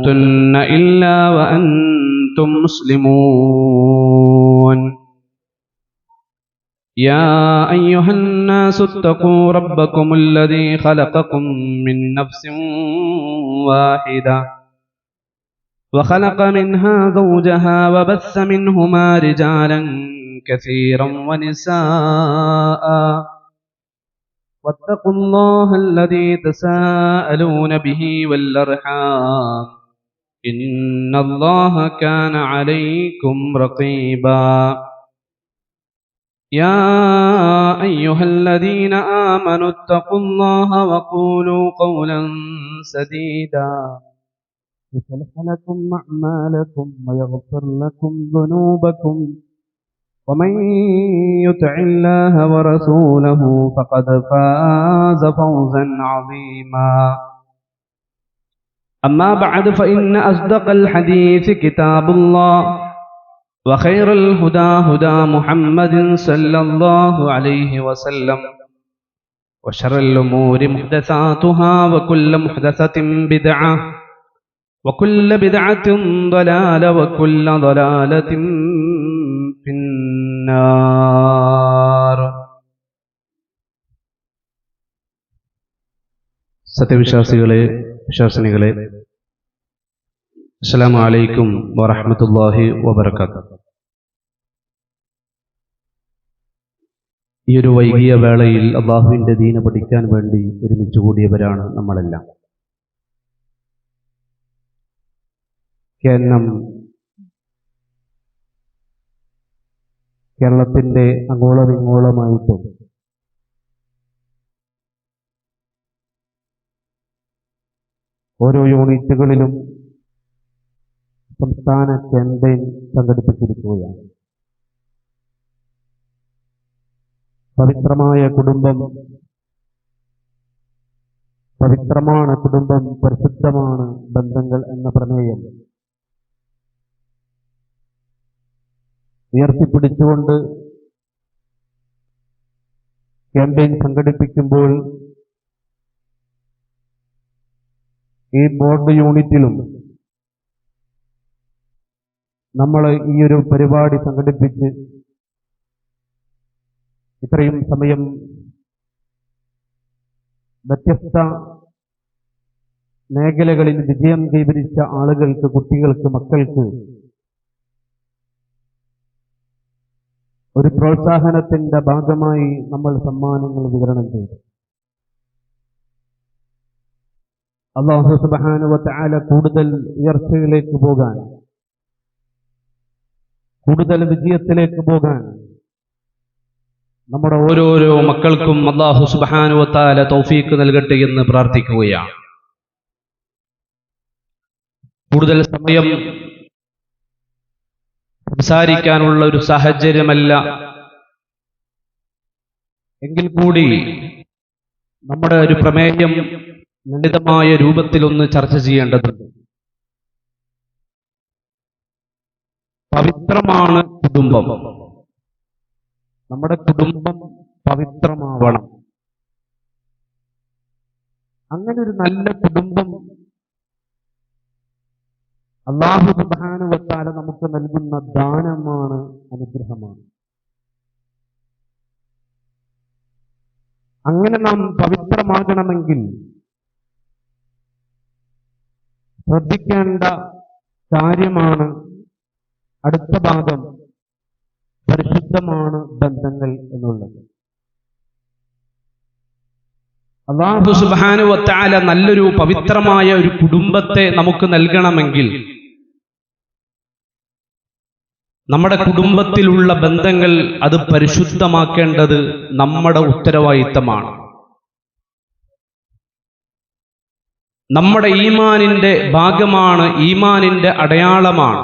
تموتن إلا وأنتم مسلمون يا أيها الناس اتقوا ربكم الذي خلقكم من نفس واحدة وخلق منها زوجها وبث منهما رجالا كثيرا ونساء واتقوا الله الذي تساءلون به والأرحام إن الله كان عليكم رقيبا يا أيها الذين آمنوا اتقوا الله وقولوا قولا سديدا يصلح لكم أعمالكم ويغفر لكم ذنوبكم ومن يطع الله ورسوله فقد فاز فوزا عظيما أما بعد فإن أصدق الحديث كتاب الله وخير الهدى هدى محمد صلى الله عليه وسلم وشر الأمور محدثاتها وكل محدثة بدعة وكل بدعة ضلالة وكل ضلالة في النار. സത്യവിശ്വാസികളെ, വിശ്വാസിനികളെ, അസ്സലാമു അലൈക്കും വറഹ്മത്തുള്ളാഹി വബറകാതുഹു. ഈ ഒരു വൈകിയ വേളയിൽ അല്ലാഹുവിന്റെ ദീന പഠിക്കാൻ വേണ്ടി ഒരുമിച്ച് കൂടിയവരാണ് നമ്മളെല്ലാം. കേരളത്തിന്റെ അങ്ങോളം ഇങ്ങോളമായിട്ടും ഓരോ യൂണിറ്റുകളിലും സംസ്ഥാന ക്യാമ്പയിൻ സംഘടിപ്പിച്ചിരിക്കുകയാണ്. പവിത്രമായ കുടുംബം, പവിത്രമാണ് കുടുംബം, പരിശുദ്ധമാണ് ബന്ധങ്ങൾ എന്ന പ്രമേയം ഉയർത്തിപ്പിടിച്ചുകൊണ്ട് ക്യാമ്പയിൻ സംഘടിപ്പിക്കുമ്പോൾ ഈ ബോർഡ് യൂണിറ്റിലും നമ്മൾ ഈ ഒരു പരിപാടി സംഘടിപ്പിച്ച് ഇത്രയും സമയം വ്യത്യസ്ത മേഖലകളിൽ വിജയം കൈവരിച്ച ആളുകൾക്ക്, കുട്ടികൾക്ക്, മക്കൾക്ക് ഒരു പ്രോത്സാഹനത്തിന്റെ ഭാഗമായി നമ്മൾ സമ്മാനങ്ങൾ വിതരണം ചെയ്തു. അല്ലാഹു സുബ്ഹാനഹു വ തആല കൂടുതൽ ഉയർച്ചയിലേക്ക് പോകാൻ, കൂടുതൽ വിജയത്തിലേക്ക് പോകാൻ നമ്മുടെ ഓരോരോ മക്കൾക്കും അല്ലാഹു സുബ്ഹാനഹു വ തആല തൗഫീഖ് നൽകട്ടെ എന്ന് പ്രാർത്ഥിക്കുകയാണ്. കൂടുതൽ സമയം സംസാരിക്കാനുള്ള ഒരു സാഹചര്യമല്ല എങ്കിൽ കൂടി നമ്മുടെ ഒരു പ്രമേയം ലളിതമായ രൂപത്തിലൊന്ന് ചർച്ച ചെയ്യേണ്ടതുണ്ട്. പവിത്രമാണ് കുടുംബം. നമ്മുടെ കുടുംബം പവിത്രമാവണം. അങ്ങനെ ഒരു നല്ല കുടുംബം അല്ലാഹു സുബ്ഹാനഹു വ തആല നമുക്ക് നൽകുന്ന ദാനമാണ്, അനുഗ്രഹമാണ്. അങ്ങനെ നാം പവിത്രമാകണമെങ്കിൽ ശ്രദ്ധിക്കേണ്ട കാര്യമാണ് അടുത്ത ഭാഗം, പരിശുദ്ധമാണ് ബന്ധങ്ങൾ എന്നുള്ളത്. അല്ലാഹു സുബ്ഹാനഹു വ തആല നല്ലൊരു പവിത്രമായ ഒരു കുടുംബത്തെ നമുക്ക് നൽകണമെങ്കിൽ നമ്മുടെ കുടുംബത്തിലുള്ള ബന്ധങ്ങൾ അത് പരിശുദ്ധമാക്കേണ്ടത് നമ്മുടെ ഉത്തരവാദിത്തമാണ്. നമ്മുടെ ഈമാനിന്റെ ഭാഗമാണ്, ഈമാനിന്റെ അടയാളമാണ്.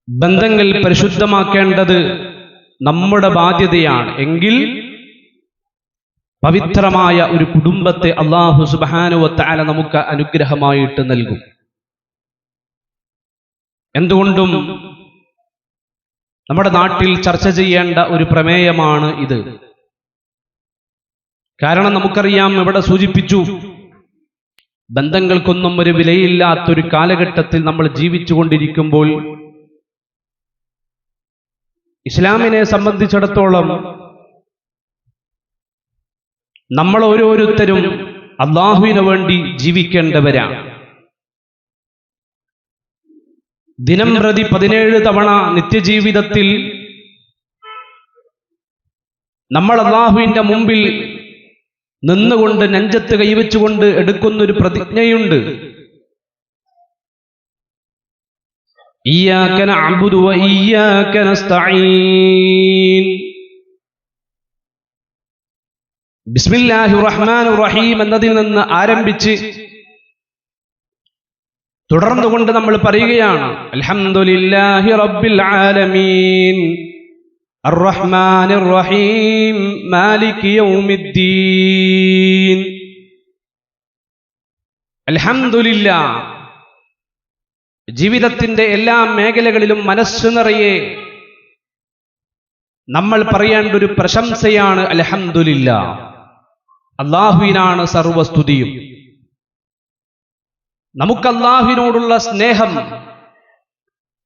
ബന്ധങ്ങൾ പരിശുദ്ധമാക്കേണ്ടത് നമ്മുടെ ബാധ്യതയാണ്. എങ്കിൽ പവിത്രമായ ഒരു കുടുംബത്തെ അല്ലാഹു സുബ്ഹാനഹു വ തആല നമുക്ക് അനുഗ്രഹമായിട്ട് നൽകും. എന്തുകൊണ്ടും നമ്മുടെ നാട്ടിൽ ചർച്ച ചെയ്യേണ്ട ഒരു പ്രമേയമാണ് ഇത്. കാരണം നമുക്കറിയാം, ഇവിടെ സൂചിപ്പിച്ചു, ബന്ധങ്ങൾക്കൊന്നും ഒരു വിലയില്ലാത്തൊരു കാലഘട്ടത്തിൽ നമ്മൾ ജീവിച്ചുകൊണ്ടിരിക്കുമ്പോൾ ഇസ്ലാമിനെ സംബന്ധിച്ചിടത്തോളം നമ്മൾ ഓരോരുത്തരും അല്ലാഹുവിന് വേണ്ടി ജീവിക്കേണ്ടവരാണ്. ദിനം പ്രതി 17 തവണ നിത്യജീവിതത്തിൽ നമ്മൾ അല്ലാഹുവിന്റെ മുമ്പിൽ നിന്നുകൊണ്ട് നെഞ്ചത്ത് കൈവച്ചുകൊണ്ട് എടുക്കുന്നൊരു പ്രതിജ്ഞയുണ്ട്. ഇയ്യാക നഅ്ബുദു വ ഇയ്യാക നസ്തഈൻ. ബിസ്മില്ലാഹിർ റഹ്മാനിർ റഹീം എന്നതിൽ നിന്ന് ആരംഭിച്ച് തുടർന്നുകൊണ്ട് നമ്മൾ പറയുകയാണ് അൽഹംദുലില്ലാഹി റബ്ബിൽ ആലമീൻ അർറഹ്മാനിർ റഹീം മാലികി യൗമിദ്ദീൻ. അൽഹംദുലില്ലാഹ്, ജീവിതത്തിന്റെ എല്ലാ മേഖലകളിലും മനസ്സ് നിറയെ നമ്മൾ പറയേണ്ട ഒരു പ്രശംസയാണ് അൽഹംദുലില്ലാഹ്. അല്ലാഹുവിനാണ് സർവസ്തുതിയും. നമുക്ക് അല്ലാഹുവിനോടുള്ള സ്നേഹം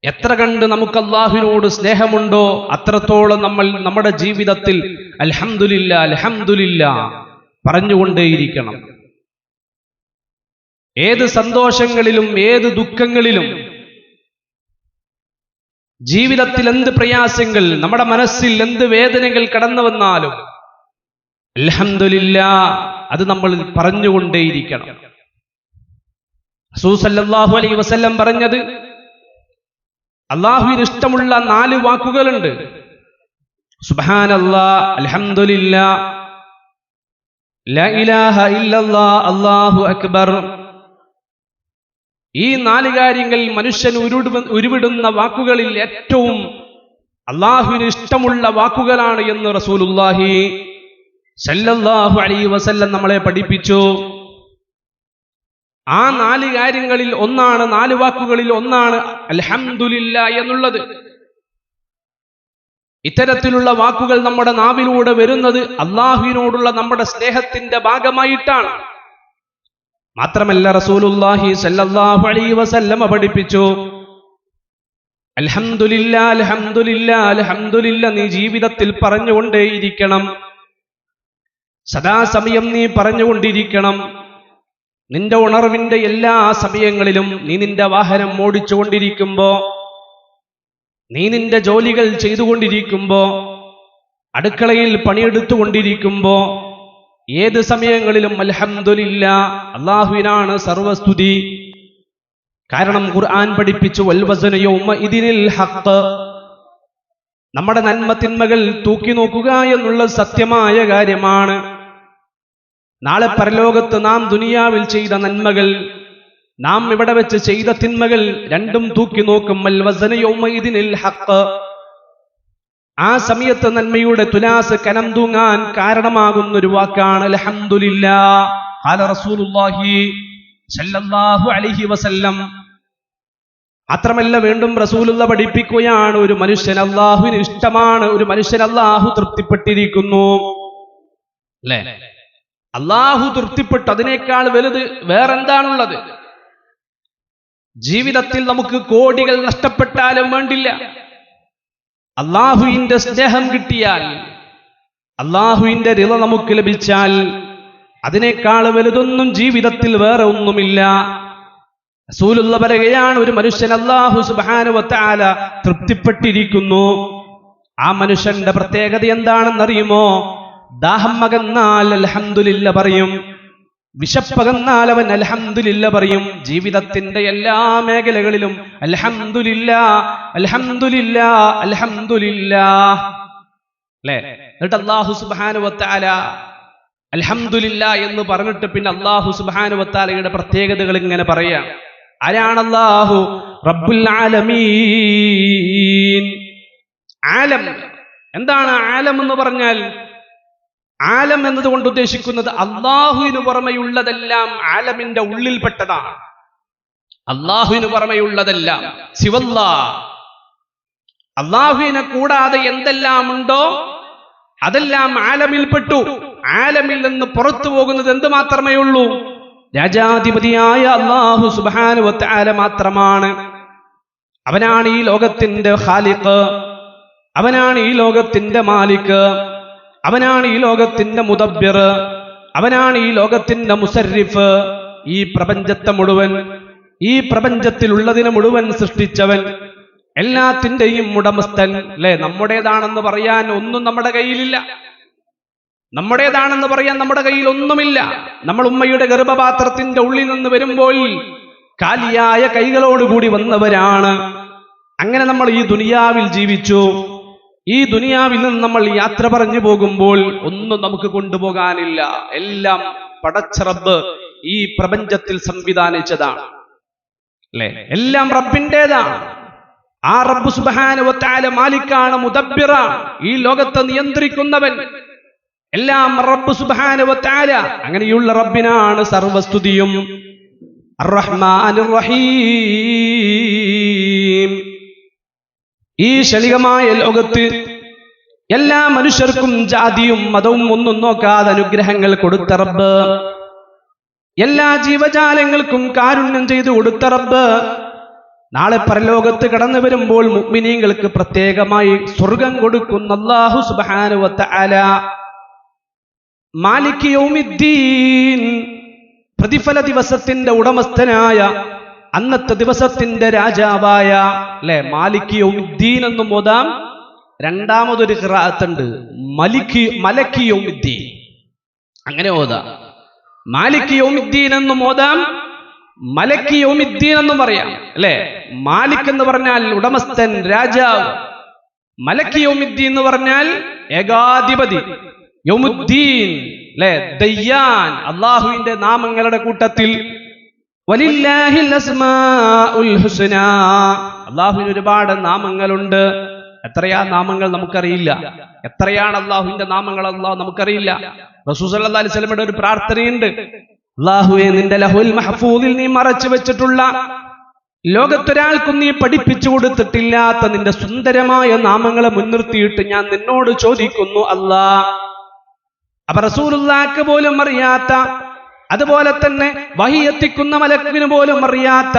എത്ര കണ്ട് നമുക്ക് അല്ലാഹുവിനോട് സ്നേഹമുണ്ടോ അത്രത്തോളം നമ്മൾ നമ്മുടെ ജീവിതത്തിൽ അൽഹംദുലില്ലാ അൽഹംദുലില്ലാ പറഞ്ഞുകൊണ്ടേയിരിക്കണം. ഏത് സന്തോഷങ്ങളിലും ഏത് ദുഃഖങ്ങളിലും ജീവിതത്തിൽ എന്ത് പ്രയാസങ്ങൾ, നമ്മുടെ മനസ്സിൽ എന്ത് വേദനകൾ കടന്നു വന്നാലും അൽഹംദുലില്ലാ അത് നമ്മൾ പറഞ്ഞുകൊണ്ടേയിരിക്കണം. റസൂൽ സല്ലല്ലാഹു അലൈഹി വസല്ലം പറഞ്ഞത് അല്ലാഹുവിന് ഇഷ്ടമുള്ള 4 വാക്കുകളുണ്ട്. സുബ്ഹാനല്ലാഹ്, അൽഹംദുലില്ലാഹ്, ലാ ഇലാഹ ഇല്ലല്ലാഹ്, അല്ലാഹു അക്ബർ. ഈ 4 കാര്യങ്ങൾ മനുഷ്യൻ ഉരുവിടുന്ന വാക്കുകളിൽ ഏറ്റവും അല്ലാഹുവിന് ഇഷ്ടമുള്ള വാക്കുകളാണ് എന്ന് റസൂലുള്ളാഹി സല്ലല്ലാഹു അലൈഹി വസല്ലം നമ്മളെ പഠിപ്പിച്ചു. ആ 4 കാര്യങ്ങളിൽ ഒന്നാണ്, 4 വാക്കുകളിൽ ഒന്നാണ് അൽഹംദുലില്ലാ എന്നുള്ളത്. ഇത്തരത്തിലുള്ള വാക്കുകൾ നമ്മുടെ നാവിലൂടെ വരുന്നത് അല്ലാഹുവിനോടുള്ള നമ്മുടെ സ്നേഹത്തിന്റെ ഭാഗമായിട്ടാണ്. മാത്രമല്ല റസൂലുള്ളാഹി സല്ലല്ലാഹു അലൈഹി വസല്ലം പഠിപ്പിച്ചു അൽഹംദുലില്ലാ അൽഹംദുലില്ലാ അൽഹംദുലില്ലാ നീ ജീവിതത്തിൽ പറഞ്ഞുകൊണ്ടേയിരിക്കണം. സദാസമയം നീ പറഞ്ഞുകൊണ്ടിരിക്കണം. നിന്റെ ഉണർവിന്റെ എല്ലാ സമയങ്ങളിലും നീ നിന്റെ വാഹനം ഓടിച്ചുകൊണ്ടിരിക്കുമ്പോ, നീ നിന്റെ ജോലികൾ ചെയ്തുകൊണ്ടിരിക്കുമ്പോ, അടുക്കളയിൽ പണിയെടുത്തുകൊണ്ടിരിക്കുമ്പോ, ഏത് സമയങ്ങളിലും അൽഹംദുലില്ലാ അല്ലാഹുവിനാണ് സർവസ്തുതി. കാരണം ഖുർആൻ പഠിപ്പിച്ചു വൽ വസ്നു യൗമഇദിനിൽ ഹഖ്, നമ്മുടെ നന്മ തിന്മകൾ തൂക്കി നോക്കുക എന്നുള്ള സത്യമായ കാര്യമാണ്. നാളെ പരലോകത്ത് നാം ദുനിയാവിൽ ചെയ്ത നന്മകൾ, നാം ഇവിടെ വെച്ച് ചെയ്ത തിന്മകൾ രണ്ടും തൂക്കി നോക്കും. വൽ വസ്നു യൗമഇദിനിൽ ഹഖ്. ആ സമയത്ത് നന്മയുടെ തുലാസ് കനം തൂങ്ങാൻ കാരണമാകുന്ന ഒരു വാക്കാണ് അൽഹംദുലില്ലാ. ഖാല റസൂലുള്ളാഹി സല്ലല്ലാഹു അലൈഹി വസല്ലം. മാത്രമല്ല വീണ്ടും റസൂലുള്ള പഠിപ്പിക്കുകയാണ്, ഒരു മനുഷ്യൻ അല്ലാഹുവിന് ഇഷ്ടമാണ്, ഒരു മനുഷ്യൻ അല്ലാഹു തൃപ്തിപ്പെട്ടിരിക്കുന്നു. അല്ലേ? അല്ലാഹു തൃപ്തിപ്പെട്ടു, അതിനേക്കാൾ വലുത് വേറെന്താണുള്ളത്? ജീവിതത്തിൽ നമുക്ക് കോടികൾ നഷ്ടപ്പെട്ടാലും വേണ്ടില്ല, അല്ലാഹുവിന്റെ സ്നേഹം കിട്ടിയാൽ, അല്ലാഹുവിന്റെ റിള നമുക്ക് ലഭിച്ചാൽ അതിനേക്കാൾ വലുതൊന്നും ജീവിതത്തിൽ വേറെ ഒന്നുമില്ല. റസൂലുള്ള പറയുകയാണ്, ഒരു മനുഷ്യൻ അല്ലാഹു സുബ്ഹാനഹു വ തആല തൃപ്തിപ്പെട്ടിരിക്കുന്നു. ആ മനുഷ്യന്റെ പ്രത്യേകത എന്താണെന്നറിയുമോ? ദാഹം അകന്നാൽ അൽഹംദുലില്ലാ പറയും, വിശപ്പകന്നാൽ അവൻ അൽഹംദുലില്ലാ പറയും. ജീവിതത്തിന്റെ എല്ലാ മേഖലകളിലും അൽഹംദുലില്ലാ അൽഹംദുലില്ലാ അൽഹംദുലില്ലാ. അല്ലേ? എന്നിട്ട് അല്ലാഹു സുബ്ഹാനഹു വ തആല അൽഹംദുലില്ലാ എന്ന് പറഞ്ഞിട്ട് പിന്നെ അല്ലാഹു സുബ്ഹാനഹു വ തആലയുടെ പ്രത്യേകതകൾ ഇങ്ങനെ പറയാം. ആരാണ് അല്ലാഹു? റബ്ബുൽ ആലമീൻ. ആലം എന്താണ്? ആലം എന്ന് പറഞ്ഞാൽ, ആലം എന്നതുകൊണ്ട് ഉദ്ദേശിക്കുന്നത് അല്ലാഹുവിന് പുറമെയുള്ളതെല്ലാം ആലമിന്റെ ഉള്ളിൽപ്പെട്ടതാണ്. അല്ലാഹുവിന് പുറമെയുള്ളതെല്ലാം സിവല്ലാ, അല്ലാഹുവിനെ കൂടാതെ എന്തെല്ലാം ഉണ്ടോ അതെല്ലാം ആലമിൽപ്പെട്ടു. ആലമിൽ നിന്ന് പുറത്തു പോകുന്നത് എന്ത് മാത്രമേ ഉള്ളൂ? രാജാധിപതിയായ അല്ലാഹു സുബ്ഹാനഹു വ തആല മാത്രമാണ്. അവനാണ് ഈ ലോകത്തിന്റെ ഖാലിഖ്, അവനാണ് ഈ ലോകത്തിന്റെ മാലിക്, അവനാണ് ഈ ലോകത്തിന്റെ മുദബ്ബിർ, അവനാണ് ഈ ലോകത്തിന്റെ മുസർരിഫ്. ഈ പ്രപഞ്ചത്തെ മുഴുവൻ, ഈ പ്രപഞ്ചത്തിലുള്ളതിനെ മുഴുവൻ സൃഷ്ടിച്ചവൻ, എല്ലാത്തിന്റെയും ഉടമസ്ഥൻ. അല്ലെ, നമ്മുടേതാണെന്ന് പറയാൻ ഒന്നും നമ്മുടെ കയ്യിലില്ല. നമ്മുടേതാണെന്ന് പറയാൻ നമ്മുടെ കയ്യിൽ ഒന്നുമില്ല. നമ്മൾ ഉമ്മയുടെ ഗർഭപാത്രത്തിന്റെ ഉള്ളിൽ നിന്ന് വരുമ്പോൾ കാലിയായ കൈകളോടുകൂടി വന്നവരാണ്. അങ്ങനെ നമ്മൾ ഈ ദുനിയാവിൽ ജീവിച്ചു. ഈ ദുനിയാവിൽ നിന്ന് നമ്മൾ യാത്ര പറഞ്ഞു പോകുമ്പോൾ ഒന്നും നമുക്ക് കൊണ്ടുപോകാനില്ല. എല്ലാം പടച്ച റബ്ബ് ഈ പ്രപഞ്ചത്തിൽ സംവിധാനിച്ചതാണ്. അല്ലെ, എല്ലാം റബ്ബിൻ്റെതാണ്. ആ റബ്ബ് സുബ്ഹാനഹു വ തആല മാലിക്കാണ്, മുദബ്ബിറാണ്, ഈ ലോകത്തെ നിയന്ത്രിക്കുന്നവൻ. എല്ലാം റബ്ബ് സുബ്ഹാനഹു വ തആല. അങ്ങനെയുള്ള റബ്ബിനാണ് സർവസ്തുതിയും. അർ-റഹ്മാനിർ റഹീം. ഈ ശലികമായ ലോകത്ത് എല്ലാ മനുഷ്യർക്കും ജാതിയും മതവും ഒന്നും നോക്കാതെ അനുഗ്രഹങ്ങൾ കൊടുത്ത റബ്ബ്, എല്ലാ ജീവജാലങ്ങൾക്കും കാരുണ്യം ചെയ്തു കൊടുത്ത റബ്ബ്, നാളെ പരലോകത്ത് കടന്നു വരുമ്പോൾ മുഅ്മിനീങ്ങൾക്ക് പ്രത്യേകമായി സ്വർഗം കൊടുക്കുന്ന അല്ലാഹു സുബ്ഹാനഹു വ തആല മാലിക് യൗമിദ്ദീൻ, പ്രതിഫല ദിവസത്തിന്റെ ഉടമസ്ഥനായ, അന്നത്തെ ദിവസത്തിന്റെ രാജാവായ. അല്ലെ, മാലിക് യൗമിദ്ദീൻ എന്നും ഓതാം. രണ്ടാമതൊരു ഖിറാഅത്തുണ്ട്, മലക് യൗമിദ്ദീൻ. അങ്ങനെ ഓതാം. മാലിക് യൗമിദ്ദീൻ എന്നും ഓതാം, മലക് യൗമിദ്ദീൻ എന്നും പറയാം. അല്ലെ, മാലിക് എന്ന് പറഞ്ഞാൽ ഉടമസ്ഥൻ, രാജാവ്. മലക് യൗമിദ്ദീൻ എന്ന് പറഞ്ഞാൽ ഏകാധിപതി. യൗമുദ്ദീൻ, അല്ലെ, ദയ്യാൻ. അള്ളാഹുവിന്റെ നാമങ്ങളുടെ കൂട്ടത്തിൽ വലില്ലാഹിൽ അസ്മാഉൽ ഹുസ്ന, അള്ളാഹുവിന് ഒരുപാട് നാമങ്ങളുണ്ട്. എത്രയാ നാമങ്ങൾ നമുക്കറിയില്ല. എത്രയാണ് അള്ളാഹുവിന്റെ നാമങ്ങൾ അള്ളാഹു നമുക്കറിയില്ല. റസൂൽ സല്ലല്ലാഹു അലൈഹി വസല്ലമയുടെ ഒരു പ്രാർത്ഥനയുണ്ട്, അള്ളാഹുവേ, നിന്റെ ലഹുൽ മഹ്ഫൂദിൽ നീ മറച്ചു വെച്ചിട്ടുള്ള, ലോകത്തൊരാൾക്കും നീ പഠിപ്പിച്ചു കൊടുത്തിട്ടില്ലാത്ത നിന്റെ സുന്ദരമായ നാമങ്ങളെ മുൻനിർത്തിയിട്ട് ഞാൻ നിന്നോട് ചോദിക്കുന്നു അല്ലാ. അപ്പൊ റസൂലുള്ളാഹിക്ക് പോലും അറിയാത്ത, അതുപോലെ തന്നെ വഹി എത്തിക്കുന്ന മലക്കിന് പോലും അറിയാത്ത,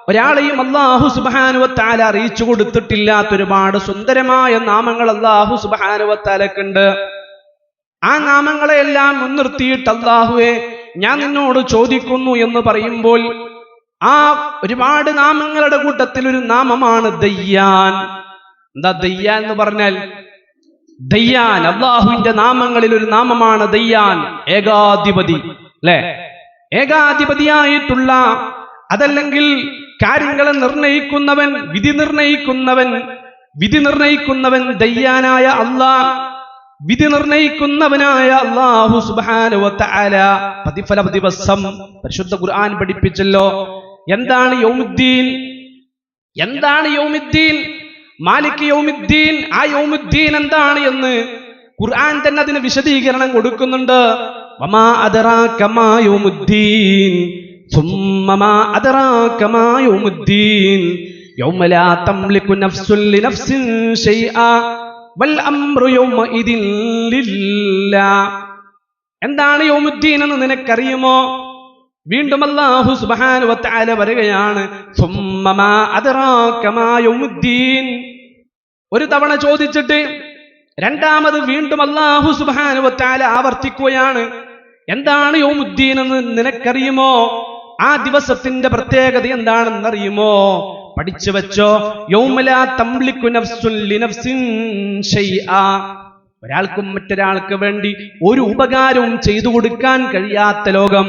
ഒരാളെയും അല്ലാഹു സുബ്ഹാനഹു വ തആല അറിയിച്ചു കൊടുത്തിട്ടില്ലാത്ത ഒരുപാട് സുന്ദരമായ നാമങ്ങൾ അല്ലാഹു സുബ്ഹാനഹു വ തആലക്കുണ്ട്. ആ നാമങ്ങളെല്ലാം മുൻനിർത്തിയിട്ട് അല്ലാഹുവേ, ഞാൻ നിന്നോട് ചോദിക്കുന്നു എന്ന് പറയുമ്പോൾ ആ ഒരുപാട് നാമങ്ങളുടെ കൂട്ടത്തിൽ ഒരു നാമമാണ് ദയ്യാൻ. എന്താ ദയ്യാൻ എന്ന് പറഞ്ഞാൽ? ദയ്യാൻ അല്ലാഹുവിന്റെ നാമങ്ങളിൽ ഒരു നാമമാണ് ദയ്യാൻ, ഏകാധിപതി. അല്ലെ, ഏകാധിപതിയായിട്ടുള്ള, അതല്ലെങ്കിൽ കാര്യങ്ങളെ നിർണയിക്കുന്നവൻ, വിധി നിർണയിക്കുന്നവൻ ദയ്യാനായ അല്ലാഹ്, വിധി നിർണയിക്കുന്നവനായ അല്ലാഹു സുബ്ഹാനഹു വ തആല പ്രതിഫല ദിവസം പരിശുദ്ധ ഖുർആൻ പഠിപ്പിച്ചല്ലോ. എന്താണ് യൗമുദ്ദീൻ? എന്താണ് യൗമുദ്ദീൻ? മാലിക് യൗമുദ്ദീൻ. ആ യൗമുദ്ദീൻ എന്താണ് എന്ന് ഖുർആൻ തന്നെ അതിന് വിശദീകരണം കൊടുക്കുന്നുണ്ട്. വമാ അദ്റാക മാ യൗമുദ്ദീൻ സുമ്മ മാ അദ്റാക മാ യൗമുദ്ദീൻ യൗമ ലാ തംലികു നഫ്സുൻ ലിനഫ്സിൻ ശൈആ വൽ അംറു യൗമഇദിൻ ലില്ലാഹ്. എന്താണ് യൗമുദ്ദീൻ എന്ന് നിനക്കറിയുമോ? വീണ്ടും അല്ലാഹു സുബ്ഹാനഹു വ തആല പറയുകയാണ്, സുമ്മ മാ അദ്റാക മാ യൗമുദ്ദീൻ. ഒരു തവണ ചോദിച്ചിട്ട് രണ്ടാമത് വീണ്ടും അല്ലാഹു സുബ്ഹാനഹു വ തആല ആവർത്തിക്കുകയാണ്, എന്താണ് യൗമുദ്ദീൻ എന്ന് നിനക്കറിയുമോ? ആ ദിവസത്തിന്റെ പ്രത്യേകത എന്താണെന്നറിയുമോ? പഠിച്ചു വെച്ചോ. യൗമ ലാ തംലികു നഫ്സുൻ ലിനഫ്സിൻ ശൈആ. ഒരാൾക്കും മറ്റൊരാൾക്ക് വേണ്ടി ഒരു ഉപകാരവും ചെയ്തു കൊടുക്കാൻ കഴിയാത്ത ലോകം.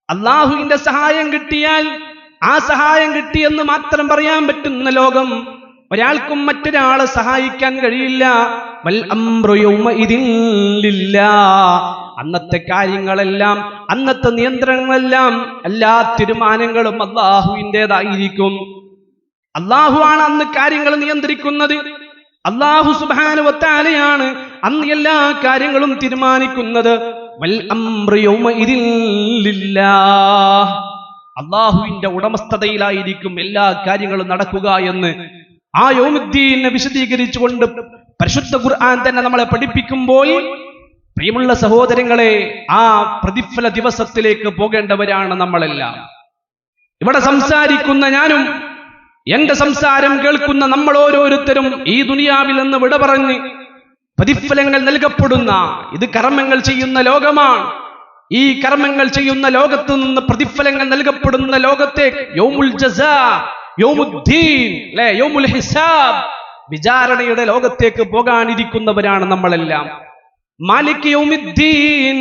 അല്ലാഹുവിന്റെ സഹായം കിട്ടിയാൽ ആ സഹായം കിട്ടിയെന്ന് മാത്രം പറയാൻ പറ്റുന്ന ലോകം. ഒരാൾക്കും മറ്റൊരാളെ സഹായിക്കാൻ കഴിയില്ല. വൽ അംറു യൗമഇദിൻ ലില്ലാഹ്. അന്നത്തെ കാര്യങ്ങളെല്ലാം, അന്നത്തെ നിയന്ത്രണങ്ങളെല്ലാം, എല്ലാ തീരുമാനങ്ങളും അല്ലാഹുവിൻ്റെതായിരിക്കും. അല്ലാഹുവാണ് അന്ന് കാര്യങ്ങൾ നിയന്ത്രിക്കുന്നത്. അല്ലാഹു സുബ്ഹാനഹു വ തആലയാണ് അന്ന് എല്ലാ കാര്യങ്ങളും തീരുമാനിക്കുന്നത്. വൽ അംറു യൗമഇദിൻ ലില്ലാഹ്. അല്ലാഹുവിന്റെ ഉടമസ്ഥതയിലായിരിക്കും എല്ലാ കാര്യങ്ങളും നടക്കുക എന്ന് ആ യൗമുദ്ദീനെ വിശദീകരിച്ചുകൊണ്ട് പരിശുദ്ധ ഖുർആൻ തന്നെ നമ്മളെ പഠിപ്പിക്കുമ്പോൾ പ്രിയമുള്ള സഹോദരങ്ങളെ, ആ പ്രതിഫല ദിവസത്തിലേക്ക് പോകേണ്ടവരാണ് നമ്മളെല്ലാം. ഇവിടെ സംസാരിക്കുന്ന ഞാനും എന്റെ സംസാരം കേൾക്കുന്ന നമ്മൾ ഓരോരുത്തരും ഈ ദുനിയാവിൽ നിന്ന് വിട പറഞ്ഞ് പ്രതിഫലങ്ങൾ നൽകപ്പെടുന്ന, ഇത് കർമ്മങ്ങൾ ചെയ്യുന്ന ലോകമാണ്. ഈ കർമ്മങ്ങൾ ചെയ്യുന്ന ലോകത്ത് നിന്ന് പ്രതിഫലങ്ങൾ നൽകപ്പെടുന്ന ലോകത്തേക്ക്, യൗമുൽ ജസാ, യൗമുദ്ദീൻ, യൗമുൽ ഹിസാബ്, വിചാരണയുടെ ലോകത്തേക്ക് പോകാനിരിക്കുന്നവരാണ് നമ്മളെല്ലാം. മാലിക് യൗമുദ്ദീൻ,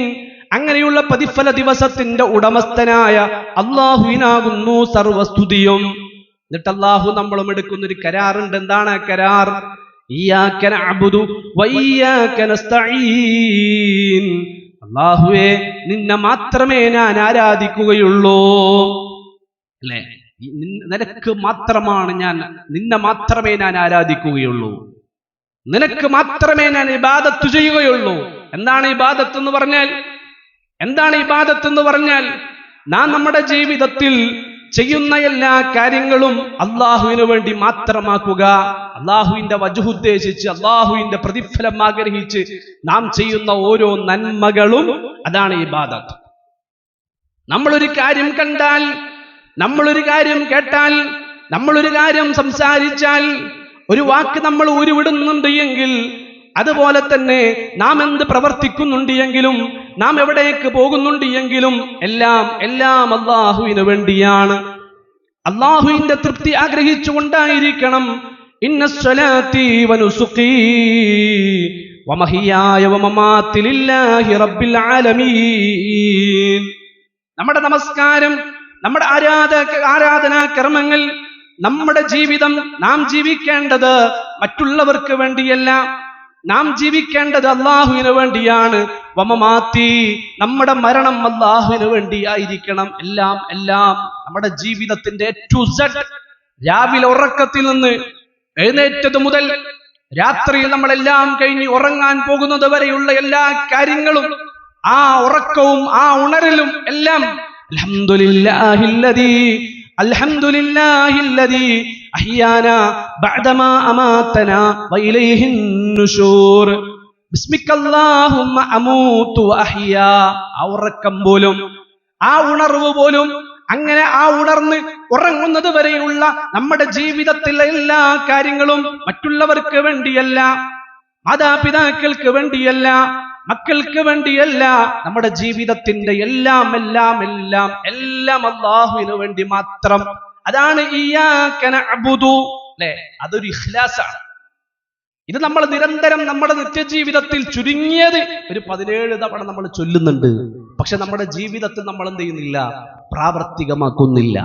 അങ്ങനെയുള്ള പ്രതിഫല ദിവസത്തിന്റെ ഉടമസ്ഥനായ അല്ലാഹുവിനാകുന്നു സർവസ്തുതിയും. എന്നിട്ട് അല്ലാഹു നമ്മളും എടുക്കുന്ന ഒരു കരാറുണ്ട്. എന്താണ് ആ കരാർ? ഇയ്യാക നഅ്ബുദു വഇയ്യാക നസ്തഈൻ. അല്ലാഹുവേ, നിന്നെ മാത്രമേ ഞാൻ ആരാധിക്കുകയുള്ളൂ. അല്ലേ? നിനക്ക് മാത്രമാണ് നിന്നെ മാത്രമേ ഞാൻ ആരാധിക്കുകയുള്ളൂ, നിനക്ക് മാത്രമേ ഞാൻ ഇബാദത്ത് ചെയ്യുകയുള്ളൂ. എന്താണ് ഇബാദത്ത് എന്ന് പറഞ്ഞാൽ? നാം നമ്മുടെ ജീവിതത്തിൽ ചെയ്യുന്ന എല്ലാ കാര്യങ്ങളും അള്ളാഹുവിന് വേണ്ടി മാത്രമാക്കുക, അള്ളാഹുവിന്റെ വജ്ഹ് ഉദ്ദേശിച്ച്, അള്ളാഹുവിന്റെ പ്രതിഫലം ആഗ്രഹിച്ച് നാം ചെയ്യുന്ന ഓരോ നന്മകളും, അതാണ് ഇബാദത്ത്. നമ്മളൊരു കാര്യം കണ്ടാൽ, നമ്മളൊരു കാര്യം കേട്ടാൽ, നമ്മളൊരു കാര്യം സംസാരിച്ചാൽ, ഒരു വാക്ക് നമ്മൾ ഉരുവിടുന്നുണ്ട് എങ്കിൽ, അതുപോലെ തന്നെ നാം എന്ത് പ്രവർത്തിക്കുന്നുണ്ട് എങ്കിലും, നാം എവിടേക്ക് പോകുന്നുണ്ട് എങ്കിലും എല്ലാം അല്ലാഹുവിന് വേണ്ടിയാണ്. അല്ലാഹുവിന്റെ തൃപ്തി ആഗ്രഹിച്ചുകൊണ്ടായിരിക്കണം. ഇന്നസ്സലാത്തി വനുസുഖി വമഹിയായ വമമാതി ലില്ലാഹി റബ്ബിൽ ആലമീൻ. നമ്മുടെ നമസ്കാരം, നമ്മുടെ ആരാധനാ കർമ്മങ്ങൾ, നമ്മുടെ ജീവിതം, നാം ജീവിക്കേണ്ടത് മറ്റുള്ളവർക്ക് വേണ്ടിയല്ല, നാം ജീവിക്കേണ്ടത് അല്ലാഹുവിന് വേണ്ടിയാണ്. വമമാതി, നമ്മുടെ മരണം അല്ലാഹുവിന് വേണ്ടിയായിരിക്കണം. എല്ലാം നമ്മുടെ ജീവിതത്തിന്റെ ടു സെഡ്, രാവിലെ ഉറക്കത്തിൽ നിന്ന് എഴുന്നേറ്റത് മുതൽ രാത്രിയിൽ നമ്മളെല്ലാം കഴിഞ്ഞ് ഉറങ്ങാൻ പോകുന്നത് വരെയുള്ള എല്ലാ കാര്യങ്ങളും, ആ ഉറക്കവും ആ ഉണരലും എല്ലാം അൽഹംദുലില്ലാഹില്ലദീ അഹ്യാനാ ബഅദമാ അമാതനാ വഇലൈഹിൻ നുശൂർ. ബിസ്മിക്കല്ലാഹുമ്മ അമൂതു വഅഹ്യാ. ആ ഉറക്കം പോലും, ആ ഉണർവ് പോലും, അങ്ങനെ ആ ഉണർന്ന് ഉറങ്ങുന്നത് വരെയുള്ള നമ്മുടെ ജീവിതത്തിലെ എല്ലാ കാര്യങ്ങളും മറ്റുള്ളവർക്ക് വേണ്ടിയല്ല, മാതാപിതാക്കൾക്ക് വേണ്ടിയല്ല, മക്കൾക്ക് വേണ്ടിയല്ല. നമ്മുടെ ജീവിതത്തിന്റെ എല്ലാം അല്ലാഹുവിന് വേണ്ടി മാത്രം. അതാണ് ഇയ്യാക നഅ്ബുദു. അല്ലേ? അതൊരു ഇഖ്ലാസാണ്. ഇത് നമ്മൾ നിരന്തരം നമ്മുടെ നിത്യജീവിതത്തിൽ ചുരുങ്ങിയത് ഒരു 17 തവണ നമ്മൾ ചൊല്ലുന്നുണ്ട്. പക്ഷെ നമ്മുടെ ജീവിതത്തിൽ നമ്മൾ എന്ത് ചെയ്യുന്നില്ല? പ്രാവർത്തികമാക്കുന്നില്ല.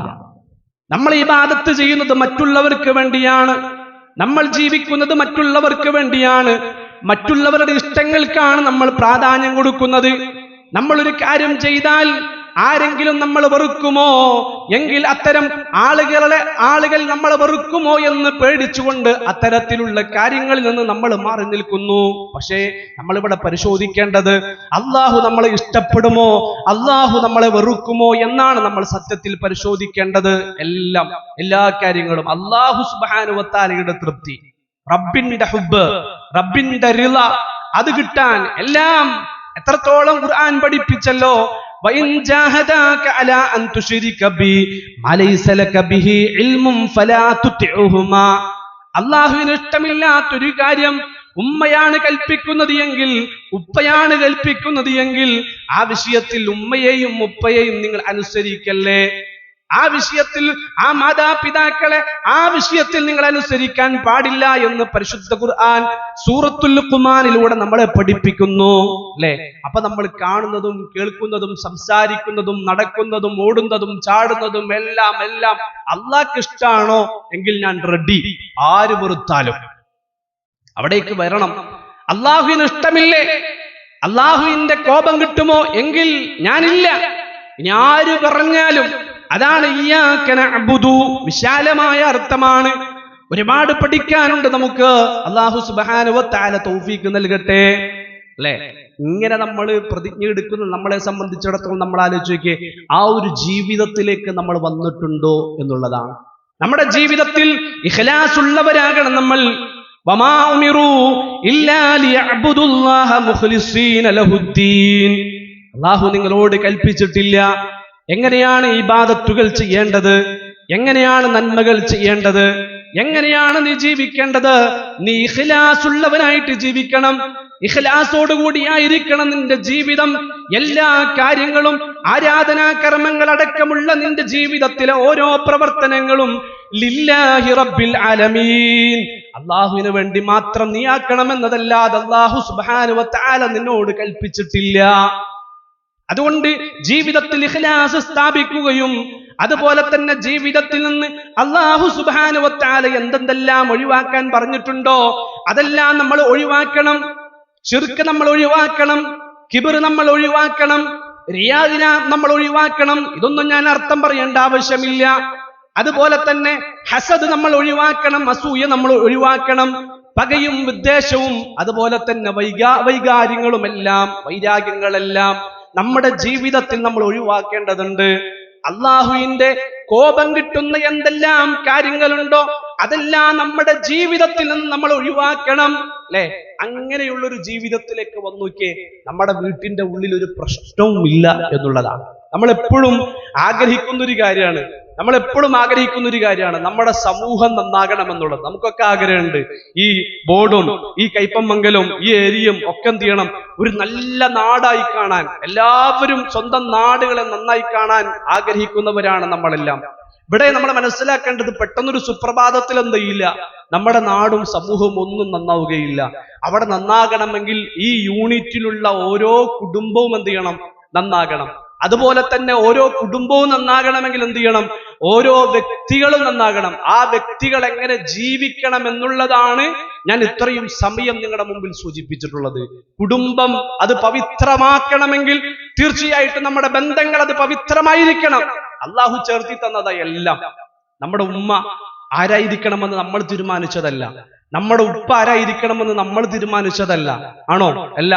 നമ്മൾ ഇബാദത്ത് ചെയ്യുന്നത് മറ്റുള്ളവർക്ക് വേണ്ടിയാണ്, നമ്മൾ ജീവിക്കുന്നത് മറ്റുള്ളവർക്ക് വേണ്ടിയാണ്, മറ്റുള്ളവരുടെ ഇഷ്ടങ്ങൾക്കാണ് നമ്മൾ പ്രാധാന്യം കൊടുക്കുന്നത്. നമ്മളൊരു കാര്യം ചെയ്താൽ ആരെങ്കിലും നമ്മൾ വെറുക്കുമോ എങ്കിൽ, അത്തരം ആളുകൾ നമ്മൾ വെറുക്കുമോ എന്ന് പേടിച്ചുകൊണ്ട് അത്തരത്തിലുള്ള കാര്യങ്ങളിൽ നിന്ന് നമ്മൾ മാറി നിൽക്കുന്നു. പക്ഷേ നമ്മളിവിടെ പരിശോധിക്കേണ്ടത്, അള്ളാഹു നമ്മളെ ഇഷ്ടപ്പെടുമോ, അള്ളാഹു നമ്മളെ വെറുക്കുമോ എന്നാണ് നമ്മൾ സത്യത്തിൽ പരിശോധിക്കേണ്ടത്. എല്ലാ കാര്യങ്ങളും അള്ളാഹു സുബ്ഹാനഹു വ തആലയുടെ തൃപ്തി, റബ്ബിന്റെ ഹുബ്ബ്, റബ്ബിന്റെ റിള, അത് കിട്ടാൻ എല്ലാം എത്രത്തോളം ഖുർആൻ പഠിപ്പിച്ചല്ലോ. വഇൻ ജാഹദാക അലാ അൻ തുശ്രിക ബി മാ ലൈസ ലക ബിഹി ഇൽമുൻ ഫലാ തുതിഉഹുമാ. അല്ലാഹുവിന് ഇഷ്ടമില്ലാത്തൊരു കാര്യം ഉമ്മയാണ് കൽപ്പിക്കുന്നത് എങ്കിൽ, ഉപ്പയാണ് കൽപ്പിക്കുന്നത് എങ്കിൽ, ആ വിഷയത്തിൽ ഉമ്മയെയും ഉപ്പയെയും നിങ്ങൾ അനുസരിക്കല്ലേ. ആ വിഷയത്തിൽ, ആ മാതാപിതാക്കളെ ആ വിഷയത്തിൽ നിങ്ങൾ അനുസരിക്കാൻ പാടില്ല എന്ന് പരിശുദ്ധ ഖുർആൻ സൂറത്തുൽ ലുഖ്മാനിലൂടെ നമ്മളെ പഠിപ്പിക്കുന്നു. അല്ലേ? അപ്പൊ നമ്മൾ കാണുന്നതും കേൾക്കുന്നതും സംസാരിക്കുന്നതും നടക്കുന്നതും ഓടുന്നതും ചാടുന്നതും എല്ലാം അള്ളാഹ്ക്ക് ഇഷ്ടാണോ എങ്കിൽ ഞാൻ റെഡി, ആര് വെറുത്താലും അവിടേക്ക് വരണം. അള്ളാഹുവിന് ഇഷ്ടമില്ലേ, അള്ളാഹുവിന്റെ കോപം കിട്ടുമോ എങ്കിൽ ഞാനില്ല, ഇനി ആര് പറഞ്ഞാലും. അതാണ് ഇയ്യാക നഅ്ബുദു. വിശാലമായ അർത്ഥമാണ്, ഒരുപാട് പഠിക്കാനുണ്ട് നമുക്ക്. അല്ലാഹു സുബ്ഹാനഹു വ തആല തൗഫീഖ് നൽകട്ടെ. അല്ലേ? ഇങ്ങനെ നമ്മൾ പ്രതിജ്ഞ എടുക്കുന്ന നമ്മളെ സംബന്ധിച്ചിടത്തോളം നമ്മൾ ആലോചിക്കുക, ആ ഒരു ജീവിതത്തിലേക്ക് നമ്മൾ വന്നിട്ടുണ്ടോ എന്നുള്ളതാണ്. നമ്മുടെ ജീവിതത്തിൽ ഇഖ്ലാസ് ഉള്ളവരാകണം നമ്മൾ. വമാ ഉമിറൂ ഇല്ലാ ലിയഅ്ബുദുല്ലാഹ മുഖ്ലിസീന ലഹുദ്ദീൻ. അല്ലാഹു നിങ്ങളോട് കൽപ്പിച്ചിട്ടില്ല എങ്ങനെയാണ് ഇബാദത്തുകൾ ചെയ്യേണ്ടത്, എങ്ങനെയാണ് നന്മകൾ ചെയ്യേണ്ടത്, എങ്ങനെയാണ് നീ ജീവിക്കേണ്ടത്. നീ ഇഖ്ലാസ് ഉള്ളവനായിട്ട് ജീവിക്കണം, ഇഖ്ലാസോടുകൂടിയായിരിക്കണം നിന്റെ ജീവിതം. എല്ലാ കാര്യങ്ങളും, ആരാധനാ കർമ്മങ്ങൾ അടക്കമുള്ള നിന്റെ ജീവിതത്തിലെ ഓരോ പ്രവർത്തനങ്ങളും ലില്ലാഹി റബ്ബിൽ ആലമീൻ, അല്ലാഹുവിന് വേണ്ടി മാത്രം നീ ആക്കണമെന്നതല്ലാതെ അല്ലാഹു സുബ്ഹാനഹു വ തആല നിന്നോട് കൽപ്പിച്ചിട്ടില്ല. അതുകൊണ്ട് ജീവിതത്തിൽ ഇഖ്ലാസ് സ്ഥാപിക്കുകയും അതുപോലെ തന്നെ ജീവിതത്തിൽ നിന്ന് അല്ലാഹു സുബ്ഹാനഹു വ തആല എന്തെല്ലാം ഒഴിവാക്കാൻ പറഞ്ഞിട്ടുണ്ടോ അതെല്ലാം നമ്മൾ ഒഴിവാക്കണം. ശിർക്ക് നമ്മൾ ഒഴിവാക്കണം, കിബ്ർ നമ്മൾ ഒഴിവാക്കണം, റിയാദിന നമ്മൾ ഒഴിവാക്കണം. ഇതൊന്നും ഞാൻ അർത്ഥം പറയേണ്ട ആവശ്യമില്ല. അതുപോലെ തന്നെ ഹസദ് നമ്മൾ ഒഴിവാക്കണം, അസൂയ നമ്മൾ ഒഴിവാക്കണം, പകയും വിദ്വേഷവും അതുപോലെ തന്നെ വൈകാര്യങ്ങളുമെല്ലാം, വൈരാഗ്യങ്ങളെല്ലാം നമ്മുടെ ജീവിതത്തിൽ നമ്മൾ ഒഴിവാക്കേണ്ടതുണ്ട്. അള്ളാഹുവിന്റെ കോപം കിട്ടുന്ന എന്തെല്ലാം കാര്യങ്ങളുണ്ടോ അതെല്ലാം നമ്മുടെ ജീവിതത്തിൽ നിന്ന് നമ്മൾ ഒഴിവാക്കണം. അല്ലെ, അങ്ങനെയുള്ളൊരു ജീവിതത്തിലേക്ക് വന്നോക്കേ, നമ്മുടെ വീട്ടിന്റെ ഉള്ളിൽ ഒരു പ്രശ്നവും ഇല്ല എന്നുള്ളതാണ്. നമ്മൾ എപ്പോഴും ആഗ്രഹിക്കുന്ന ഒരു കാര്യമാണ് നമ്മുടെ സമൂഹം നന്നാകണമെന്നുള്ളത്. നമുക്കൊക്കെ ആഗ്രഹമുണ്ട്. ഈ ബോർഡും ഈ കൈപ്പമംഗലവും ഈ ഏരിയയും ഒക്കെ എന്ത് ചെയ്യണം, ഒരു നല്ല നാടായി കാണാൻ, എല്ലാവരും സ്വന്തം നാടുകളെ നന്നായി കാണാൻ ആഗ്രഹിക്കുന്നവരാണ് നമ്മളെല്ലാം. ഇവിടെ നമ്മൾ മനസ്സിലാക്കേണ്ടത്, പെട്ടെന്നൊരു സുപ്രഭാതത്തിൽ എന്ത് ചെയ്യില്ല, നമ്മുടെ നാടും സമൂഹവും ഒന്നും നന്നാവുകയില്ല. അവിടെ നന്നാകണമെങ്കിൽ ഈ യൂണിറ്റിലുള്ള ഓരോ കുടുംബവും എന്ത് ചെയ്യണം, നന്നാകണം. അതുപോലെ തന്നെ ഓരോ കുടുംബവും നന്നാകണമെങ്കിൽ എന്ത് ചെയ്യണം, ഓരോ വ്യക്തികളും നന്നാകണം. ആ വ്യക്തികൾ എങ്ങനെ ജീവിക്കണം എന്നുള്ളതാണ് ഞാൻ ഇത്രയും സമയം നിങ്ങളുടെ മുമ്പിൽ സൂചിപ്പിച്ചിട്ടുള്ളത്. കുടുംബം അത് പവിത്രമാക്കണമെങ്കിൽ തീർച്ചയായിട്ടും നമ്മുടെ ബന്ധങ്ങൾ അത് പവിത്രമായിരിക്കണം. അള്ളാഹു ചേർത്തി തന്നതാ എല്ലാം. നമ്മുടെ ഉമ്മ ആരായിരിക്കണമെന്ന് നമ്മൾ തീരുമാനിച്ചതല്ല, നമ്മുടെ ഉപ്പ ആരായിരിക്കണമെന്ന് നമ്മൾ തീരുമാനിച്ചതല്ല, ആണോ? അല്ല.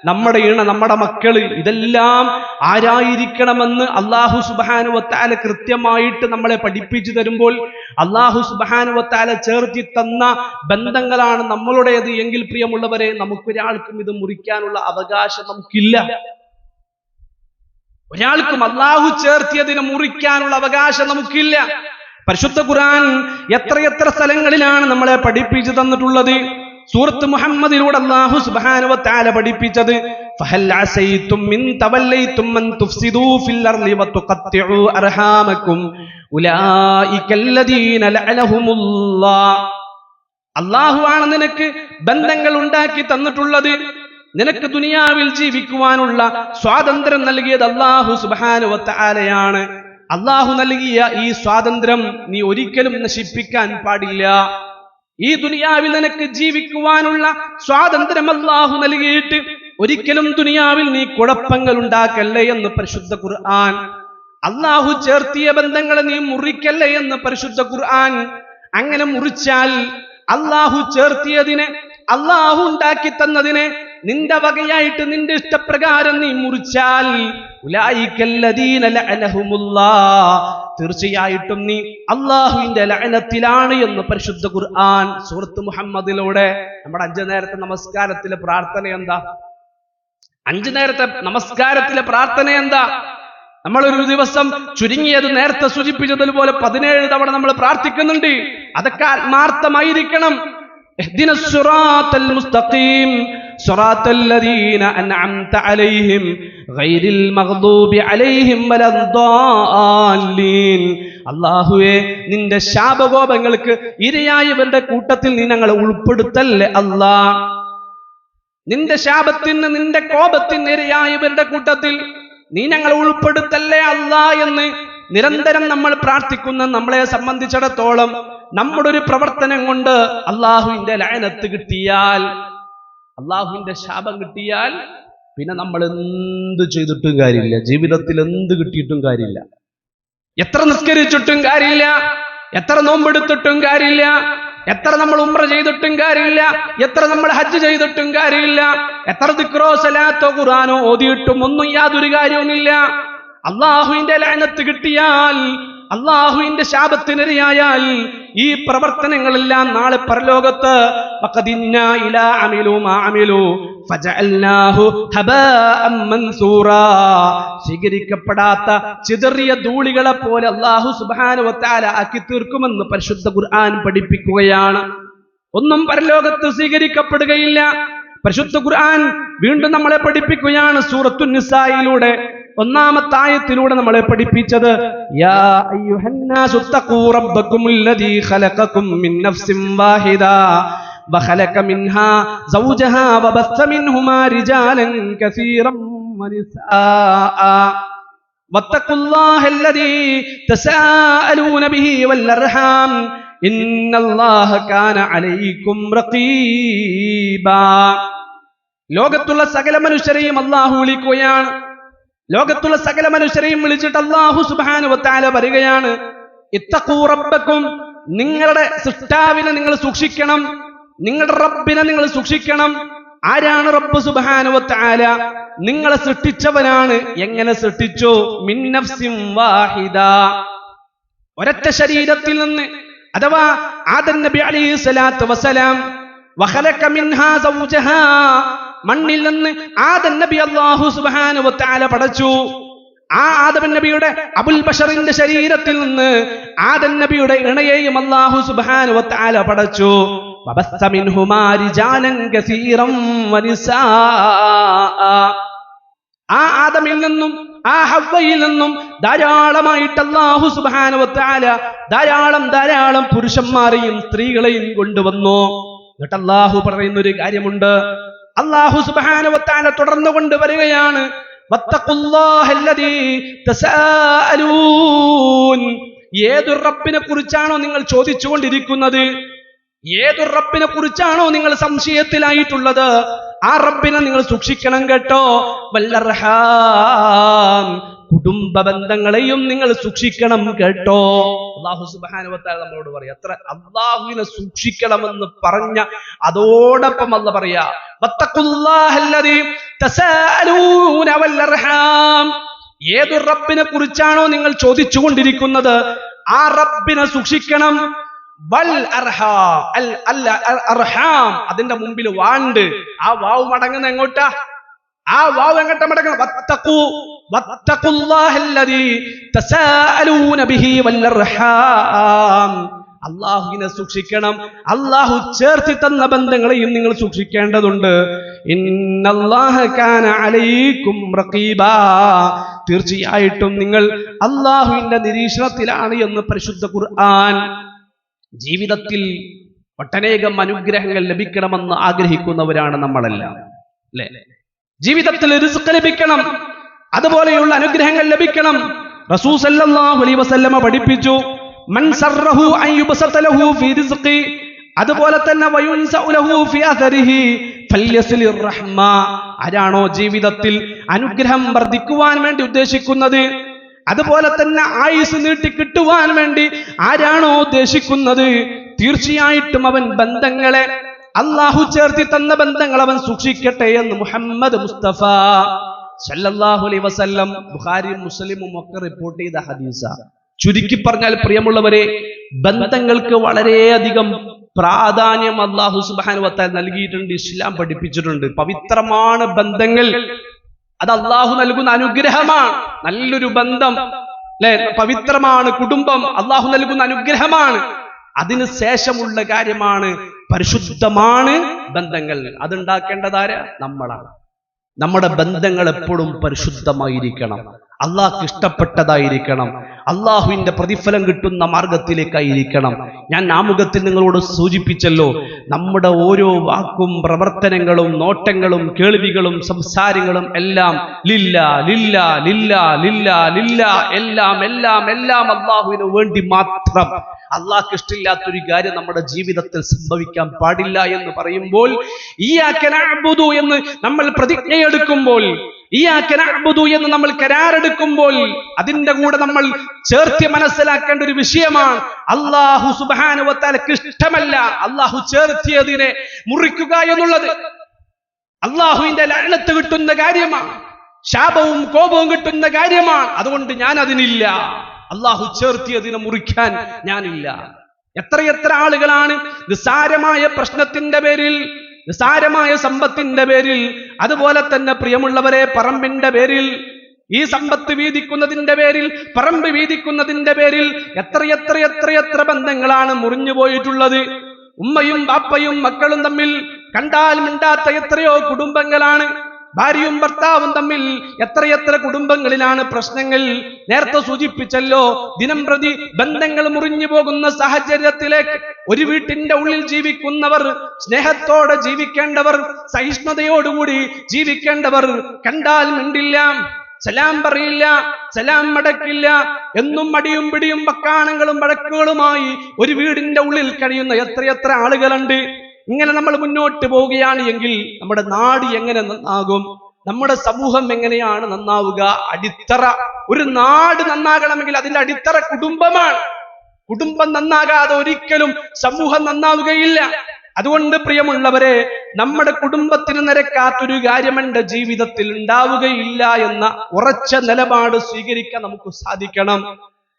നമ്മുടെ നമ്മുടെ മക്കള് ഇതെല്ലാം ആരായിരിക്കണമെന്ന് അല്ലാഹു സുബ്ഹാനഹു വ തആല കൃത്യമായിട്ട് നമ്മളെ പഠിപ്പിച്ചു തരുമ്പോൾ, അല്ലാഹു സുബ്ഹാനഹു വ തആല ചേർത്തി തന്ന ബന്ധങ്ങളാണ് നമ്മളുടേത് എങ്കിൽ പ്രിയമുള്ളവരെ, നമുക്കൊരാൾക്കും ഇത് മുറിക്കാനുള്ള അവകാശം നമുക്കില്ല. ഒരാൾക്കും അല്ലാഹു ചേർത്തിയതിനെ മുറിക്കാനുള്ള അവകാശം നമുക്കില്ല. പരിശുദ്ധ ഖുർആൻ എത്രയെത്ര സ്ഥലങ്ങളിലാണ് നമ്മളെ പഠിപ്പിച്ചു തന്നിട്ടുള്ളത്. സൂറത്ത് മുഹമ്മദിലൂടെ അല്ലാഹു സുബ്ഹാനഹു വ തആല പഠിപ്പിച്ചത്, ഫഹൽ അസൈതും മിൻ തവല്ലൈതും അൻ തുഫ്സിദൂ ഫിൽ അർളി വതുഖത്തിഉ അർഹാമകും ഉലൈകല്ലദീന ലഅനഹുമുല്ലാഹ്. അല്ലാഹു ആണ് നിനക്ക് ബന്ധങ്ങൾ ഉണ്ടാക്കി തന്നിട്ടുള്ളത്. നിനക്ക് ദുനിയാവിൽ ജീവിക്കുവാനുള്ള സ്വാതന്ത്ര്യം നൽകിയത് അല്ലാഹു സുബ്ഹാനഹു വ തആലയാണ്. അല്ലാഹു നൽകിയ ഈ സ്വാതന്ത്ര്യം നീ ഒരിക്കലും നശിപ്പിക്കാൻ പാടില്ല. ഈ ദുനിയാവിൽ നിനക്ക് ജീവിക്കുവാനുള്ള സ്വാതന്ത്ര്യം അല്ലാഹു നൽകിയിട്ട് ഒരിക്കലും ദുനിയാവിൽ നീ കുഴപ്പങ്ങൾ ഉണ്ടാക്കല്ലേ എന്ന് പരിശുദ്ധ ഖുർആൻ. അല്ലാഹു ചേർത്തിയ ബന്ധങ്ങളെ നീ മുറിക്കല്ലേ എന്ന് പരിശുദ്ധ ഖുർആൻ. അങ്ങനെ മുറിച്ചാൽ, അല്ലാഹു ചേർത്തിയതിനെ, അല്ലാഹു ഉണ്ടാക്കി തന്നതിനെ നിന്റെ വകയായിട്ട് നിന്റെ ഇഷ്ടപ്രകാരം നീ മുറിച്ചാൽ, ഉലൈകല്ലദീന ലഅനഹുമുല്ലാഹ്, തീർച്ചയായിട്ടും നീ അല്ലാഹുവിന്റെ ലഅനത്തിലാണ് എന്ന് പരിശുദ്ധ ഖുർആൻ സൂറത്ത് മുഹമ്മദിലൂടെ. നമ്മുടെ 5 നേരത്തെ നമസ്കാരത്തിലെ പ്രാർത്ഥന എന്താ? 5 നേരത്തെ നമസ്കാരത്തിലെ പ്രാർത്ഥന എന്താ? നമ്മളൊരു ദിവസം ചുരുങ്ങിയത് നേരത്തെ സൂചിപ്പിച്ചതുപോലെ 17 തവണ നമ്മൾ പ്രാർത്ഥിക്കുന്നുണ്ട്. അതൊക്കെ ആത്മാർത്ഥമായിരിക്കണം. ഇഹ്ദിനസ് സിറാത്തൽ മുസ്തഖീം സിറാത്തൽ ലദീന അൻഅംത അലൈഹിം ഗൈറിൽ മഗ്ദൂബി അലൈഹിം വലദ്ദാലീൻ. അല്ലാഹുവേ, നിന്റെ ശാപകോപങ്ങൾക്ക് ഇരയായവരുടെ കൂട്ടത്തിൽ നീ ഞങ്ങളെ ഉൾപ്പെടുത്തല്ലേ അല്ലാഹ്. നിന്റെ ശാപത്തിന്, നിന്റെ കോപത്തിന് ഇരയായവരുടെ കൂട്ടത്തിൽ നീ ഞങ്ങളെ ഉൾപ്പെടുത്തല്ലേ അല്ലാഹ് എന്ന് നിരന്തരം നമ്മൾ പ്രാർത്ഥിക്കുന്ന നമ്മളെ സംബന്ധിച്ചിടത്തോളം നമ്മുടെ ഒരു പ്രവർത്തനം കൊണ്ട് അല്ലാഹുവിന്റെ ലഅനത്ത് കിട്ടിയാൽ, അല്ലാഹുവിന്റെ ശാപം കിട്ടിയാൽ, പിന്നെ നമ്മൾ എന്ത് ചെയ്തിട്ടും കാര്യമില്ല. ജീവിതത്തിൽ എന്ത് കിട്ടിയിട്ടും കാര്യമില്ല. എത്ര നിസ്കരിച്ചിട്ടും കാര്യമില്ല, എത്ര നോമ്പെടുത്തിട്ടും കാര്യമില്ല, എത്ര നമ്മൾ ഉംറ ചെയ്തിട്ടും കാര്യമില്ല, എത്ര നമ്മൾ ഹജ്ജ് ചെയ്തിട്ടും കാര്യമില്ല, എത്ര ദിക്റോ സലാത്തോ ഖുർആനോ ഓതിയിട്ടും ഒന്നും യാതൊരു കാര്യവുമില്ല. അല്ലാഹുവിന്റെ ലഅനത്ത് കിട്ടിയാൽ അള്ളാഹുവിന്റെ ശാപത്തിനിരയായാൽ ഈ പ്രവർത്തനങ്ങളെല്ലാം നാളെ പരലോകത്ത് സ്വീകരിക്കപ്പെടാത്ത ചിതറിയ ധൂളികളെ പോലെ അല്ലാഹു സുബ്ഹാനഹു വ തആല ആക്കി തീർക്കുമെന്ന് പരിശുദ്ധ ഖുർആൻ പഠിപ്പിക്കുകയാണ്. ഒന്നും പരലോകത്ത് സ്വീകരിക്കപ്പെടുകയില്ല. പരിശുദ്ധ ഖുർആൻ വീണ്ടും നമ്മളെ പഠിപ്പിക്കുകയാണ്. സൂറത്തുൻ നിസായിലൂടെ 1-ാമത്തെ ആയത്തിലൂടെ നമ്മളെ പഠിപ്പിച്ചത് യാ അയ്യുഹന്നാസു തഖൂ റബ്ബകുമുല്ലദീ ഖലഖകും മിൻ നഫ്സിൻ വാഹിദ വഖലഖ മിൻഹാ സൗജഹാ വബസ്സ മിൻഹുമാ റിജാലൻ കസീറൻ വനിസാഅ വത്തഖുല്ലാഹല്ലദീ തസാഅലൂന ബിഹി വൽ അർഹാം ഇന്നല്ലാഹ കാന അലൈക്കും റഖീബാ. ലോകത്തുള്ള സകല മനുഷ്യരെയും അല്ലാഹു വിളിക്കുകയാണ്. ലോകത്തുള്ള സകല മനുഷ്യരെയും വിളിച്ചിട്ട് അല്ലാഹു സുബ്ഹാനഹു വ തആല പറയുകയാണ്, ഇത്തഖൂ റബ്ബക്കും, നിങ്ങളുടെ സൃഷ്ടാവിനെ നിങ്ങൾ സൂക്ഷിക്കണം, നിങ്ങളുടെ റബ്ബിനെ നിങ്ങൾ സൂക്ഷിക്കണം. ആരാണ് റബ്ബ് സുബ്ഹാനഹു വ തആല? നിങ്ങളെ സൃഷ്ടിച്ചവനാണ്. എങ്ങനെ സൃഷ്ടിച്ചു? മിൻ നഫ്സിൻ വാഹിദ, ഒരൊറ്റ ശരീരത്തിൽ നിന്ന്, അഥവാ ആദം നബി അലൈഹി സ്വലാത്തു വസ്സലാം. വഖലഖ മിൻഹാ സൗജഹാ, മണ്ണിൽ നിന്ന് ആദം നബി അല്ലാഹു സുബ്ഹാനഹു വ തആല പടച്ചു. ആ ആദം നബിയുടെ അബുൽ ബശറിന്റെ ശരീരത്തിൽ നിന്ന് ആദം നബിയുടെ ഇണയെയും അല്ലാഹു സുബ്ഹാനഹു വ തആല പടച്ചു. വബസ്സ മിൻഹുമാ റിജാലൻ കസീറൻ വനിസാഅ, ആ ആദമിൽ നിന്നും ആ ഹവ്വയിൽ നിന്നും ധാരാളമായിട്ട് അല്ലാഹു സുബ്ഹാനഹു വ തആല ധാരാളം പുരുഷന്മാരെയും സ്ത്രീകളെയും കൊണ്ടുവന്നു. എന്നിട്ട് അല്ലാഹു പറയുന്നൊരു കാര്യമുണ്ട്. അല്ലാഹു സുബ്ഹാനഹു വ തആല തുടർന്നു കൊണ്ടുവരികയാണ്, വത്തഖുല്ലാഹല്ലദീ തസാഅലൂൻ. ഏതൊരു റബ്ബിനെ കുറിച്ചാണോ നിങ്ങൾ ചോദിച്ചുകൊണ്ടിരിക്കുന്നത്, ഏതൊരു റബ്ബിനെ കുറിച്ചാണോ നിങ്ങൾ സംശയത്തിലായിട്ടുള്ളത്, ആ റബ്ബിനെ നിങ്ങൾ സൂക്ഷിക്കണം കേട്ടോ. വല്ലർഹാം, കുടുംബ ബന്ധങ്ങളെയും നിങ്ങൾ സൂക്ഷിക്കണം കേട്ടോ. അല്ലാഹു സുബ്ഹാനഹു വ തആല നമ്മളോട് പറയാ, അത്ര അല്ലാഹുവിനെ സൂക്ഷിക്കണമെന്ന് പറഞ്ഞ അതോടൊപ്പം അല്ലാഹു പറയാ, വത്തഖുല്ലാഹല്ലദീ തസാഅലൂന വല്ലർഹാം. ഏതൊരു റബ്ബിനെ കുറിച്ചാണോ നിങ്ങൾ ചോദിച്ചുകൊണ്ടിരിക്കുന്നത്, ആ റബ്ബിനെ സൂക്ഷിക്കണം. വൽ അർഹാം, അർഹാം, അതിന്റെ മുമ്പിൽ വാണ്ട്, ആ വാവ് മടങ്ങുന്ന എങ്ങോട്ടാ? ആ വാവ് എങ്ങോട്ടാ മടങ്ങണം? വത്തഖുല്ലാഹല്ലദീ തസാഅലൂന ബിഹി വൽ അർഹാം. അല്ലാഹുവിനെ സൂക്ഷിക്കണം. അല്ലാഹു ചേർത്തി തന്ന ബന്ധങ്ങളെയും നിങ്ങൾ സൂക്ഷിക്കേണ്ടതുണ്ട്. ഇന്നല്ലാഹ കാന അലൈക്കും റഖീബാ, തീർച്ചയായിട്ടും നിങ്ങൾ അല്ലാഹുവിന്റെ നിരീക്ഷണത്തിലാണ് എന്ന് പരിശുദ്ധ ഖുർആൻ. ജീവിതത്തിൽ ഒട്ടനേകം അനുഗ്രഹങ്ങൾ ലഭിക്കണമെന്ന് ആഗ്രഹിക്കുന്നവരാണ് നമ്മളെല്ലാം, അല്ലേ? ജീവിതത്തിൽ റിസ്ക് ലഭിക്കണം, അതുപോലെയുള്ള അനുഗ്രഹങ്ങൾ ലഭിക്കണം. റസൂൽ സല്ലല്ലാഹു അലൈഹി വസല്ലമ പഠിപ്പിച്ചു, മൻ സർറഹു അൻ യുബ്സത ലഹു ഫീ റിസ്ഖി, അതുപോലെ തന്നെ വയുൻസഉ ലഹു ഫീ അഥരിഹി ഫല്യസ്ലിർ റഹ്മ. ആരാണോ ജീവിതത്തിൽ അനുഗ്രഹം വർദ്ധിക്കുവാൻ വേണ്ടി ഉദ്ദേശിക്കുന്നത്, അതുപോലെ തന്നെ ആയുസ് നീട്ടി കിട്ടുവാൻ വേണ്ടി ആരാണോ ഉദ്ദേശിക്കുന്നത്, തീർച്ചയായിട്ടും അവൻ ബന്ധങ്ങളെ, അല്ലാഹു ചേർത്തി തന്ന ബന്ധങ്ങൾ അവൻ സൂക്ഷിക്കട്ടെ എന്ന് മുഹമ്മദ് മുസ്തഫ സല്ലല്ലാഹു അലൈഹി വസല്ലം ബുഖാരിയും മുസ്ലിമും ഒക്കെ റിപ്പോർട്ട് ചെയ്ത ഹദീസാ. ചുരുക്കി പറഞ്ഞാൽ പ്രിയമുള്ളവരെ, ബന്ധങ്ങൾക്ക് വളരെയധികം പ്രാധാന്യം അല്ലാഹു സുബ്ഹാനഹു വ തആല നൽകിയിട്ടുണ്ട്, ഇസ്ലാം പഠിപ്പിച്ചിട്ടുണ്ട്. പവിത്രമാണ് ബന്ധങ്ങൾ, അത് അല്ലാഹു നൽകുന്ന അനുഗ്രഹമാണ്. നല്ലൊരു ബന്ധം, അല്ലെ? പവിത്രമാണ് കുടുംബം, അല്ലാഹു നൽകുന്ന അനുഗ്രഹമാണ്. അതിന് ശേഷമുള്ള കാര്യമാണ് പരിശുദ്ധമാണ് ബന്ധങ്ങൾ. അതുണ്ടാക്കേണ്ടതാര്? നമ്മളാണ്. നമ്മുടെ ബന്ധങ്ങൾ എപ്പോഴും പരിശുദ്ധമായിരിക്കണം, അള്ളാഹ്ക്ക് ഇഷ്ടപ്പെട്ടതായിരിക്കണം, അള്ളാഹുവിന്റെ പ്രതിഫലം കിട്ടുന്ന മാർഗത്തിലേക്കായിരിക്കണം. ഞാൻ ആമുഖത്തിൽ നിങ്ങളോട് സൂചിപ്പിച്ചല്ലോ, നമ്മുടെ ഓരോ വാക്കും പ്രവർത്തനങ്ങളും നോട്ടങ്ങളും കേൾവികളും സംസാരങ്ങളും എല്ലാം ലില്ല ലില്ല ലില്ല ലില്ല ലില്ല, എല്ലാം എല്ലാം എല്ലാം അള്ളാഹുവിന് വേണ്ടി മാത്രം. അള്ളാഹ്ക്ക് ഇഷ്ടമില്ലാത്തൊരു കാര്യം നമ്മുടെ ജീവിതത്തിൽ സംഭവിക്കാൻ പാടില്ല എന്ന് പറയുമ്പോൾ, ഇയ്യാക നഅ്ബുദു എന്ന് നമ്മൾ പ്രതിജ്ഞയെടുക്കുമ്പോൾ, ഇയ്യാക നഅ്ബുദു എന്ന് നമ്മൾ കരാറെടുക്കുമ്പോൾ, അതിന്റെ കൂടെ നമ്മൾ ചേർത്തി മനസ്സിലാക്കേണ്ട ഒരു വിഷയമാണ്, അല്ലാഹു സുബ്ഹാനഹു വ തആലക്ക് ഇഷ്ടമല്ല അല്ലാഹു ചേർത്തിയതിനെ മുറിക്കുക എന്നുള്ളത്. അല്ലാഹുവിന്റെ ലഅനത്ത് കിട്ടുന്ന കാര്യമാണ്, ശാപവും കോപവും കിട്ടുന്ന കാര്യമാണ്. അതുകൊണ്ട് ഞാൻ അതിനില്ല, അള്ളാഹു ചേർത്തിയതിനെ മുറിക്കാൻ ഞാനില്ല. എത്രയെത്ര ആളുകളാണ് നിസ്സാരമായ പ്രശ്നത്തിന്റെ പേരിൽ, നിസ്സാരമായ സമ്പത്തിന്റെ പേരിൽ, അതുപോലെ തന്നെ പ്രിയമുള്ളവരെ പറമ്പിന്റെ പേരിൽ, ഈ സമ്പത്ത് വീതിക്കുന്നതിന്റെ പേരിൽ, പറമ്പ് വീതിക്കുന്നതിന്റെ പേരിൽ എത്രയെത്ര ബന്ധങ്ങളാണ് മുറിഞ്ഞു പോയിട്ടുള്ളത്. ഉമ്മയും ബാപ്പയും മക്കളും തമ്മിൽ കണ്ടാൽ മിണ്ടാത്ത എത്രയോ കുടുംബങ്ങളാണ്. ഭാര്യയും ഭർത്താവും തമ്മിൽ എത്രയെത്ര കുടുംബങ്ങളിലാണ് പ്രശ്നങ്ങൾ. നേരത്തെ സൂചിപ്പിച്ചല്ലോ, ദിനം പ്രതി ബന്ധങ്ങൾ മുറിഞ്ഞു പോകുന്ന സാഹചര്യത്തിലേക്ക് ഒരു വീട്ടിന്റെ ഉള്ളിൽ ജീവിക്കുന്നവർ, സ്നേഹത്തോടെ ജീവിക്കേണ്ടവർ, സഹിഷ്ണുതയോടുകൂടി ജീവിക്കേണ്ടവർ കണ്ടാൽ മിണ്ടില്ല, സലാം പറയില്ല, സലാം മടക്കില്ല, എന്നും മടിയും പിടിയും വക്കാണങ്ങളും വഴക്കുകളുമായി ഒരു വീടിന്റെ ഉള്ളിൽ കഴിയുന്ന എത്രയെത്ര ആളുകളുണ്ട്. ഇങ്ങനെ നമ്മൾ മുന്നോട്ട് പോവുകയാണ് എങ്കിൽ നമ്മുടെ നാട് എങ്ങനെ നന്നാകും? നമ്മുടെ സമൂഹം എങ്ങനെയാണ് നന്നാവുക? അടിത്തറ, ഒരു നാട് നന്നാകണമെങ്കിൽ അതിന്റെ അടിത്തറ കുടുംബമാണ്. കുടുംബം നന്നാകാതെ ഒരിക്കലും സമൂഹം നന്നാവുകയില്ല. അതുകൊണ്ട് പ്രിയമുള്ളവരെ, നമ്മുടെ കുടുംബത്തിന് നിരക്കാത്തൊരു കാര്യം എന്റെ ജീവിതത്തിൽ ഉണ്ടാവുകയില്ല എന്ന ഉറച്ച നിലപാട് സ്വീകരിക്കാൻ നമുക്ക് സാധിക്കണം.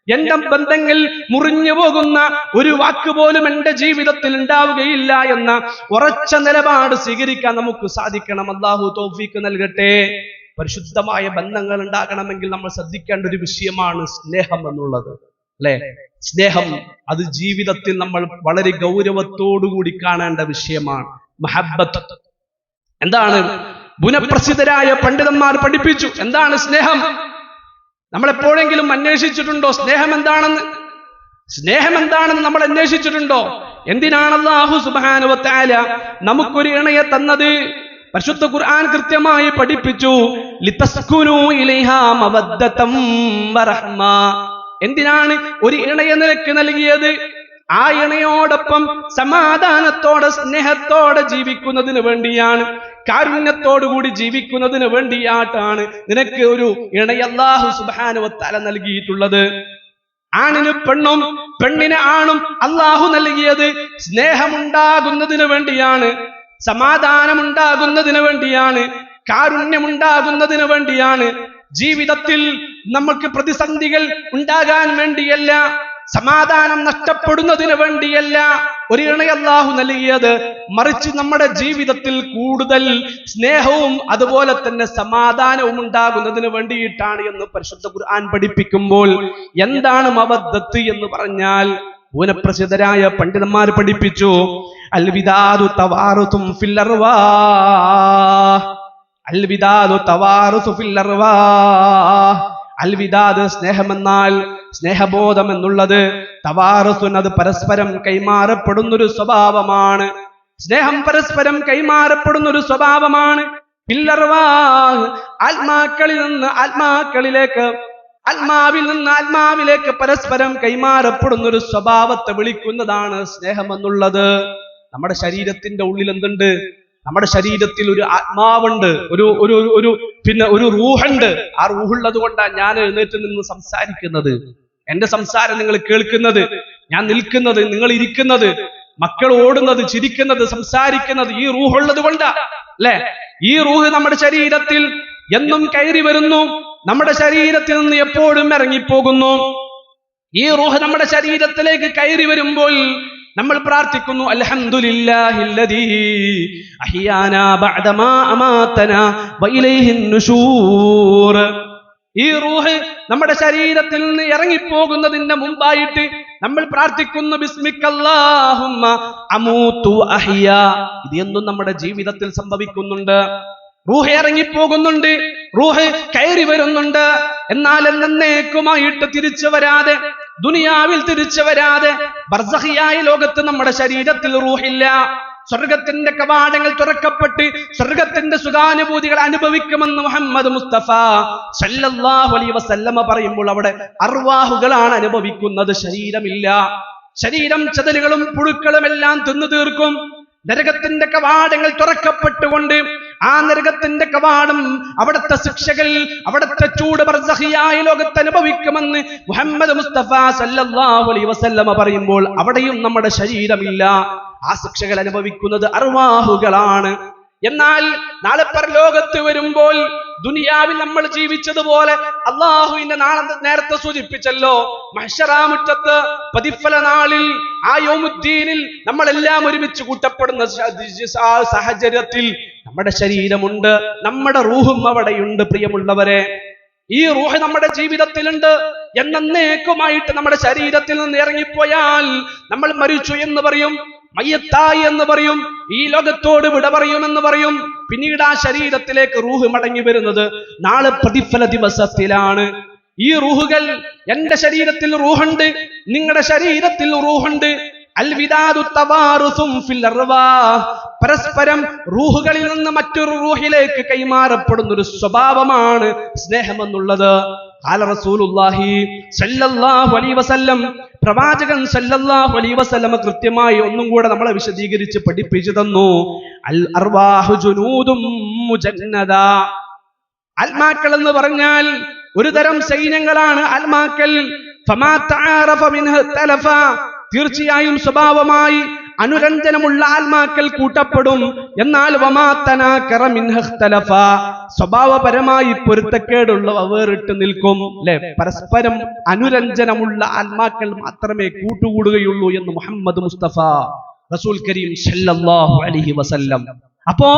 എന്റെ ബന്ധങ്ങൾ മുറിഞ്ഞു പോകുന്ന ഒരു വാക്ക് പോലും എന്റെ ജീവിതത്തിൽ ഉണ്ടാവുകയില്ല എന്ന ഉറച്ച നിലപാട് സ്വീകരിക്കാൻ നമുക്ക് സാധിക്കണം. അല്ലാഹു തൗഫീഖ് നൽകട്ടെ. പരിശുദ്ധമായ ബന്ധങ്ങൾ ഉണ്ടാകണമെങ്കിൽ നമ്മൾ ശ്രദ്ധിക്കേണ്ട ഒരു വിഷയമാണ് സ്നേഹം എന്നുള്ളത്, അല്ലെ? സ്നേഹം അത് ജീവിതത്തിൽ നമ്മൾ വളരെ ഗൗരവത്തോടുകൂടി കാണേണ്ട വിഷയമാണ്. മഹബ്ബത്ത് എന്താണ്? പുനഃപ്രസിദ്ധരായ പണ്ഡിതന്മാർ പഠിപ്പിച്ചു എന്താണ് സ്നേഹം. നമ്മൾ എപ്പോഴെങ്കിലും അന്വേഷിച്ചിട്ടുണ്ടോ സ്നേഹം എന്താണെന്ന്? സ്നേഹം എന്താണെന്ന് നമ്മൾ അന്വേഷിച്ചിട്ടുണ്ടോ? എന്തിനാണ് അല്ലാഹു സുബ്ഹാനഹു വ തആല നമുക്കൊരു ഇണയെ തന്നത്? പരിശുദ്ധ ഖുർആൻ കൃത്യമായി പഠിപ്പിച്ചു, ലിതസ്കുനു ഇലൈഹാ മവദ്ദതം വറഹ്മ. എന്തിനാണ് ഒരു ഇണയെ നിനക്ക് നൽകിയത്? ആ ഇണയോടൊപ്പം സമാധാനത്തോടെ സ്നേഹത്തോടെ ജീവിക്കുന്നതിന് വേണ്ടിയാണ്, കാരുണ്യത്തോടുകൂടി ജീവിക്കുന്നതിന് വേണ്ടിയായിട്ടാണ് നിനക്ക് ഒരു ഇണയെ അല്ലാഹു സുബ്ഹാനഹു വ തആല നൽകിയിട്ടുള്ളത്. ആണിന് പെണ്ണും പെണ്ണിന് ആണും അല്ലാഹു നൽകിയത് സ്നേഹമുണ്ടാകുന്നതിന് വേണ്ടിയാണ്, സമാധാനമുണ്ടാകുന്നതിന് വേണ്ടിയാണ്, കാരുണ്യമുണ്ടാകുന്നതിന് വേണ്ടിയാണ്. ജീവിതത്തിൽ നമുക്ക് പ്രതിസന്ധികൾ ഉണ്ടാകാൻ വേണ്ടിയല്ല, സമാധാനം നഷ്ടപ്പെടുന്നതിന് വേണ്ടിയല്ല ഒരു ഇണയെ അല്ലാഹു നൽകിയത്. മറിച്ച് നമ്മുടെ ജീവിതത്തിൽ കൂടുതൽ സ്നേഹവും അതുപോലെ തന്നെ സമാധാനവും ഉണ്ടാകുന്നതിന് വേണ്ടിയിട്ടാണ് എന്ന് പരിശുദ്ധ ഖുർആൻ പഠിപ്പിക്കുമ്പോൾ എന്താണ് മവദ്ദത്ത് എന്ന് പറഞ്ഞാൽ, പുനഃപ്രസിദ്ധരായ പണ്ഡിതന്മാർ പഠിപ്പിച്ചു, അൽവിദാദു തവാറുതും ഫിൽ അർവാഹ്. അൽവിദാദു തവാറുതു ഫിൽ അർവാഹ്. അൽവിദാദ് സ്നേഹമെന്നാൽ, സ്നേഹബോധം എന്നുള്ളത് തവാറുസുൻ അത് പരസ്പരം കൈമാറപ്പെടുന്നൊരു സ്വഭാവമാണ്. സ്നേഹം പരസ്പരം കൈമാറപ്പെടുന്നൊരു സ്വഭാവമാണ്. ഫിൽ അർവാഹ് ആത്മാക്കളിൽ നിന്ന് ആത്മാക്കളിലേക്ക്, ആത്മാവിൽ നിന്ന് ആത്മാവിലേക്ക് പരസ്പരം കൈമാറപ്പെടുന്നൊരു സ്വഭാവത്തെ വിളിക്കുന്നതാണ് സ്നേഹം എന്നുള്ളത്. നമ്മുടെ ശരീരത്തിന്റെ ഉള്ളിൽ എന്തുണ്ട്? നമ്മുടെ ശരീരത്തിൽ ഒരു ആത്മാവുണ്ട്, ഒരു റൂഹുണ്ട്. ആ റൂഹുള്ളത് കൊണ്ടാണ് ഞാൻ എഴുന്നേറ്റ് നിന്ന് സംസാരിക്കുന്നത്, എന്റെ സംസാരം നിങ്ങൾ കേൾക്കുന്നത്, ഞാൻ നിൽക്കുന്നത്, നിങ്ങൾ ഇരിക്കുന്നത്, മക്കൾ ഓടുന്നത്, ചിരിക്കുന്നത്, സംസാരിക്കുന്നത് ഈ റൂഹുള്ളത് കൊണ്ടാ, അല്ലെ? ഈ റൂഹ് നമ്മുടെ ശരീരത്തിൽ എന്നും കയറി വരുന്നു, നമ്മുടെ ശരീരത്തിൽ നിന്ന് എപ്പോഴും ഇറങ്ങിപ്പോകുന്നു. ഈ റൂഹ് നമ്മുടെ ശരീരത്തിലേക്ക് കയറി വരുമ്പോൾ നമ്മൾ പ്രാർത്ഥിക്കുന്നു, അൽഹംദുലില്ലാഹില്ലദീ അഹ്യാനാ ബഅദമാ അമാതനാ വഇലൈഹിൻ നുശൂർ. ഈ റൂഹ് നമ്മുടെ ശരീരത്തിൽ നിന്ന് ഇറങ്ങിപ്പോകുന്നതിന്റെ മുമ്പായിട്ട് നമ്മൾ പ്രാർത്ഥിക്കുന്നു, ബിസ്മിക്കല്ലാഹുമ്മ അമൂതു അഹ്യാ. ഇത് എന്നും നമ്മുടെ ജീവിതത്തിൽ സംഭവിക്കുന്നുണ്ട്. റൂഹ് ഇറങ്ങിപ്പോകുന്നുണ്ട്, റൂഹ് കയറി വരുന്നുണ്ട്. എന്നാൽ എന്നേക്കുമായിട്ട് തിരിച്ചു വരാതെ, ദുനിയാവിൽ തിരിച്ചു വരാതെ ബർസഖിയായ ലോകത്ത് നമ്മുടെ ശരീരത്തിൽ റൂഹില്ല. സ്വർഗത്തിന്റെ കവാടങ്ങൾ തുറക്കപ്പെട്ട് സ്വർഗത്തിന്റെ സുഖാനുഭൂതികൾ അനുഭവിക്കുമെന്ന് മുഹമ്മദ് മുസ്തഫ സല്ലല്ലാഹു അലൈഹി വസല്ലമ പറയുമ്പോൾ അവിടെ അർവാഹുകളാണ് അനുഭവിക്കുന്നത്, ശരീരമില്ല. ശരീരം ചതലുകളും പുഴുക്കളും എല്ലാം തിന്നു തീർക്കും. നരകത്തിന്റെ കവാടങ്ങൾ തുറക്കപ്പെട്ടുകൊണ്ട് ആ നരകത്തിന്റെ കവാടം, അവിടുത്തെ ശിക്ഷകൾ, അവിടുത്തെ ചൂട് ബർസഖിയായ ലോകത്ത് അനുഭവിക്കുമെന്ന് മുഹമ്മദ് മുസ്തഫ സല്ലല്ലാഹു അലൈഹി വസല്ലമ പറയുമ്പോൾ അവിടെയും നമ്മുടെ ശരീരമില്ല. ആ ശിക്ഷകൾ അനുഭവിക്കുന്നത് അർവാഹുകളാണ്. എന്നാൽ നാളെ പരലോകത്ത് വരുമ്പോൾ ദുനിയാവിൽ നമ്മൾ ജീവിച്ചതുപോലെ അള്ളാഹുവിന്റെ നാളെ നേരത്തെ സൂചിപ്പിച്ചല്ലോ, മഹ്ശറാമുറ്റത്ത് പ്രതിഫല നാളിൽ ആ യൗമുദ്ദീനിൽ നമ്മളെല്ലാം ഒരുമിച്ച് കൂട്ടപ്പെടുന്ന സാഹചര്യത്തിൽ നമ്മുടെ ശരീരമുണ്ട്, നമ്മുടെ റൂഹും അവിടെയുണ്ട്. പ്രിയമുള്ളവരെ, ഈ റൂഹ് നമ്മുടെ ജീവിതത്തിലുണ്ട്. എന്നേക്കുമായിട്ട് നമ്മുടെ ശരീരത്തിൽ നിന്ന് ഇറങ്ങിപ്പോയാൽ നമ്മൾ മരിച്ചു എന്ന് പറയും, മയ്യത്തായി എന്ന് പറയും, ഈ ലോകത്തോട് വിട പറയുമെന്ന് പറയും. പിന്നീട് ആ ശരീരത്തിലേക്ക് റൂഹ് മടങ്ങി വരുന്നത് നാളെ പ്രതിഫല ദിവസത്തിലാണ്. ഈ റൂഹുകൾ, എന്റെ ശരീരത്തിൽ റൂഹുണ്ട്, നിങ്ങളുടെ ശരീരത്തിൽ റൂഹുണ്ട്. അൽവിദാദു തവാറുസും ഫിൽ അർവാഹ്, പരസ്പരം റൂഹുകളിൽ നിന്ന് മറ്റൊരു റൂഹിലേക്ക് കൈമാറപ്പെടുന്ന ഒരു സ്വഭാവമാണ് സ്നേഹമെന്നുള്ളത്. ഖാല റസൂലുള്ളാഹി സ്വല്ലല്ലാഹു അലൈഹി വസല്ലം, പ്രവാചകൻ സല്ലല്ലാഹു അലൈഹി വസല്ലം കൃത്യമായി ഒന്നും കൂടെ നമ്മളെ വിശദീകരിച്ച് പഠിപ്പിച്ചു തന്നു. അൽ അർവാഹു ജുനൂദും മുജന്നദ. ആത്മാക്കൾ എന്ന് പറഞ്ഞാൽ ഒരു തരം സൈന്യങ്ങളാണ് ആത്മാക്കൾ. ഫമാ തആറഫ മിൻഹു തലഫ, തീർച്ചയായും സ്വഭാവമായി അനുരഞ്ജനമുള്ള ആത്മാക്കൾ കൂട്ടപ്പെടും. എന്നാൽ വമാ തനാകറ മിൻഹു ഇഖ്തലഫ, സ്വഭാവപരമായി പൊരുത്തക്കേടുള്ളവ വേറിട്ട് നിൽക്കും. അല്ലെ, പരസ്പരം അനുരഞ്ജനമുള്ള ആത്മാക്കൾ മാത്രമേ കൂട്ടുകൂടുകയുള്ളൂ എന്ന് മുഹമ്മദ് മുസ്തഫ റസൂൽ കരീം സല്ലല്ലാഹു അലൈഹി വസല്ലം. അപ്പോ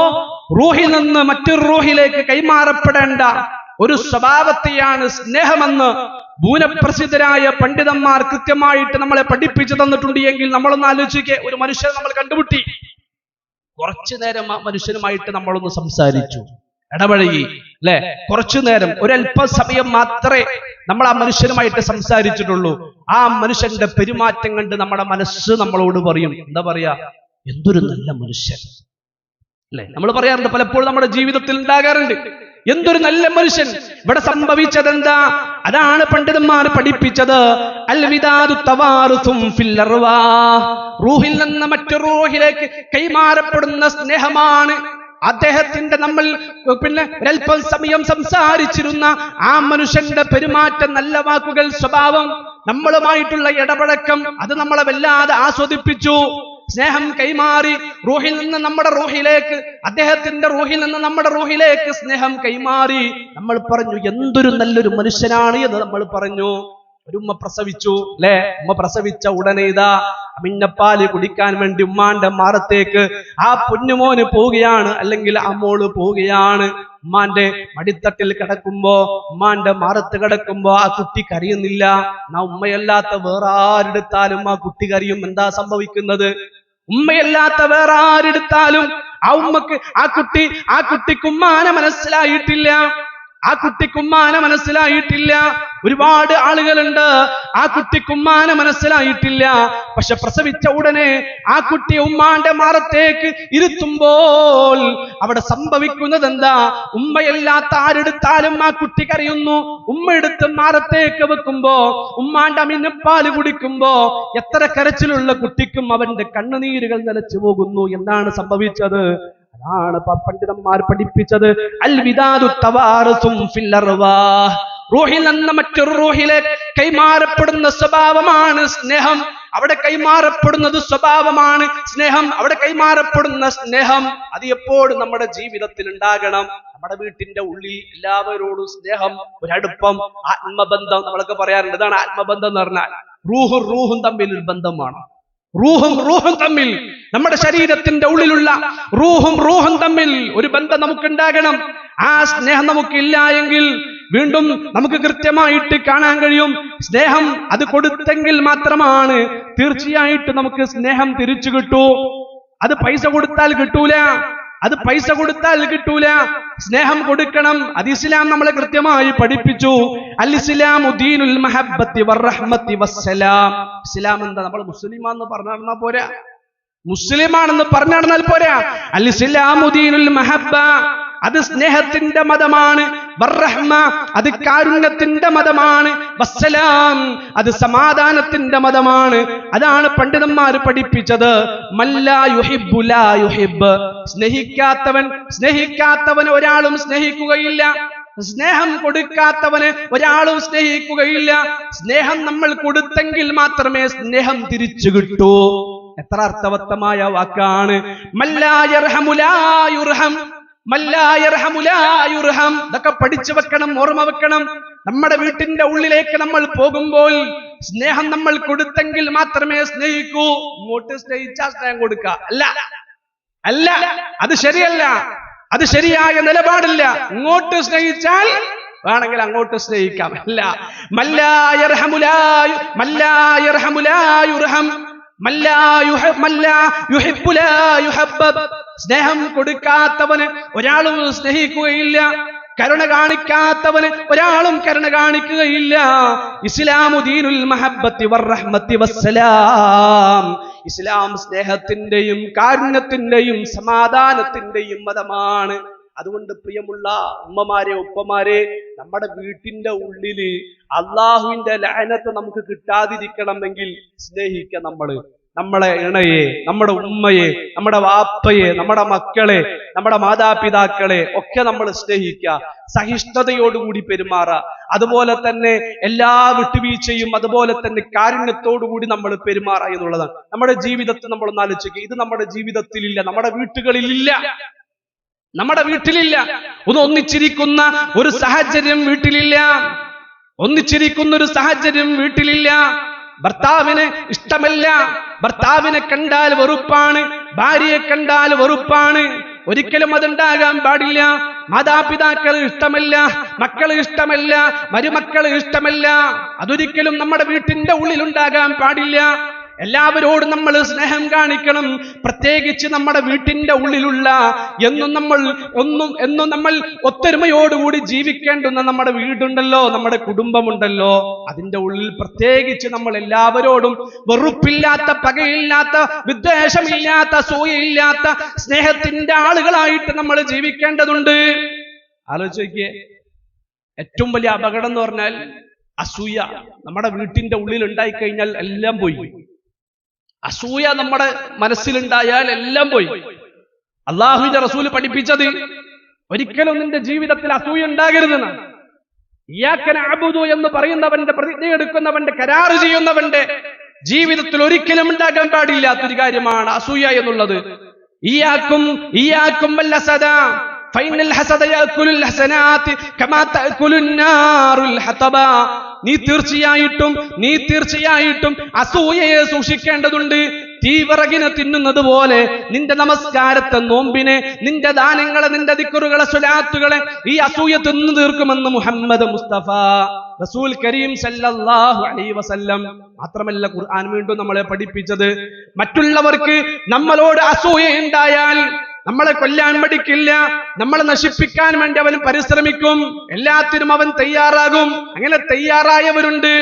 റൂഹിൽ നിന്ന് മറ്റൊരു റൂഹിലേക്ക് കൈമാറപ്പെടേണ്ട ഒരു സ്വഭാവത്തെയാണ് സ്നേഹമെന്ന് ഭൂനപ്രസിദ്ധരായ പണ്ഡിതന്മാർ കൃത്യമായിട്ട് നമ്മളെ പഠിപ്പിച്ചു തന്നിട്ടുണ്ട്. എങ്കിൽ നമ്മളൊന്ന് ആലോചിക്കേ, ഒരു മനുഷ്യനെ നമ്മൾ കണ്ടുമുട്ടി, കുറച്ചു നേരം ആ മനുഷ്യനുമായിട്ട് നമ്മളൊന്ന് സംസാരിച്ചു, ഇടപഴകി, അല്ലെ, കുറച്ചു നേരം, ഒരല്പസമയം മാത്രമേ നമ്മൾ ആ മനുഷ്യനുമായിട്ട് സംസാരിച്ചിട്ടുള്ളൂ. ആ മനുഷ്യന്റെ പെരുമാറ്റം കണ്ട് നമ്മുടെ മനസ്സ് നമ്മളോട് പറയും, എന്താ പറയാ, എന്തൊരു നല്ല മനുഷ്യൻ, അല്ലെ. നമ്മൾ പറയാറുണ്ട്, പലപ്പോഴും നമ്മുടെ ജീവിതത്തിൽ ഉണ്ടാകാറുണ്ട്, എന്തൊരു നല്ല മനുഷ്യൻ. ഇവിടെ സംഭവിച്ചതെന്താ? അതാണ് പണ്ഡിതന്മാർ പഠിപ്പിച്ചത്. അൽവിദാദു തവാറുസും ഫിൽ അർവാഹ്, റൂഹിൽ നിന്ന് മറ്റൊരു റൂഹിലേക്ക് കൈമാറപ്പെടുന്ന സ്നേഹമാണ്. അദ്ദേഹത്തിന്റെ നമ്മൾ ഒരൽപ്പം സമയം സംസാരിച്ചിരുന്ന ആ മനുഷ്യന്റെ പെരുമാറ്റം, നല്ല വാക്കുകൾ, സ്വഭാവം, നമ്മളുമായിട്ടുള്ള ഇടപഴക്കം, അത് നമ്മളെ വല്ലാതെ ആസ്വദിപ്പിച്ചു. സ്നേഹം കൈമാറി, റൂഹിൽ നിന്ന് നമ്മുടെ റൂഹിലേക്ക്, അദ്ദേഹത്തിന്റെ റൂഹിൽ നിന്ന് നമ്മുടെ റൂഹിലേക്ക് സ്നേഹം കൈമാറി. നമ്മൾ പറഞ്ഞു, എന്തൊരു നല്ലൊരു മനുഷ്യനാണ് എന്ന് നമ്മൾ പറഞ്ഞു. ഒരു ഉമ്മ പ്രസവിച്ചു, അല്ലെ, ഉമ്മ പ്രസവിച്ച ഉടനെ ഇതാ അമിഞ്ഞപ്പാല് കുടിക്കാൻ വേണ്ടി ഉമ്മാന്റെ മാറത്തേക്ക് ആ പൊന്നുമോന് പോവുകയാണ്, അല്ലെങ്കിൽ ആ മോള് പോവുകയാണ്. ഉമ്മാന്റെ മടിത്തട്ടിൽ കിടക്കുമ്പോ, ഉമ്മാന്റെ മാറത്ത് കിടക്കുമ്പോ ആ കുട്ടി കരയുന്നില്ല. എന്നാ ഉമ്മയല്ലാത്ത വേറെ ആരെടുത്താലും ആ കുട്ടി കരയും. എന്താ സംഭവിക്കുന്നത്? ഉമ്മയല്ലാത്ത വേറെ ആരെടുത്താലും ആ ഉമ്മക്ക്, ആ കുട്ടിക്ക് ഉമ്മാനെ മനസ്സിലായിട്ടില്ല, ആ കുട്ടിക്ക് ഉമ്മാനെ മനസ്സിലായിട്ടില്ല. ഒരുപാട് ആളുകളുണ്ട്, ആ കുട്ടിക്ക് ഉമ്മാനെ മനസ്സിലായിട്ടില്ല. പക്ഷെ പ്രസവിച്ച ഉടനെ ആ കുട്ടിയെ ഉമ്മാന്റെ മാറത്തേക്ക് ഇരുത്തുമ്പോൾ അവിടെ സംഭവിക്കുന്നത് എന്താ? ഉമ്മയല്ലാത്ത ആരെടുത്താലും ആ കുട്ടി കരയുന്നു. ഉമ്മ എടുത്ത് മാറത്തേക്ക് വെക്കുമ്പോ, ഉമ്മാന്റെ അമിഞ്ഞപ്പാല് കുടിക്കുമ്പോ എത്ര കരച്ചിലുള്ള കുട്ടിക്കും അവന്റെ കണ്ണുനീരുകൾ നിലച്ചു പോകുന്നു. എന്താണ് സംഭവിച്ചത്? അതാണ് പണ്ഡിതന്മാർ പഠിപ്പിച്ചത്. അൽവിദാദു തവാറുസും ഫിൽ അർവാഹ്, റൂഹിൽ നിന്ന് മറ്റൊരു റൂഹിലേക്ക് കൈമാറപ്പെടുന്ന സ്വഭാവമാണ് സ്നേഹം. അവിടെ കൈമാറപ്പെടുന്നത് സ്വഭാവമാണ് സ്നേഹം. അവിടെ കൈമാറപ്പെടുന്ന സ്നേഹം അത് എപ്പോഴും നമ്മുടെ ജീവിതത്തിൽ ഉണ്ടാകണം. നമ്മുടെ വീട്ടിന്റെ ഉള്ളിൽ എല്ലാവരോടും സ്നേഹം, ഒരടുപ്പം, ആത്മബന്ധം നമ്മളൊക്കെ പറയാറുണ്ട്. ഇതാണ് ആത്മബന്ധം എന്ന് പറഞ്ഞാൽ. റൂഹും തമ്മിൽ ഒരു ബന്ധമാണ്. റൂഹും തമ്മിൽ, നമ്മുടെ ശരീരത്തിന്റെ ഉള്ളിലുള്ള റൂഹും തമ്മിൽ ഒരു ബന്ധം നമുക്കുണ്ടാകണം. ആ സ്നേഹം നമുക്കില്ല എങ്കിൽ വീണ്ടും നമുക്ക് കൃത്യമായിട്ട് കാണാൻ കഴിയും, സ്നേഹം അത് കൊടുത്തെങ്കിൽ മാത്രമാണ് തീർച്ചയായിട്ടും നമുക്ക് സ്നേഹം തിരിച്ചു കിട്ടൂ. അത് പൈസ കൊടുത്താൽ കിട്ടൂല, അത് പൈസ കൊടുത്താൽ കിട്ടൂല. സ്നേഹം കൊടുക്കണം. അത് ഇസ്ലാം നമ്മളെ കൃത്യമായി പഠിപ്പിച്ചു. അൽ ഇസ്ലാമു ദീനുൽ മഹബ്ബത്തി വറഹ്മത്തി വസ്സലാം. ഇസ്ലാം എന്താ? നമ്മൾ മുസ്ലിമാണെന്ന് പറഞ്ഞു നടന്നാൽ പോരാ, മുസ്ലിമാണെന്ന് പറഞ്ഞു നടന്നാൽ പോരാ. അൽ ഇസ്ലാമു ദീനുൽ മഹബ്ബ, അത് സ്നേഹത്തിന്റെ മതമാണ്. വറഹ്മ, അത് കാരുണ്യത്തിന്റെ മതമാണ്. വസ്സലാം, അത് സമാധാനത്തിന്റെ മതമാണ്. അതാണ് പണ്ഡിതന്മാർ പഠിപ്പിച്ചത്. മല്ലാ യുഹിബ്ബു ലാ യുഹിബ്ബ്, സ്നേഹിക്കാത്തവന് ഒരാളും സ്നേഹിക്കുകയില്ല. സ്നേഹം കൊടുക്കാത്തവന് ഒരാളും സ്നേഹിക്കുകയില്ല. സ്നേഹം നമ്മൾ കൊടുത്തെങ്കിൽ മാത്രമേ സ്നേഹം തിരിച്ചു കിട്ടൂ. എത്ര അർത്ഥവത്തമായ വാക്കാണ്. മല്ലാ യർഹമു ലാ യുർഹം, മല്ലാ യർഹമു ലാ യുർഹം. ഇതൊക്കെ പഠിച്ചു വെക്കണം, ഓർമ്മ വെക്കണം. നമ്മുടെ വീട്ടിന്റെ ഉള്ളിലേക്ക് നമ്മൾ പോകുമ്പോൾ സ്നേഹം നമ്മൾ കൊടുത്തെങ്കിൽ മാത്രമേ സ്നേഹിക്കൂ. ഇങ്ങോട്ട് സ്നേഹിച്ചാൽ സ്നേഹം കൊടുക്കുക അല്ല, അത് ശരിയല്ല, അത് ശരിയായ നിലപാടില്ല. ഇങ്ങോട്ട് സ്നേഹിച്ചാൽ വേണമെങ്കിൽ അങ്ങോട്ട് സ്നേഹിക്കാം. അല്ല, മല്ലാ യർഹമു ലാ യുർഹം, മല്ലാ യുഹിബ്ബു ലാ യുഹബ്ബബ്. സ്നേഹം കൊടുക്കാത്തവന് ഒരാളും സ്നേഹിക്കുകയില്ല, കരുണ കാണിക്കാത്തവന് ഒരാളും കരുണ കാണിക്കുകയില്ല. ഇസ്ലാമു ദീനുൽ മഹബ്ബത്തി വറഹ്മത്തി വസ്സലാം. ഇസ്ലാം സ്നേഹത്തിന്റെയും കാരുണ്യത്തിന്റെയും സമാധാനത്തിന്റെയും മതമാണ്. അതുകൊണ്ട് പ്രിയമുള്ള ഉമ്മമാരെ, ഉപ്പമാരെ, നമ്മുടെ വീട്ടിന്റെ ഉള്ളില് അള്ളാഹുവിന്റെ ലഅനത്ത് നമുക്ക് കിട്ടാതിരിക്കണമെങ്കിൽ സ്നേഹിക്കുക. നമ്മളെ ഇണയെ, നമ്മുടെ ഉമ്മയെ, നമ്മുടെ വാപ്പയെ, നമ്മുടെ മക്കളെ, നമ്മുടെ മാതാപിതാക്കളെ ഒക്കെ നമ്മൾ സ്നേഹിക്കുക. സഹിഷ്ണുതയോടുകൂടി പെരുമാറുക. അതുപോലെ തന്നെ എല്ലാ വിട്ടുവീഴ്ചയും അതുപോലെ തന്നെ കാരുണ്യത്തോടുകൂടി നമ്മൾ പെരുമാറുക എന്നുള്ളതാണ്. നമ്മുടെ ജീവിതത്തിൽ നമ്മൾ ഒന്ന് ആലോചിക്കുക. ഇത് നമ്മുടെ ജീവിതത്തിലില്ല, നമ്മുടെ വീട്ടുകളിലില്ല, നമ്മുടെ വീട്ടിലില്ല. ഒന്നിച്ചിരിക്കുന്ന ഒരു സാഹചര്യം വീട്ടിലില്ല, ഒന്നിച്ചിരിക്കുന്ന ഒരു സാഹചര്യം വീട്ടിലില്ല. ഭർത്താവിന് ഇഷ്ടമല്ല, ഭർത്താവിനെ കണ്ടാൽ വെറുപ്പാണ്, ഭാര്യയെ കണ്ടാൽ വെറുപ്പാണ്. ഒരിക്കലും അതുണ്ടാകാൻ പാടില്ല. മാതാപിതാക്കൾ ഇഷ്ടമല്ല, മക്കൾ ഇഷ്ടമല്ല, മരുമക്കൾ ഇഷ്ടമല്ല. അതൊരിക്കലും നമ്മുടെ വീട്ടിന്റെ ഉള്ളിൽ ഉണ്ടാകാൻ പാടില്ല. എല്ലാവരോടും നമ്മൾ സ്നേഹം കാണിക്കണം. പ്രത്യേകിച്ച് നമ്മുടെ വീട്ടിന്റെ ഉള്ളിലുള്ള എന്നും നമ്മൾ ഒത്തൊരുമയോടുകൂടി ജീവിക്കേണ്ടുന്ന നമ്മുടെ വീടുണ്ടല്ലോ, നമ്മുടെ കുടുംബമുണ്ടല്ലോ, അതിന്റെ ഉള്ളിൽ പ്രത്യേകിച്ച് നമ്മൾ എല്ലാവരോടും വെറുപ്പില്ലാത്ത, പകയില്ലാത്ത, വിദ്വേഷമില്ലാത്ത, അസൂയയില്ലാത്ത സ്നേഹത്തിന്റെ ആളുകളായിട്ട് നമ്മൾ ജീവിക്കേണ്ടതുണ്ട്. ആലോചിക്കേ, ഏറ്റവും വലിയ അപകടം എന്ന് പറഞ്ഞാൽ അസൂയ നമ്മുടെ വീട്ടിന്റെ ഉള്ളിൽ ഉണ്ടായിക്കഴിഞ്ഞാൽ എല്ലാം പോയി. അസൂയ നമ്മുടെ മനസ്സിലുണ്ടായാൽ എല്ലാം പോയി. അള്ളാഹുവിന്റെ റസൂല് പഠിപ്പിച്ചത് ഒരിക്കലും നിന്റെ ജീവിതത്തിൽ അസൂയ ഉണ്ടാകരുതെന്നാണ്. ഇയ്യാക നഅ്ബുദു എന്ന് പറയുന്നവന്റെ, പ്രതിജ്ഞ എടുക്കുന്നവന്റെ, കരാറ് ചെയ്യുന്നവന്റെ ജീവിതത്തിൽ ഒരിക്കലും ഉണ്ടാകാൻ പാടില്ലാത്തൊരു കാര്യമാണ് അസൂയ എന്നുള്ളത്. ഇയ്യാക്കും വൽ ഹസദ ഫൈനൽ ഹസദ യഅകുലുൽ ഹസനാതി കമാ തഅകുലുൻ നാറുൽ ഹതബ. നീ തീർച്ചയായിട്ടും അസൂയയെ സൂക്ഷിക്കേണ്ടതുണ്ട്. തീവിറകിനെ തിന്നുന്നത് പോലെ നിന്റെ നമസ്കാരത്തെ, നോമ്പിനെ, നിന്റെ ദാനങ്ങളെ, നിന്റെ ദിക്റുകളെ, സ്വലാത്തുകളെ ഈ അസൂയ തിന്നു തീർക്കുമെന്ന് മുഹമ്മദ് മുസ്തഫ റസൂൽ കരീം സല്ലല്ലാഹു അലൈഹി വസല്ലം. മാത്രമല്ല ഖുർആൻ വീണ്ടും നമ്മളെ പഠിപ്പിച്ചത്, മറ്റുള്ളവർക്ക് നമ്മളോട് അസൂയ ഉണ്ടായാൽ നമ്മളെ കൊല്ലാൻ മടിക്കില്ല, നമ്മളെ നശിപ്പിക്കാൻ വേണ്ടി അവൻ പരിശ്രമിക്കും, എല്ലാത്തിനും അവൻ തയ്യാറാകും. അങ്ങനെ തയ്യാറായവരുണ്ട്.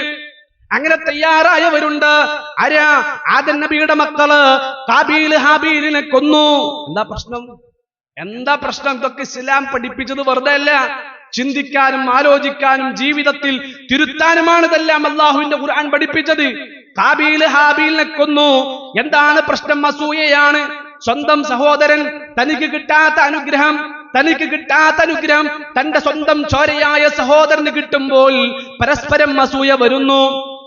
ആരാ? ആദം നബിയുടെ മക്കള് കാബീൽ ഹാബീലിനെ കൊന്നു. എന്താ പ്രശ്നം? ഇതൊക്കെ ഇസ്ലാം പഠിപ്പിച്ചത് വെറുതെ അല്ല. ചിന്തിക്കാനും ആലോചിക്കാനും ജീവിതത്തിൽ തിരുത്താനുമാണ് ഇതെല്ലാം അള്ളാഹുവിന്റെ ഖുർആൻ പഠിപ്പിച്ചത്. കാബീൽ ഹാബീലിനെ കൊന്നു. എന്താണ് പ്രശ്നം? അസൂയയാണ്. സ്വന്തം സഹോദരൻ തനിക്ക് കിട്ടാത്ത അനുഗ്രഹം തന്റെ സ്വന്തം ചോരയായ സഹോദരന് കിട്ടുമ്പോൾ പരസ്പരം അസൂയ വരുന്നു,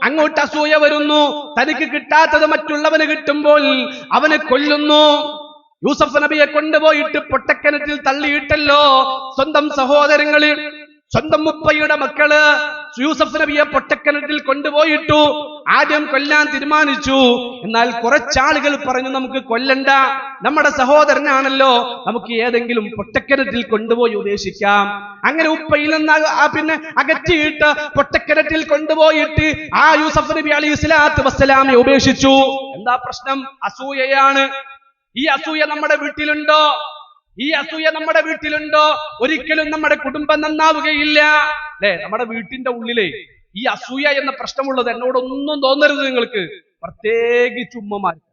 അങ്ങോട്ട് അസൂയ വരുന്നു. തനിക്ക് കിട്ടാത്തത് മറ്റുള്ളവന് കിട്ടുമ്പോൾ അവനെ കൊല്ലുന്നു. യൂസഫ് നബിയെ കൊണ്ടുപോയിട്ട് പൊട്ടക്കിണറ്റിൽ തള്ളിയിട്ടല്ലോ സ്വന്തം സഹോദരങ്ങള്, സ്വന്തം മുപ്പയുടെ മക്കള് യൂസഫ് നബിയെ പൊട്ടക്കിണറ്റിൽ കൊണ്ടുപോയിട്ടു. ആദ്യം കൊല്ലാൻ തീരുമാനിച്ചു. എന്നാൽ കുറച്ചാളുകൾ പറഞ്ഞു, നമുക്ക് കൊല്ലണ്ട, നമ്മുടെ സഹോദരനാണല്ലോ, നമുക്ക് ഏതെങ്കിലും പൊട്ടക്കിണറ്റിൽ കൊണ്ടുപോയി ഉപേക്ഷിക്കാം. അങ്ങനെ ഉപ്പയിൽ നിന്ന് അകറ്റിയിട്ട് പൊട്ടക്കിണറ്റിൽ കൊണ്ടുപോയിട്ട് ആ യൂസഫ് നബി അലൈഹി സ്വലാത്തു വസ്സലാമെ ഉപേക്ഷിച്ചു. എന്താ പ്രശ്നം? അസൂയയാണ്. ഈ അസൂയ നമ്മുടെ വീട്ടിലുണ്ടോ? ഒരിക്കലും നമ്മുടെ കുടുംബം നന്നാവുകയില്ല. അല്ലെ? നമ്മുടെ വീട്ടിന്റെ ഉള്ളിലെ ഈ അസൂയ എന്ന പ്രശ്നമുള്ളത് എന്നോടൊന്നും തോന്നരുത് നിങ്ങൾക്ക്. പ്രത്യേകിച്ച് ഉമ്മമാർക്ക്,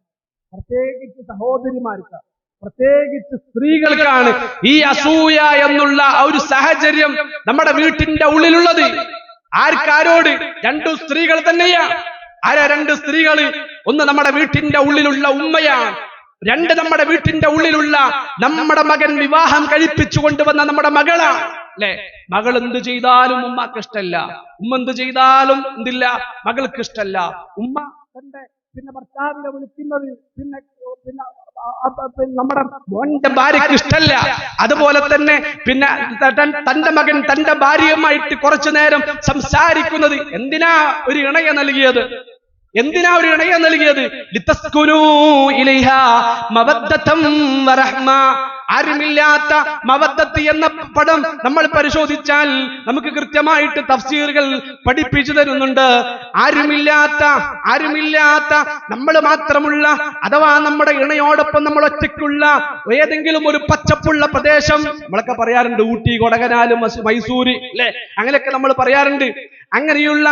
പ്രത്യേകിച്ച് സഹോദരിമാർക്ക്, പ്രത്യേകിച്ച് സ്ത്രീകൾക്കാണ് ഈ അസൂയ എന്നുള്ള ഒരു സാഹചര്യം നമ്മുടെ വീട്ടിന്റെ ഉള്ളിലുള്ളത്. ആരോട്? രണ്ടു സ്ത്രീകൾ തന്നെയാ. ആരാ രണ്ട് സ്ത്രീകൾ? ഒന്ന് നമ്മുടെ വീട്ടിന്റെ ഉള്ളിലുള്ള ഉമ്മയാണ്, രണ്ട് നമ്മുടെ വീട്ടിന്റെ ഉള്ളിലുള്ള നമ്മുടെ മകൻ വിവാഹം കഴിപ്പിച്ചു കൊണ്ടുവന്ന നമ്മുടെ മകളാണ്. അല്ലെ? മകൾ എന്ത് ചെയ്താലും ഉമ്മക്ക് ഇഷ്ടല്ല, ഉമ്മ എന്ത് ചെയ്താലും എന്തില്ല, മകൾക്ക് ഇഷ്ടല്ല. ഉമ്മ തന്റെ പിന്നെ ഭർത്താവിനെ വിളിക്കുന്നത്, പിന്നെ നമ്മുടെ മോന്റെ ഭാര്യക്ക് ഇഷ്ടല്ല. അതുപോലെ തന്നെ പിന്നെ തന്റെ മകൻ തന്റെ ഭാര്യയുമായിട്ട് കുറച്ചു നേരം സംസാരിക്കുന്നത്. എന്തിനാ ഒരു ഇണയെ നൽകിയത്? എന്തിനാ ഒരു ഇണയെ നൽകിയത്? ലിതസ്കുനൂ ഇലൈഹാ മവദ്ദതം വറഹ്മ. ആരുമില്ലാത്ത മവദ്ദത്ത് എന്ന പദം നമ്മൾ പരിശോധിച്ചാൽ നമുക്ക് കൃത്യമായിട്ട് തഫ്സീറുകൾ പഠിപ്പിച്ചു തരുന്നുണ്ട്. ആരുമില്ലാത്ത നമ്മൾ മാത്രമുള്ള, അഥവാ നമ്മുടെ ഇണയോടൊപ്പം നമ്മൾ ഒറ്റയ്ക്കുള്ള ഏതെങ്കിലും ഒരു പച്ചപ്പുള്ള പ്രദേശം, നമ്മളൊക്കെ പറയാറുണ്ട് ഊട്ടി, കൊടകനാല്, മൈസൂര് അല്ലെ, അങ്ങനെയൊക്കെ നമ്മൾ പറയാറുണ്ട്. അങ്ങനെയുള്ള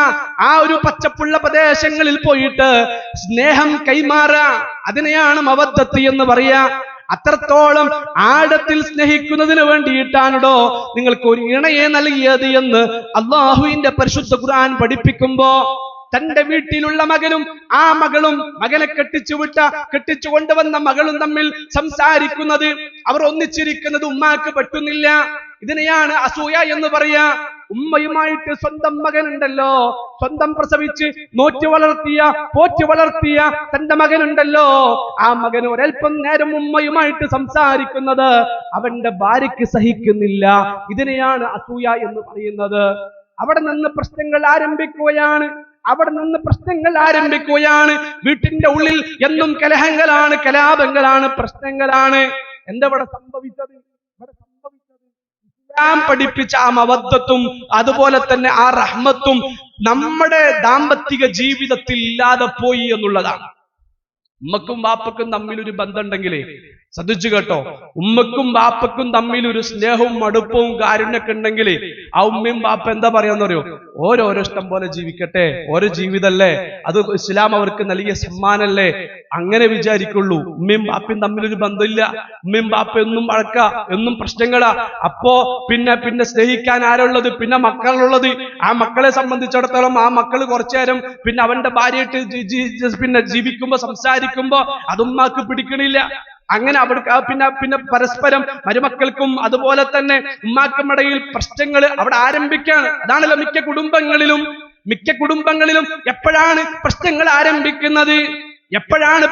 ആ ഒരു പച്ചപ്പുള്ള പ്രദേശങ്ങളിൽ പോയിട്ട് സ്നേഹം കൈമാറുക, അതിനെയാണ് മവദ്ദത്ത് എന്ന് പറയാ. അത്രത്തോളം ആഴത്തിൽ സ്നേഹിക്കുന്നതിന് വേണ്ടിയിട്ടാണോ നിങ്ങൾക്ക് ഒരു ഇണയെ നൽകിയത് എന്ന് അള്ളാഹുവിന്റെ പരിശുദ്ധ ഖുർആൻ പഠിപ്പിക്കുമ്പോ, തന്റെ വീട്ടിലുള്ള മകനും ആ മകളും, മകനെ കെട്ടിച്ചു കൊണ്ടുവന്ന മകളും തമ്മിൽ സംസാരിക്കുന്നത്, അവർ ഒന്നിച്ചിരിക്കുന്നത് ഉമ്മാക്ക് പറ്റുന്നില്ല. ഇതിനെയാണ് അസൂയ എന്ന് പറയാ. ഉമ്മയുമായിട്ട് സ്വന്തം മകനുണ്ടല്ലോ, സ്വന്തം പ്രസവിച്ച് പോറ്റി വളർത്തിയ തന്റെ മകനുണ്ടല്ലോ, ആ മകൻ ഒരൽപ്പം നേരം ഉമ്മയുമായിട്ട് സംസാരിക്കുന്നത് അവന്റെ ഭാര്യയ്ക്ക് സഹിക്കുന്നില്ല. ഇതിനെയാണ് അസൂയ എന്ന് പറയുന്നത്. അവിടെ നിന്ന് പ്രശ്നങ്ങൾ ആരംഭിക്കുകയാണ്. വീട്ടിന്റെ ഉള്ളിൽ എന്നും കലഹങ്ങളാണ്, കലാപങ്ങളാണ്, പ്രശ്നങ്ങളാണ്. എന്താ ഇവിടെ സംഭവിച്ചത്? ഇസ്ലാം പഠിപ്പിച്ച ആ മവദ്ദത്തും അതുപോലെ തന്നെ ആ റഹ്മത്തും നമ്മുടെ ദാമ്പത്തിക ജീവിതത്തിൽ ഇല്ലാതെ പോയി എന്നുള്ളതാണ്. ഉമ്മക്കും വാപ്പക്കും തമ്മിൽ ഒരു ബന്ധമുണ്ടെങ്കിലേ, ശ്രദ്ധിച്ചു കേട്ടോ, ഉമ്മക്കും വാപ്പക്കും തമ്മിൽ ഒരു സ്നേഹവും അടുപ്പവും കാരുണ്യൊക്കെ ഉണ്ടെങ്കിൽ ആ ഉമ്മയും വാപ്പ എന്താ പറയാന്നറിയോ? ഓരോരോ ഇഷ്ടം പോലെ ജീവിക്കട്ടെ, ഓരോ ജീവിതല്ലേ, അത് ഇസ്ലാം അവർക്ക് നൽകിയ സമ്മാനല്ലേ, അങ്ങനെ വിചാരിക്കുള്ളൂ. ഉമ്മയും വാപ്പയും തമ്മിലൊരു ബന്ധമില്ല, ഉമ്മയും വാപ്പ എന്നും വഴക്ക, എന്നും പ്രശ്നങ്ങളാ. അപ്പോ പിന്നെ സ്നേഹിക്കാൻ ആരുള്ളത്? പിന്നെ മക്കളുള്ളത്. ആ മക്കളെ സംബന്ധിച്ചിടത്തോളം ആ മക്കള് കുറച്ചു നേരം പിന്നെ അവന്റെ ഭാര്യയായിട്ട് പിന്നെ ജീവിക്കുമ്പോ സംസാരിക്കുമ്പോ അതുമ്മാക്ക് പിടിക്കണില്ല. അങ്ങനെ പിന്നെ പരസ്പരം മരുമക്കൾക്കും അതുപോലെ തന്നെ ഉമ്മാക്കും ഇടയിൽ പ്രശ്നങ്ങൾ അവിടെ ആരംഭിക്കാണ്. അതാണല്ലോ മിക്ക കുടുംബങ്ങളിലും എപ്പോഴാണ്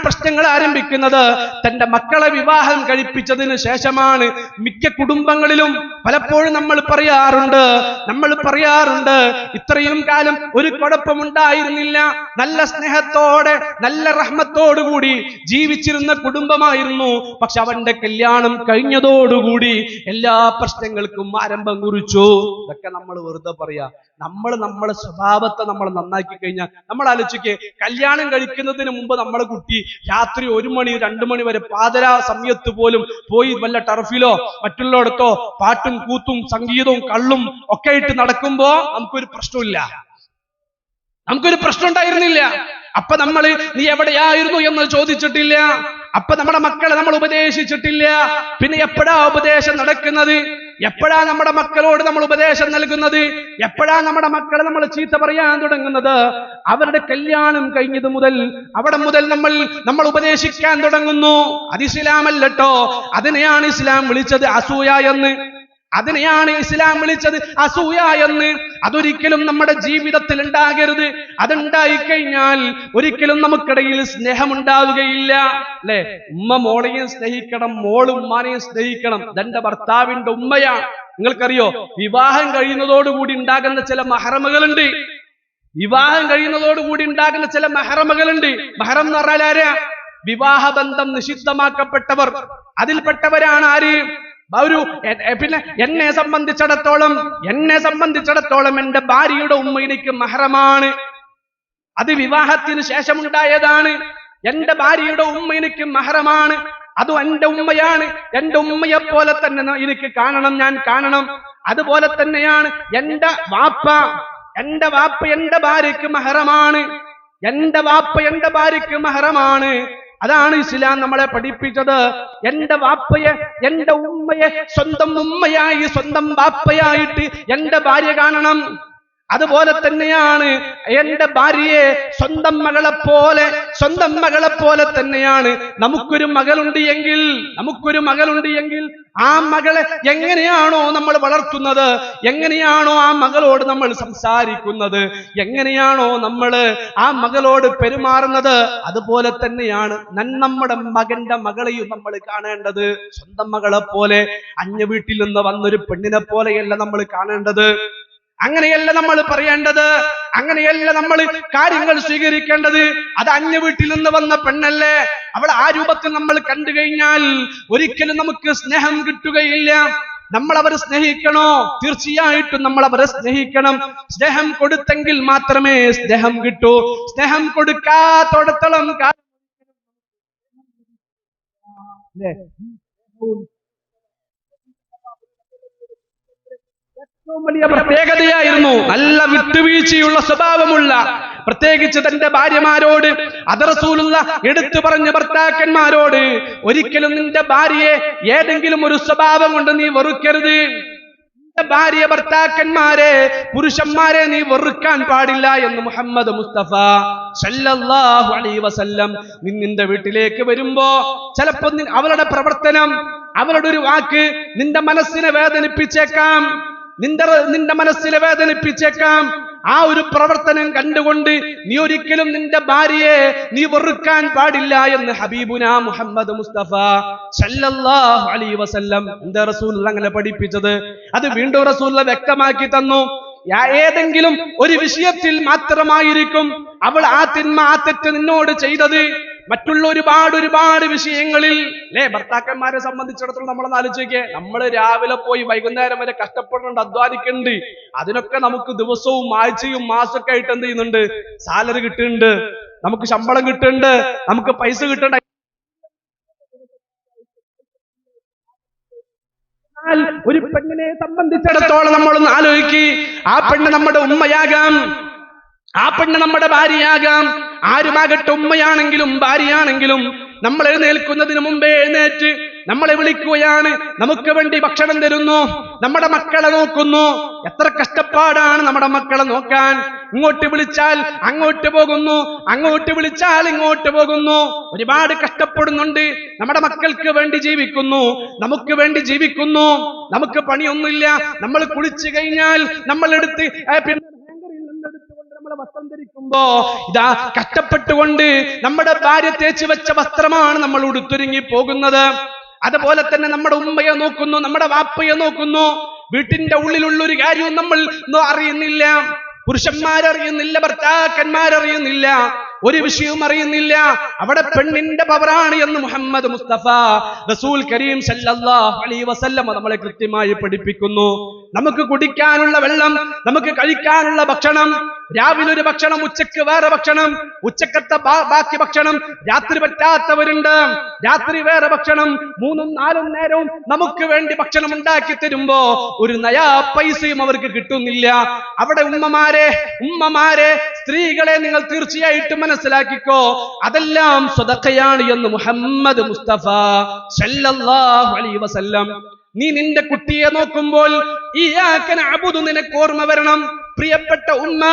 പ്രശ്നങ്ങൾ ആരംഭിക്കുന്നത്? തന്റെ മക്കളെ വിവാഹം കഴിപ്പിച്ചതിന് ശേഷമാണ് മിക്ക കുടുംബങ്ങളിലും. പലപ്പോഴും നമ്മൾ പറയാറുണ്ട് ഇത്രയും കാലം ഒരു കുഴപ്പമുണ്ടായിരുന്നില്ല, നല്ല സ്നേഹത്തോടെ നല്ല റഹ്മത്തോടുകൂടി ജീവിച്ചിരുന്ന കുടുംബമായിരുന്നു. പക്ഷെ അവന്റെ കല്യാണം കഴിഞ്ഞതോടുകൂടി എല്ലാ പ്രശ്നങ്ങൾക്കും ആരംഭം കുറിച്ചു. ഇതൊക്കെ നമ്മൾ വെറുതെ പറയാ. നമ്മളെ സ്വഭാവത്തെ നമ്മൾ നന്നാക്കി കഴിഞ്ഞാൽ, നമ്മൾ ആലോചിക്കേ, കല്യാണം കഴിക്കുന്നതിന് മുമ്പ് നമ്മളെ കുട്ടി രാത്രി 1 മണി 2 മണി വരെ പാതിരാ സമയത്ത് പോലും പോയി വല്ല ടർഫിലോ മറ്റുള്ളിടത്തോ പാട്ടും കൂത്തും സംഗീതവും കള്ളും ഒക്കെ ആയിട്ട് നടക്കുമ്പോ നമുക്കൊരു പ്രശ്നം ഉണ്ടായിരുന്നില്ല. അപ്പൊ നമ്മൾ നീ എവിടെയായിരുന്നു എന്ന് ചോദിച്ചിട്ടില്ല. അപ്പൊ നമ്മുടെ മക്കളെ നമ്മൾ ഉപദേശിച്ചിട്ടില്ല. പിന്നെ എപ്പോഴാ ഉപദേശം നടക്കുന്നത്? എപ്പോഴാ നമ്മുടെ മക്കളോട് നമ്മൾ ഉപദേശം നൽകുന്നത്? എപ്പോഴാ നമ്മുടെ മക്കളെ നമ്മൾ ചീത്ത പറയാൻ തുടങ്ങുന്നത്? അവരുടെ കല്യാണം കഴിഞ്ഞത് മുതൽ അവിടെ മുതൽ നമ്മൾ ഉപദേശിക്കാൻ തുടങ്ങുന്നു. അത് ഇസ്ലാമല്ലട്ടോ. അതിനെയാണ് ഇസ്ലാം വിളിച്ചത് അസൂയ എന്ന്. അതൊരിക്കലും നമ്മുടെ ജീവിതത്തിൽ ഉണ്ടാകരുത്. അതുണ്ടായിക്കഴിഞ്ഞാൽ ഒരിക്കലും നമുക്കിടയിൽ സ്നേഹമുണ്ടാവുകയില്ല. അല്ലെ? ഉമ്മ മോളെയും സ്നേഹിക്കണം, മോള് ഉമ്മാനെയും സ്നേഹിക്കണം. ഇതെന്റെ ഭർത്താവിന്റെ ഉമ്മയാണ്. നിങ്ങൾക്കറിയോ, വിവാഹം കഴിയുന്നതോടുകൂടി ഉണ്ടാകുന്ന ചില മഹറമുകളുണ്ട്. മഹറം എന്ന് പറഞ്ഞാൽ ആരാ? വിവാഹബന്ധം നിഷിദ്ധമാക്കപ്പെട്ടവർ. അതിൽപ്പെട്ടവരാണ് ആര്? പിന്നെ എന്നെ സംബന്ധിച്ചിടത്തോളം എന്റെ ഭാര്യയുടെ ഉമ്മ എനിക്ക് മഹറമാണ്. അത് വിവാഹത്തിന് ശേഷമുണ്ടായതാണ്. എന്റെ ഭാര്യയുടെ ഉമ്മ എനിക്ക് മഹറമാണ്. അതും എന്റെ ഉമ്മയാണ്. എന്റെ ഉമ്മയെ പോലെ തന്നെ എനിക്ക് കാണണം, ഞാൻ കാണണം. അതുപോലെ തന്നെയാണ് എന്റെ വാപ്പ എന്റെ ഭാര്യയ്ക്ക് മഹറമാണ്. അതാണ് ഇസ്ലാം നമ്മളെ പഠിപ്പിച്ചത്. എന്റെ വാപ്പയെ, എന്റെ ഉമ്മയെ സ്വന്തം ഉമ്മയായി, സ്വന്തം വാപ്പയായിട്ട് എന്റെ ഭാര്യ കാണണം. അതുപോലെ തന്നെയാണ് എന്റെ ഭാര്യയെ സ്വന്തം മകളെ പോലെ തന്നെയാണ് നമുക്കൊരു മകളുണ്ട് എങ്കിൽ ആ മകളെ എങ്ങനെയാണോ നമ്മൾ വളർത്തുന്നത്, എങ്ങനെയാണോ ആ മകളോട് നമ്മൾ സംസാരിക്കുന്നത്, എങ്ങനെയാണോ നമ്മൾ ആ മകളോട് പെരുമാറുന്നത്, അതുപോലെ തന്നെയാണ് നമ്മുടെ മകന്റെ മകളെയും നമ്മൾ കാണേണ്ടത്. സ്വന്തം മകളെ പോലെ, അന്യ വീട്ടിൽ നിന്ന് വന്നൊരു പെണ്ണിനെ പോലെയല്ല നമ്മൾ കാണേണ്ടത്. അങ്ങനെയല്ല നമ്മൾ പറയേണ്ടത്, അങ്ങനെയല്ല നമ്മൾ കാര്യങ്ങൾ സ്വീകരിക്കേണ്ടത്. അത് അന്യ വീട്ടിൽ നിന്ന് വന്ന പെണ്ണല്ലേ, അവൾ ആ രൂപത്തിൽ നമ്മൾ കണ്ടു കഴിഞ്ഞാൽ ഒരിക്കലും നമുക്ക് സ്നേഹം കിട്ടുകയില്ല. നമ്മൾ അവരെ സ്നേഹിക്കണോ? തീർച്ചയായിട്ടും നമ്മൾ അവരെ സ്നേഹിക്കണം. സ്നേഹം കൊടുത്തെങ്കിൽ മാത്രമേ സ്നേഹം കിട്ടൂ. സ്നേഹം കൊടുക്കാത്തോടത്തോളം വലിയ പ്രത്യേകതയായിരുന്നു. നല്ല വിട്ടുവീഴ്ചയുള്ള സ്വഭാവമുള്ള, പ്രത്യേകിച്ച് തന്റെ ഭാര്യമാരോട്, അത് റസൂലുള്ള എടുത്തു പറഞ്ഞ ഭർത്താക്കന്മാരോട്, ഒരിക്കലും നിന്റെ ഭാര്യയെ ഏതെങ്കിലും ഒരു സ്വഭാവം കൊണ്ട് നീ വെറുക്കരുത്. നിന്റെ ഭാര്യ, ഭർത്താക്കന്മാരെ, പുരുഷന്മാരെ നീ വെറുക്കാൻ പാടില്ല എന്ന് മുഹമ്മദ് മുസ്തഫ സല്ലല്ലാഹു അലൈഹി വസല്ലം. നിന്റെ വീട്ടിലേക്ക് വരുമ്പോ ചിലപ്പോ അവളുടെ പ്രവർത്തനം, അവളുടെ ഒരു വാക്ക് നിന്റെ മനസ്സിനെ വേദനിപ്പിച്ചേക്കാം. ആ ഒരു പ്രവർത്തനം കണ്ടുകൊണ്ട് നീ ഒരിക്കലും നിന്റെ ഭാര്യയെ നീ വെറുക്കാൻ പാടില്ല എന്ന് ഹബീബുന മുഹമ്മദ് മുസ്തഫ സല്ലല്ലാഹു അലൈഹി വസല്ലം എന്റെ റസൂൽ അങ്ങനെ പഠിപ്പിച്ചത്. അത് വീണ്ടും റസൂൽ വ്യക്തമാക്കി തന്നു. ഏതെങ്കിലും ഒരു വിഷയത്തിൽ മാത്രമായിരിക്കും അവൾ ആ തെറ്റ് നിന്നോട് ചെയ്തത്. മറ്റുള്ള ഒരുപാട് വിഷയങ്ങളിൽ ഭർത്താക്കന്മാരെ സംബന്ധിച്ചിടത്തോളം നമ്മളൊന്ന് ആലോചിക്കേ. നമ്മൾ രാവിലെ പോയി വൈകുന്നേരം വരെ കഷ്ടപ്പെടുന്നുണ്ട്, അധ്വാനിക്കുന്നുണ്ട്. അതിനൊക്കെ നമുക്ക് ദിവസവും ആഴ്ചയും മാസമൊക്കെ ആയിട്ട് എന്ത് ചെയ്യുന്നുണ്ട്? സാലറി കിട്ടുന്നുണ്ട്, നമുക്ക് ശമ്പളം കിട്ടുന്നുണ്ട്, നമുക്ക് പൈസ കിട്ടുന്നുണ്ട്. ഒരു പെണ്ണിനെ സംബന്ധിച്ചിടത്തോളം നമ്മളൊന്ന് ആലോചിക്ക്. ആ പെണ്ണ് നമ്മുടെ ഉമ്മയാകാം, ആ പെണ്ണ് നമ്മുടെ ഭാര്യയാകാം. ആരുമാകട്ടെ, ഉമ്മയാണെങ്കിലും ഭാര്യയാണെങ്കിലും നമ്മൾ എഴുന്നേൽക്കുന്നതിന് മുമ്പേ എഴുന്നേറ്റ് നമ്മളെ വിളിക്കുകയാണ്, നമുക്ക് വേണ്ടി ഭക്ഷണം തരുന്നു, നമ്മുടെ മക്കളെ നോക്കുന്നു. എത്ര കഷ്ടപ്പാടാണ് നമ്മുടെ മക്കളെ നോക്കാൻ. ഇങ്ങോട്ട് വിളിച്ചാൽ അങ്ങോട്ട് പോകുന്നു, അങ്ങോട്ട് വിളിച്ചാൽ ഇങ്ങോട്ട് പോകുന്നു. ഒരുപാട് കഷ്ടപ്പെടുന്നുണ്ട്. നമ്മുടെ മക്കൾക്ക് വേണ്ടി ജീവിക്കുന്നു, നമുക്ക് വേണ്ടി ജീവിക്കുന്നു. നമുക്ക് പണിയൊന്നുമില്ല. നമ്മൾ കുളിച്ചു കഴിഞ്ഞാൽ നമ്മളെടുത്ത് വസ്ത്രം ധരിക്കുമ്പോ ഇതാ കഷ്ടപ്പെട്ടുകൊണ്ട് നമ്മുടെ ഭാര്യ തേച്ച് വെച്ച വസ്ത്രമാണ് നമ്മൾ ഉടുത്തൊരുങ്ങി പോകുന്നത്. അതുപോലെ തന്നെ നമ്മുടെ ഉമ്മയെ നോക്കുന്നു, നമ്മുടെ വാപ്പയെ നോക്കുന്നു. വീട്ടിന്റെ ഉള്ളിലുള്ള ഒരു കാര്യവും നമ്മൾ അറിയുന്നില്ല. പുരുഷന്മാരറിയുന്നില്ല, ഭർത്താക്കന്മാരറിയുന്നില്ല, ഒരു വിഷയവും അറിയുന്നില്ല. അവിടെ പെണ്ണിന്റെ പവറാണ് എന്ന് മുഹമ്മദ് മുസ്തഫ റസൂൽ കരീം സല്ലല്ലാഹു അലൈഹി വസല്ലം നമ്മളെ കൃത്യമായി പഠിപ്പിക്കുന്നു. നമുക്ക് കുടിക്കാനുള്ള വെള്ളം, നമുക്ക് കഴിക്കാനുള്ള ഭക്ഷണം, രാവിലെ ഒരു ഭക്ഷണം, ഉച്ചക്ക് വേറെ ഭക്ഷണം, ഉച്ചക്കത്തെ ബാക്കി ഭക്ഷണം, രാത്രി പറ്റാത്തവരുണ്ട്, രാത്രി വേറെ ഭക്ഷണം. 3ഉം 4ഉം നേരവും നമുക്ക് വേണ്ടി ഭക്ഷണം ഉണ്ടാക്കി തരുമ്പോ ഒരു നയാ പൈസയും അവർക്ക് കിട്ടുന്നില്ല. അവിടെ ഉമ്മമാരെ, സ്ത്രീകളെ നിങ്ങൾ തീർച്ചയായിട്ടും മനസ്സിലാക്കിക്കോ, അതെല്ലാം സ്വതഖയാണ് എന്ന് മുഹമ്മദ് മുസ്തഫ സല്ലല്ലാഹു അലൈഹി വസല്ലം. നീ നിന്റെ കുട്ടിയെ നോക്കുമ്പോൾ ഇയ്യാക നഅ്ബുദു നിനക്ക് ഓർമ്മ വരണം. പ്രിയപ്പെട്ട ഉമ്മ,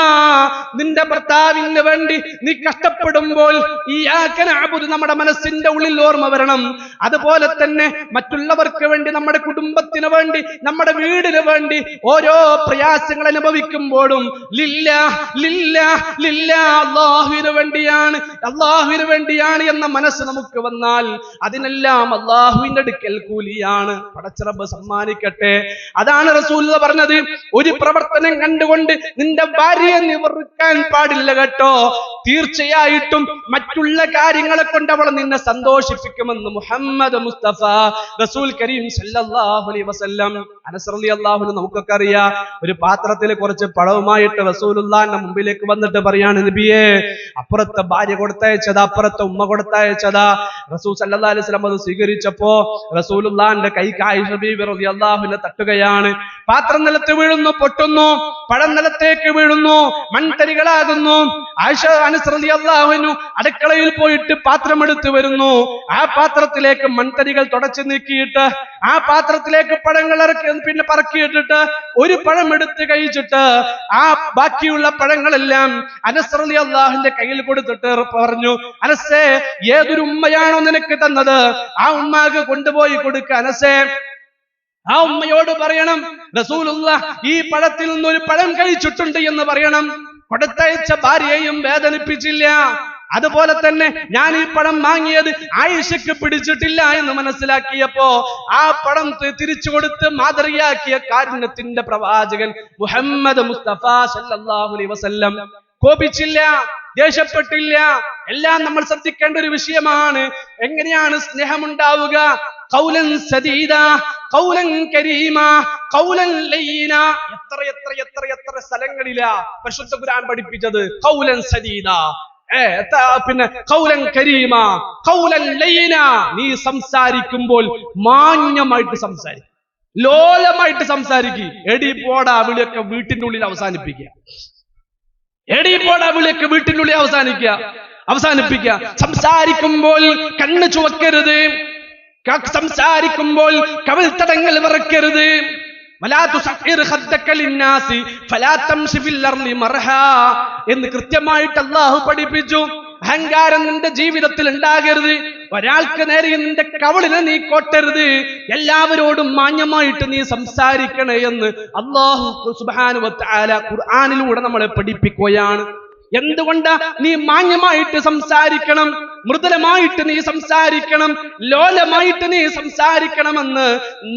നിന്റെ ഭർത്താവിന് വേണ്ടി നീ കഷ്ടപ്പെടുമ്പോൾ ഇയ്യാക നഅ്ബുദു നമ്മുടെ മനസ്സിന്റെ ഉള്ളിൽ ഓർമ്മ വരണം. അതുപോലെ തന്നെ മറ്റുള്ളവർക്ക് വേണ്ടി, നമ്മുടെ കുടുംബത്തിന് വേണ്ടി, നമ്മുടെ വീടിന് വേണ്ടി ഓരോ പ്രയാസങ്ങൾ അനുഭവിക്കുമ്പോഴും അല്ലാഹുവിന് വേണ്ടിയാണ് എന്ന മനസ്സ് നമുക്ക് വന്നാൽ അതിനെല്ലാം അല്ലാഹുവിന്റെ അടുക്കൽ കൂലിയാണ്. പടച്ചറബ്ബ് സമ്മാനിക്കട്ടെ. അതാണ് റസൂൽ പറഞ്ഞത്, ഒരു പ്രവർത്തനം കണ്ടുകൊണ്ട് നിന്റെ ഭാര്യയെ നീ വെറുക്കാൻ പാടില്ല കേട്ടോ. തീർച്ചയായിട്ടും മറ്റുള്ള കാര്യങ്ങളെ കൊണ്ട് അവൾ നിന്നെ സന്തോഷിപ്പിക്കുമെന്ന് മുഹമ്മദ് മുസ്തഫ റസൂൽ കരീം സല്ലല്ലാഹു അലൈഹി വസല്ലം. അനസ് റളിയല്ലാഹു അൻഹു നമുക്കൊക്കെ അറിയാം, ഒരു പാത്രത്തിൽ കുറച്ച് പഴവുമായിട്ട് റസൂലുള്ളാഹിന്റെ മുമ്പിലേക്ക് വന്നിട്ട് പറയാണ്, നബിയേ, അപ്പുറത്തെ ഭാര്യ കൊടുത്തയച്ചതാ, അപ്പുറത്തെ ഉമ്മ കൊടുത്തയച്ചതാ. റസൂൽ സല്ലല്ലാഹു അലൈഹി വസല്ലം അത് സ്വീകരിച്ചപ്പോ റസൂലുള്ളാഹിന്റെ കൈക്ക് ആയിഷ ബീവി റളിയല്ലാഹു അൻഹ തട്ടുകയാണ്. പാത്രം നിലത്ത് വീഴുന്നു, പൊട്ടുന്നു, പഴം പഴങ്ങളകത്തേക്ക് വീഴുന്നു, മൺതരികളാകുന്നു. ആയിഷ അനസ് റളിയല്ലാഹു അൻഹു അടുക്കളയിൽ പോയിട്ട് പാത്രമെടുത്ത് വരുന്നു. ആ പാത്രത്തിലേക്ക് മൺതരികൾ തുടച്ചു നീക്കിയിട്ട് ആ പാത്രത്തിലേക്ക് പഴങ്ങൾ പിന്നെ പറക്കിയിട്ടിട്ട് ഒരു പഴം എടുത്ത് കഴിച്ചിട്ട് ആ ബാക്കിയുള്ള പഴങ്ങളെല്ലാം അനസ് റളിയല്ലാഹുവിന്റെ കയ്യിൽ കൊടുത്തിട്ട് പറഞ്ഞു, അനസേ, ഏതൊരു ഉമ്മയാണോ നിനക്ക് തന്നത് ആ ഉമ്മാക്ക് കൊണ്ടുപോയി കൊടുക്ക. അനസേ, ആ ഉമ്മയോട് പറയണം, റസൂലുള്ളാഹ് ഈ പഴത്തിൽ നിന്നൊരു പഴം കഴിച്ചിട്ടുണ്ട് എന്ന് പറയണം. കൊടുത്തയച്ച ഭാര്യയെയും വേദനിപ്പിച്ചില്ല. അതുപോലെ തന്നെ ഞാൻ ഈ പഴം വാങ്ങിയത് ആയിഷയ്ക്ക് പിടിച്ചിട്ടില്ല എന്ന് മനസ്സിലാക്കിയപ്പോ ആ പഴം തിരിച്ചു കൊടുത്ത് മാതൃകയാക്കിയ കാരുണ്യത്തിന്റെ പ്രവാചകൻ മുഹമ്മദ് മുസ്തഫ സല്ലല്ലാഹു അലൈഹി വസല്ലം കോപിച്ചില്ല, ദേഷ്യപ്പെട്ടില്ല. എല്ലാം നമ്മൾ ശ്രദ്ധിക്കേണ്ട ഒരു വിഷയമാണ്. എങ്ങനെയാണ് സ്നേഹമുണ്ടാവുക? ഖൗലൻ സദീദാ, ഖൗലൻ കരീമാ, ഖൗലൻ ലയ്യിനാ. എത്ര സ്ഥലങ്ങളിലാ പരിശുദ്ധ ഖുർആൻ പഠിപ്പിച്ചത് ഖൗലൻ സദീദാ, പിന്നെ ഖൗലൻ കരീമാ, ഖൗലൻ ലയ്യിനാ. നീ സംസാരിക്കുമ്പോൾ മാന്യമായിട്ട് സംസാരിക്കും, ലോലമായിട്ട് സംസാരിക്കുക. എടി പോടാ വിളിയൊക്കെ വീട്ടിന്റെ ഉള്ളിൽ അവസാനിപ്പിക്കുക. എടി പോടാ വിളിയൊക്കെ വീട്ടിന്റെ ഉള്ളിൽ അവസാനിപ്പിക്കുക. സംസാരിക്കുമ്പോൾ കണ്ണ് ചുവക്കരുത്, സംസാരിക്കുമ്പോൾ കവിൾത്തടങ്ങൾ വിറക്കരുത്. എന്ന് കൃത്യമായിട്ട് അല്ലാഹു പഠിപ്പിച്ചു. അഹങ്കാരം നിന്റെ ജീവിതത്തിൽ ഉണ്ടാകരുത്. ഒരാൾക്ക് നേരെ നിന്റെ കവളിനെ നീ കൊട്ടരുത്. എല്ലാവരോടും മാന്യമായിട്ട് നീ സംസാരിക്കണേ എന്ന് അല്ലാഹു സുബ്ഹാനഹു വ തആല ഖുർആനിലൂടെ നമ്മളെ പഠിപ്പിക്കുകയാണ്. എന്തുകൊണ്ടാ നീ മാന്യമായിട്ട് സംസാരിക്കണം, മൃദുലമായിട്ട് നീ സംസാരിക്കണം, ലോലമായിട്ട് നീ സംസാരിക്കണമെന്ന്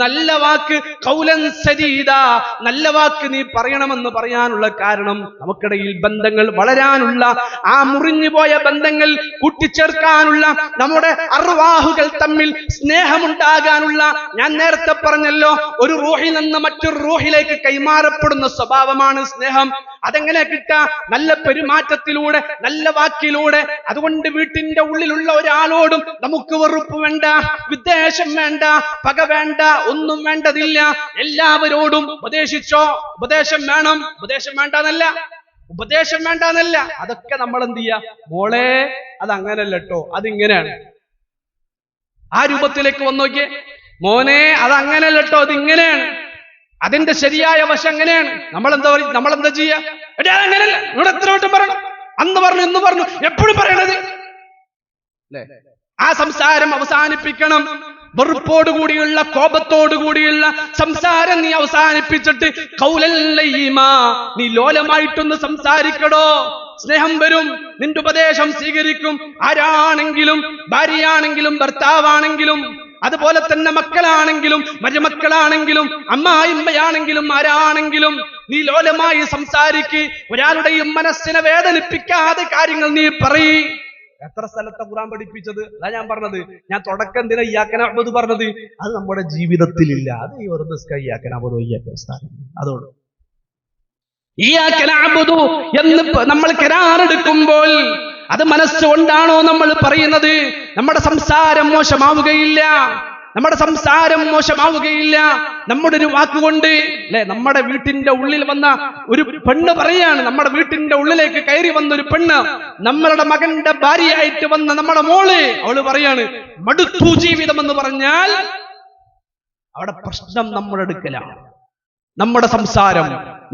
നല്ല വാക്ക് ഖൗലൻ സദീദാ, നല്ല വാക്ക് നീ പറയണമെന്ന് പറയാനുള്ള കാരണം നമുക്കിടയിൽ ബന്ധങ്ങൾ വളരാനുള്ള, ആ മുറിഞ്ഞുപോയ ബന്ധങ്ങൾ കൂട്ടിച്ചേർക്കാനുള്ള, നമ്മുടെ അർവാഹുകൾ തമ്മിൽ സ്നേഹമുണ്ടാകാനുള്ള. ഞാൻ നേരത്തെ പറഞ്ഞല്ലോ, ഒരു റൂഹിൽ നിന്ന് മറ്റൊരു റൂഹിലേക്ക് കൈമാറപ്പെടുന്ന സ്വഭാവമാണ് സ്നേഹം. അതെങ്ങനെ കിട്ടാ? നല്ല പെരുമാറ്റത്തിലൂടെ, നല്ല വാക്കിലൂടെ. അതുകൊണ്ട് വീട്ടിന്റെ ഉള്ളിലുള്ള ഒരാളോടും നമുക്ക് വെറുപ്പ് വേണ്ട, വിദ്വേഷം വേണ്ട, പക വേണ്ട, ഒന്നും വേണ്ടതില്ല. എല്ലാവരോടും ഉപദേശിച്ചോ, ഉപദേശം വേണം, ഉപദേശം വേണ്ടെന്നല്ല. അതൊക്കെ നമ്മൾ എന്ത് ചെയ്യാ? മോളെ അതങ്ങനല്ല കേട്ടോ, അതിങ്ങനെയാണ്. ആ രൂപത്തിലേക്ക് വന്നു നോക്കിയേ. മോനെ അതങ്ങനല്ല കേട്ടോ, അതിങ്ങനെയാണ്, അതിന്റെ ശരിയായ വശം എങ്ങനെയാണ്. നമ്മളെന്താ ചെയ്യാ? അങ്ങനെയല്ല, ഇവിടെ എത്ര വട്ടം പറയണം, അന്ന് പറഞ്ഞു ഇന്ന് പറഞ്ഞു, എപ്പോഴും പറയണത്. ആ സംസാരം അവസാനിപ്പിക്കണം. വെറുപ്പോടുകൂടിയുള്ള, കോപത്തോടുകൂടിയുള്ള സംസാരം നീ അവസാനിപ്പിച്ചിട്ട് ഖൗലൻ ലയ്യിമാ, നീ ലോലമായിട്ടൊന്ന് സംസാരിക്കടോ. സ്നേഹം വരും, നിന്റെ ഉപദേശം സ്വീകരിക്കും. ആരാണെങ്കിലും, ഭാര്യയാണെങ്കിലും ഭർത്താവാണെങ്കിലും, അതുപോലെ തന്നെ മക്കളാണെങ്കിലും മരുമക്കളാണെങ്കിലും അമ്മായിമ്മയാണെങ്കിലും ആരാണെങ്കിലും നീ ലോലമായി സംസാരിക്ക്. ഒരാളുടെയും മനസ്സിനെ വേദനിപ്പിക്കാതെ കാര്യങ്ങൾ നീ പറയ്. എത്ര സ്ഥലത്തെ ഖുർആൻ പഠിപ്പിച്ചത്? അതാ ഞാൻ പറഞ്ഞത്. ഞാൻ തുടക്കം എന്തിനാ ഇയ്യാക നഅ്ബുദു പറഞ്ഞത്? അത് നമ്മുടെ ജീവിതത്തിലില്ല. അത് ഈ വെറുതെ ഇയ്യാക നഅ്ബുദു അതോട് ഇയ്യാക നഅ്ബുദു എന്ന് നമ്മൾ കരാറെടുക്കുമ്പോൾ അത് മനസ്സുകൊണ്ടാണോ നമ്മൾ പറയുന്നത്? നമ്മുടെ സംസാരം മോശമാവുകയില്ല. നമ്മുടെ ഒരു വാക്കുകൊണ്ട് അല്ലെ. നമ്മുടെ വീട്ടിന്റെ ഉള്ളിൽ വന്ന ഒരു പെണ്ണ് പറയാണ്, നമ്മുടെ വീട്ടിന്റെ ഉള്ളിലേക്ക് കയറി വന്ന ഒരു പെണ്ണ്, നമ്മളുടെ മകന്റെ ഭാര്യയായിട്ട് വന്ന നമ്മുടെ മോള്, അവള് പറയാണ് മടുത്തു ജീവിതം എന്ന് പറഞ്ഞാൽ അവിടെ പ്രശ്നം നമ്മുടെ അടുക്കലാണ്. നമ്മുടെ സംസാരം,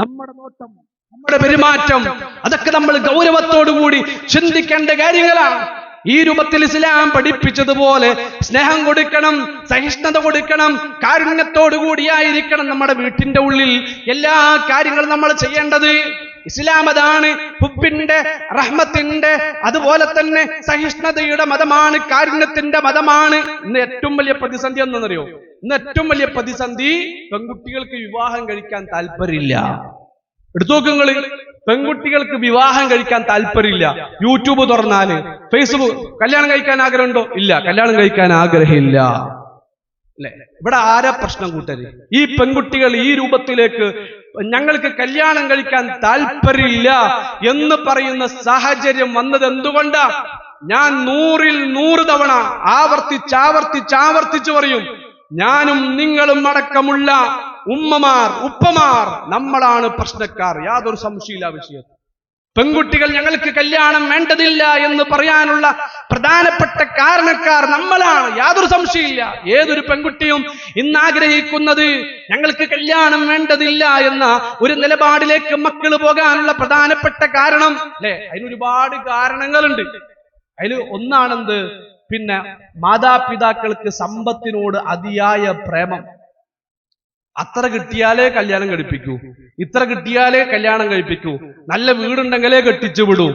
നമ്മുടെ നോട്ടം, നമ്മുടെ പെരുമാറ്റം, അതൊക്കെ നമ്മൾ ഗൗരവത്തോടുകൂടി ചിന്തിക്കേണ്ട കാര്യങ്ങളാണ്. ഈ രൂപത്തിൽ ഇസ്ലാം പഠിപ്പിച്ചതുപോലെ സ്നേഹം കൊടുക്കണം, സഹിഷ്ണുത കൊടുക്കണം, കാരുണ്യത്തോടുകൂടിയായിരിക്കണം നമ്മുടെ വീട്ടിന്റെ ഉള്ളിൽ എല്ലാ കാര്യങ്ങളും നമ്മൾ ചെയ്യേണ്ടത്. ഇസ്ലാം അതാണ്. ഹുബ്ബിന്റെ, റഹ്മത്തിന്റെ, അതുപോലെ തന്നെ സഹിഷ്ണുതയുടെ മതമാണ്, കാരുണ്യത്തിന്റെ മതമാണ്. ഇന്ന് ഏറ്റവും വലിയ പ്രതിസന്ധി എന്നറിയോ? ഇന്ന് ഏറ്റവും വലിയ പ്രതിസന്ധി പെൺകുട്ടികൾക്ക് വിവാഹം കഴിക്കാൻ താല്പര്യമില്ല. എടുത്തു നോക്കുങ്ങള്, പെൺകുട്ടികൾക്ക് വിവാഹം കഴിക്കാൻ താല്പര്യമില്ല. യൂട്യൂബ് തുറന്നാല്, ഫേസ്ബുക്ക്, കല്യാണം കഴിക്കാൻ ആഗ്രഹമുണ്ടോ? ഇല്ല, കല്യാണം കഴിക്കാൻ ആഗ്രഹമില്ല. അല്ലെ? ഇവിടെ ആരാ പ്രശ്നം കൂട്ടര്? ഈ പെൺകുട്ടികൾ ഈ രൂപത്തിലേക്ക് ഞങ്ങൾക്ക് കല്യാണം കഴിക്കാൻ താല്പര്യമില്ല എന്ന് പറയുന്ന സാഹചര്യം വന്നത് എന്തുകൊണ്ടാ? ഞാൻ 100 തവണ ആവർത്തിച്ച് പറയും, ഞാനും നിങ്ങളും അടക്കമുള്ള ഉമ്മമാർ, ഉപ്പമാർ, നമ്മളാണ് പ്രശ്നക്കാർ. യാതൊരു സംശയമില്ല വിഷയത്തിൽ. പെൺകുട്ടികൾ ഞങ്ങൾക്ക് കല്യാണം വേണ്ടതില്ല എന്ന് പറയാനുള്ള പ്രധാനപ്പെട്ട കാരണക്കാർ നമ്മളാണ്, യാതൊരു സംശയമില്ല. ഏതൊരു പെൺകുട്ടിയും ഇന്ന് ആഗ്രഹിക്കുന്നത് ഞങ്ങൾക്ക് കല്യാണം വേണ്ടതില്ല എന്ന ഒരു നിലപാടിലേക്ക് മക്കൾ പോകാനുള്ള പ്രധാനപ്പെട്ട കാരണം അല്ലെ? അതിനൊരുപാട് കാരണങ്ങളുണ്ട്. അതിൽ ഒന്നാണെന്ത്? പിന്നെ മാതാപിതാക്കൾക്ക് സമ്പത്തിനോട് അതിയായ പ്രേമം. അത്ര കിട്ടിയാലേ കല്യാണം കഴിപ്പിക്കൂ, ഇത്ര കിട്ടിയാലേ കല്യാണം കഴിപ്പിക്കൂ, നല്ല വീടുണ്ടെങ്കിലേ കെട്ടിച്ചു വിടൂ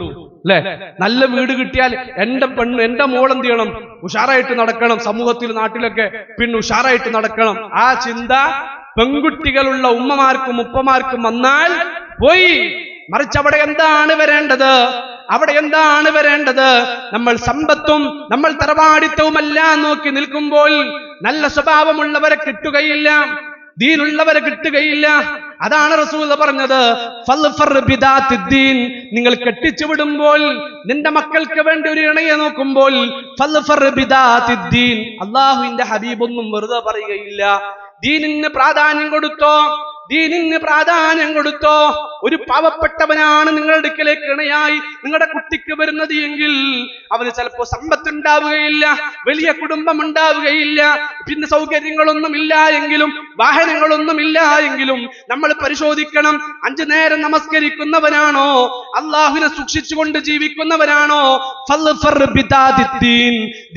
അല്ലെ? നല്ല വീട് കിട്ടിയാൽ എന്റെ മോൾ എന്ത് ചെയ്യണം? ഉഷാറായിട്ട് നടക്കണം, സമൂഹത്തിൽ നാട്ടിലൊക്കെ പിന്നെ ഉഷാറായിട്ട് നടക്കണം. ആ ചിന്ത പെൺകുട്ടികളുള്ള ഉമ്മമാർക്കും ഉപ്പമാർക്കും വന്നാൽ പോയി. മറിച്ച് അവിടെ എന്താണ് വരേണ്ടത്? അവിടെ എന്താണ് വരേണ്ടത്? നമ്മൾ സമ്പത്തും നമ്മൾ തറവാടിത്തവുമെല്ലാം നോക്കി നിൽക്കുമ്പോൾ നല്ല സ്വഭാവമുള്ളവരെ കിട്ടുകയില്ല, ദീനുള്ളവരെ കിട്ടുകയില്ല. അതാണ് റസൂൽ പറഞ്ഞത്, നിങ്ങൾ കെട്ടിച്ചു വിടുമ്പോൾ നിന്റെ മക്കൾക്ക് വേണ്ടി ഒരു ഇണയെ നോക്കുമ്പോൾ അള്ളാഹുവിന്റെ ഹബീബൊന്നും വെറുതെ പറയുകയില്ല. ദീനിന് പ്രാധാന്യം കൊടുത്തോ, ദീനിന് പ്രാധാന്യം കൊടുത്തോ. ഒരു പാവപ്പെട്ടവനാണ് നിങ്ങളുടെ അടുക്കലേക്ക് ഇണയായി നിങ്ങളുടെ കുട്ടിക്ക് വരുന്നത് എങ്കിൽ അവന് ചിലപ്പോ സമ്പത്തുണ്ടാവുകയില്ല, വലിയ കുടുംബം ഉണ്ടാവുകയില്ല, പിന്നെ സൗകര്യങ്ങളൊന്നും ഇല്ല എങ്കിലും വാഹനങ്ങളൊന്നും ഇല്ല എങ്കിലും നമ്മൾ പരിശോധിക്കണം. 5 നേരം നമസ്കരിക്കുന്നവനാണോ, അള്ളാഹുവിനെ സൂക്ഷിച്ചുകൊണ്ട് ജീവിക്കുന്നവനാണോ?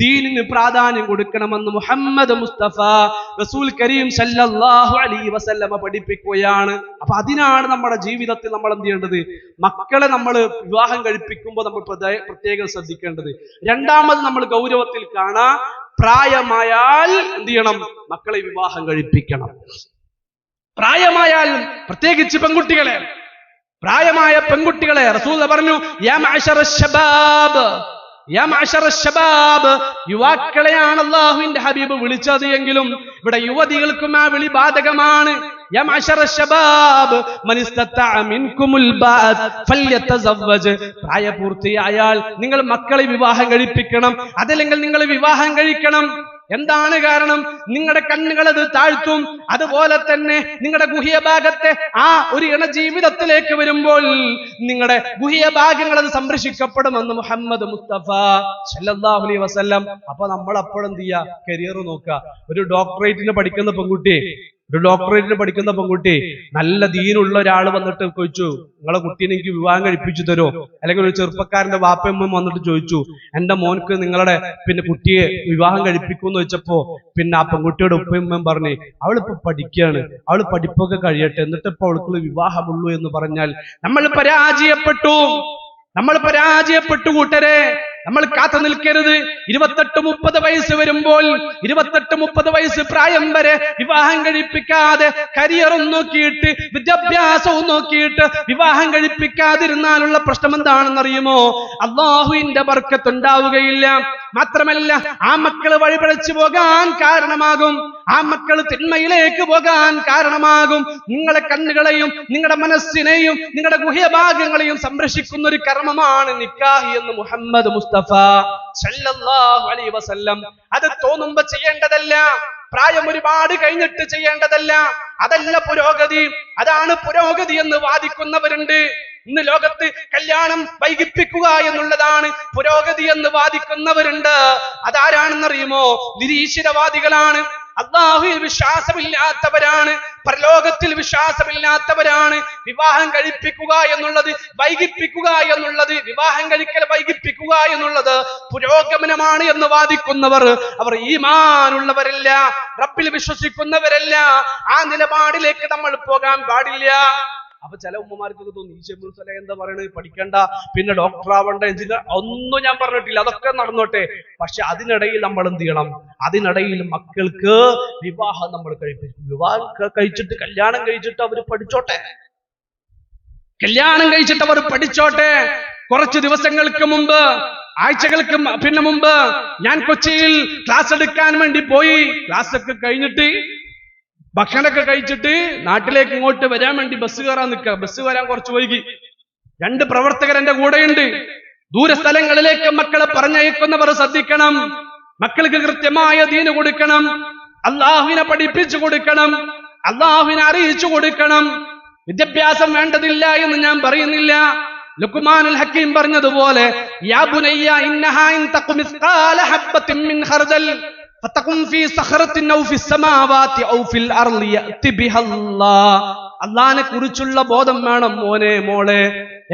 ദീനിന് പ്രാധാന്യം കൊടുക്കണമെന്ന് മുഹമ്മദ് മുസ്തഫ റസൂൽ കരീം സല്ലല്ലാഹു അലൈഹി വസല്ലമ പഠിപ്പിക്കുകയാണ്. അപ്പൊ അതിനാണ് നമ്മുടെ ജീവിതത്തിൽ നമ്മൾ എന്ത് ചെയ്യേണ്ടത്? മക്കളെ നമ്മൾ വിവാഹം കഴിപ്പിക്കുമ്പോൾ നമ്മൾ പ്രത്യേകം ശ്രദ്ധിക്കേണ്ടത്. രണ്ടാമത് നമ്മൾ ഗൗരവത്തിൽ കാണാം, പ്രായമായാൽ എന്ത് ചെയ്യണം? മക്കളെ വിവാഹം കഴിപ്പിക്കണം. പ്രായമായാൽ പ്രത്യേകിച്ച് പെൺകുട്ടികളെ, പ്രായമായ പെൺകുട്ടികളെ റസൂൽ പറഞ്ഞു, യാ മഅശറ ശബാബ്, യാ മഅശറ ശബാബ്, യുവാക്കളെയാണ് അല്ലാഹുവിന്റെ ഹബീബ് വിളിച്ചത് എങ്കിലും ഇവിടെ യുവതികൾക്കും ആ വിളി ബാധകമാണ്. യാ മഅശറ ശബാബ് മൻ ഇസ്തതഅ മിൻകുമുൽ ബാഅത്ത് ഫല്യതസവ്വജ്, പ്രായപൂർത്തിയായാൽ നിങ്ങൾ മക്കളെ വിവാഹം കഴിപ്പിക്കണം, അതല്ലെങ്കിൽ നിങ്ങൾ വിവാഹം കഴിക്കണം. എന്താണ് കാരണം? നിങ്ങളുടെ കണ്ണുകൾ അത് താഴ്ത്തും. അതുപോലെ തന്നെ നിങ്ങളുടെ ഗുഹ്യ ഭാഗത്തെ ആ ഒരു ഇണജീവിതത്തിലേക്ക് വരുമ്പോൾ നിങ്ങളുടെ ഗുഹ്യ ഭാഗങ്ങൾ അത് സംരക്ഷിക്കപ്പെടുമെന്ന് മുഹമ്മദ് മുസ്തഫ സല്ലല്ലാഹു അലൈഹി വസല്ലം. അപ്പൊ നമ്മൾ അപ്പോഴെന്ത് ചെയ്യാ? കരിയർ നോക്കുക. ഒരു ഡോക്ടറേറ്റിന് പഠിക്കുന്ന പെൺകുട്ടി നല്ല ദീനുള്ള ഒരാൾ വന്നിട്ട് ചോദിച്ചു, നിങ്ങളെ കുട്ടീനെ എനിക്ക് വിവാഹം കഴിപ്പിച്ചു തരോ? അല്ലെങ്കിൽ ഒരു ചെറുപ്പക്കാരന്റെ വാപ്പയമ്മയും വന്നിട്ട് ചോദിച്ചു, എന്റെ മോൻക്ക് നിങ്ങളുടെ പിന്നെ കുട്ടിയെ വിവാഹം കഴിപ്പിക്കുമെന്ന് വെച്ചപ്പോ പിന്നെ ആ പെൺകുട്ടിയുടെ ഉപ്പയമ്മയും പറഞ്ഞു, അവളിപ്പോ പഠിക്കുകയാണ്, അവള് പഠിപ്പൊക്കെ കഴിയട്ടെ, എന്നിട്ട് ഇപ്പൊ അവൾക്കുള്ള വിവാഹമുള്ളൂ എന്ന് പറഞ്ഞാൽ നമ്മൾ പരാജയപ്പെട്ടു കൂട്ടരെ. നമ്മൾ കാത്തു നിൽക്കരുത്. 28-30 വയസ്സ് വരുമ്പോൾ 28-30 വയസ്സ് പ്രായം വരെ വിവാഹം കഴിപ്പിക്കാതെ കരിയറും നോക്കിയിട്ട് വിദ്യാഭ്യാസവും നോക്കിയിട്ട് വിവാഹം കഴിപ്പിക്കാതിരുന്നാലുള്ള പ്രശ്നം എന്താണെന്നറിയുമോ? അല്ലാഹുവിന്റെ ബർക്കത്ത് ഉണ്ടാവുകയില്ല. മാത്രമല്ല ആ മക്കള് വഴിപിഴച്ചു പോകാൻ കാരണമാകും, ആ മക്കള് തിന്മയിലേക്ക് പോകാൻ കാരണമാകും. നിങ്ങളെ കണ്ണുകളെയും നിങ്ങളുടെ മനസ്സിനെയും നിങ്ങളുടെ ഗുഹ്യഭാഗങ്ങളെയും സംരക്ഷിക്കുന്ന ഒരു കർമ്മമാണ് നിക്കാഹ് എന്ന് മുഹമ്മദ് മുസ്തഫ സല്ലല്ലാഹു അലൈഹി വസല്ലം. അത് തോന്നുമ്പോ ചെയ്യേണ്ടതല്ല, പ്രായം ഒരുപാട് കഴിഞ്ഞിട്ട് ചെയ്യേണ്ടതല്ല. അതല്ല പുരോഗതി. അതാണ് പുരോഗതി എന്ന് വാദിക്കുന്നവരുണ്ട്. ഇന്ന് ലോകത്ത് കല്യാണം വൈകിപ്പിക്കുക എന്നുള്ളതാണ് പുരോഗതി എന്ന് വാദിക്കുന്നവരുണ്ട്. അതാരാണെന്നറിയുമോ? നിരീശ്വരവാദികളാണ്, അല്ലാഹുവിൽ വിശ്വാസമില്ലാത്തവരാണ്, പരലോകത്തിൽ വിശ്വാസമില്ലാത്തവരാണ്. വിവാഹം കഴിപ്പിക്കുക എന്നുള്ളത്, വൈകിപ്പിക്കുക എന്നുള്ളത്, വിവാഹം കഴിക്കൽ വൈകിപ്പിക്കുക എന്നുള്ളത് പുരോഗമനമാണ് എന്ന് വാദിക്കുന്നവർ അവർ ഈമാനുള്ളവരല്ല, റബ്ബിൽ വിശ്വസിക്കുന്നവരല്ല. ആ നിലപാടിലേക്ക് നമ്മൾ പോകാൻ പാടില്ല. അപ്പൊ ചില ഉമ്മമാർക്കൊക്കെ തോന്നി, ഈ ഷെബുൽ സലഹ് എന്താ പറയണത്, പഠിക്കണ്ട, പിന്നെ ഡോക്ടർ ആവണ്ട, എഞ്ചിനീയർ ഒന്നും ഞാൻ പറഞ്ഞിട്ടില്ല, അതൊക്കെ നടന്നോട്ടെ. പക്ഷെ അതിനിടയിൽ നമ്മൾ എന്ത് ചെയ്യണം? അതിനിടയിൽ മക്കൾക്ക് വിവാഹം നമ്മൾ കഴിപ്പിക്കും. വിവാഹം കഴിച്ചിട്ട് കല്യാണം കഴിച്ചിട്ട് അവർ പഠിച്ചോട്ടെ. കുറച്ച് ദിവസങ്ങൾക്ക് മുമ്പ്, ആഴ്ചകൾക്ക് മുമ്പ് ഞാൻ കൊച്ചിയിൽ ക്ലാസ് എടുക്കാൻ വേണ്ടി പോയി. ക്ലാസ് ഒക്കെ കഴിഞ്ഞിട്ട് ഭക്ഷണമൊക്കെ കഴിച്ചിട്ട് നാട്ടിലേക്ക് ഇങ്ങോട്ട് വരാൻ വേണ്ടി ബസ് കയറാൻ നിൽക്കുക. ബസ് വരാൻ കുറച്ച് വൈകി. 2 പ്രവർത്തകർ എന്റെ കൂടെയുണ്ട്. ദൂരസ്ഥലങ്ങളിലേക്ക് മക്കളെ പറഞ്ഞയക്കുന്നവർ ശ്രദ്ധിക്കണം. മക്കൾക്ക് കൃത്യമായ ദീന് കൊടുക്കണം, അല്ലാഹുവിനെ പഠിപ്പിച്ചു കൊടുക്കണം. അള്ളാഹുവിനെ അറിയിച്ചു കൊടുക്കണം. വിദ്യാഭ്യാസം വേണ്ടതില്ല എന്ന് ഞാൻ പറയുന്നില്ല. ലുഖ്മാനുൽ ഹക്കീം പറഞ്ഞതുപോലെ യാ ബുനയ്യ ഇന്നഹാ ഇൻ തഖു മിസ്ഖാല ഹബ്ബത്തിൻ മിൻ ഖർദൽ ഫതഖും ഫീ സഖറത്തിൻ ഔ ഫിസ് സമാവാതി ഔ ഫിൽ അർളി യഅതി ബിഹല്ലാഹ്. അള്ളാഹിനെ കുറിച്ചുള്ള ബോധം വേണം മോനെ മോളെ.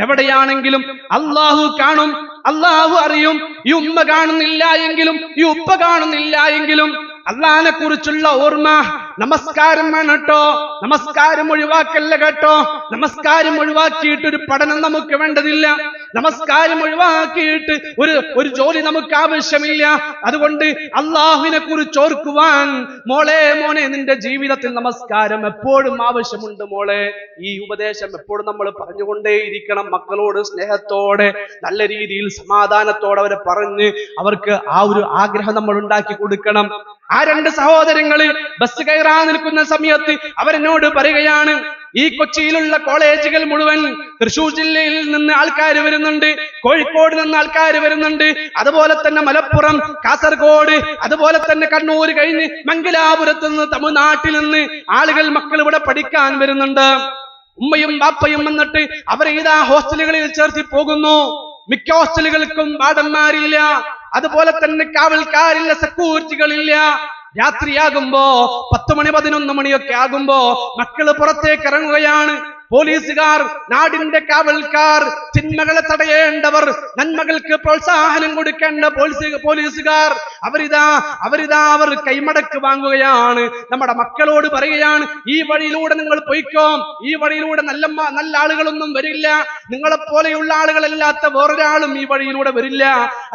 എവിടെയാണെങ്കിലും അള്ളാഹു കാണും, അള്ളാഹു അറിയും. ഈ ഉമ്മ കാണുന്നില്ല എങ്കിലും ഈ ഉപ്പ കാണുന്നില്ല എങ്കിലും അള്ളാഹിനെ കുറിച്ചുള്ള ഓർമ്മ. നമസ്കാരം വേണം കേട്ടോ, നമസ്കാരം ഒഴിവാക്കല്ല കേട്ടോ. നമസ്കാരം ഒഴിവാക്കിയിട്ട് ഒരു പഠനം നമുക്ക് വേണ്ടതില്ല. നമസ്കാരം ഒഴിവാക്കിയിട്ട് ഒരു ജോലി നമുക്ക് ആവശ്യമില്ല. അതുകൊണ്ട് അള്ളാഹുവിനെ കുറിച്ച് ഓർക്കുവാൻ മോളെ മോനെ നിന്റെ ജീവിതത്തിൽ നമസ്കാരം എപ്പോഴും ആവശ്യമുണ്ട് മോളെ. ഈ ഉപദേശം എപ്പോഴും നമ്മൾ പറഞ്ഞുകൊണ്ടേയിരിക്കണം. മക്കളോട് സ്നേഹത്തോടെ നല്ല രീതിയിൽ സമാധാനത്തോടെ അവരെ പറഞ്ഞ് അവർക്ക് ആ ഒരു ആഗ്രഹം നമ്മൾ ഉണ്ടാക്കി കൊടുക്കണം. ആ രണ്ട് സഹോദരങ്ങള് ബസ് കയറാൻ നിൽക്കുന്ന സമയത്ത് അവരെന്നോട് പറയുകയാണ്, ഈ കൊച്ചിയിലുള്ള കോളേജുകൾ മുഴുവൻ തൃശൂർ ജില്ലയിൽ നിന്ന് ആൾക്കാർ വരുന്നുണ്ട്, കോഴിക്കോട് നിന്ന് ആൾക്കാർ വരുന്നുണ്ട്, അതുപോലെ തന്നെ മലപ്പുറം, കാസർഗോഡ്, അതുപോലെ തന്നെ കണ്ണൂർ കഴിഞ്ഞ് മംഗലാപുരത്ത് നിന്ന് തമിഴ്നാട്ടിൽ നിന്ന് ആളുകൾ മക്കൾ ഇവിടെ പഠിക്കാൻ വരുന്നുണ്ട്. ഉമ്മയും ബാപ്പയും വന്നിട്ട് അവരെ ഇതാ ഹോസ്റ്റലുകളിൽ ചേർത്തി പോകുന്നു. മിക്ക ഹോസ്റ്റലുകൾക്കും വാർഡന്മാരില്ല, അതുപോലെ തന്നെ കാവൽക്കാരില്ല, സെക്യൂരിറ്റികളില്ല. രാത്രിയാകുമ്പോ 10 മണി 11 മണിയൊക്കെ ആകുമ്പോ മക്കള് പുറത്തേക്ക് ഇറങ്ങുകയാണ്. പോലീസുകാർ, നാടിന്റെ കാവൽക്കാർ, തിന്മകളെ തടയേണ്ടവർ, നന്മകൾക്ക് പ്രോത്സാഹനം കൊടുക്കേണ്ട പോലീസുകാർ അവർ കൈമടക്ക് വാങ്ങുകയാണ്. നമ്മുടെ മക്കളോട് പറയുകയാണ്, ഈ വഴിയിലൂടെ നിങ്ങൾ പൊയ്ക്കോ, ഈ വഴിയിലൂടെ നല്ല ആളുകളൊന്നും വരില്ല, നിങ്ങളെ പോലെയുള്ള ആളുകളല്ലാത്ത വേറൊരാളും ഈ വഴിയിലൂടെ വരില്ല,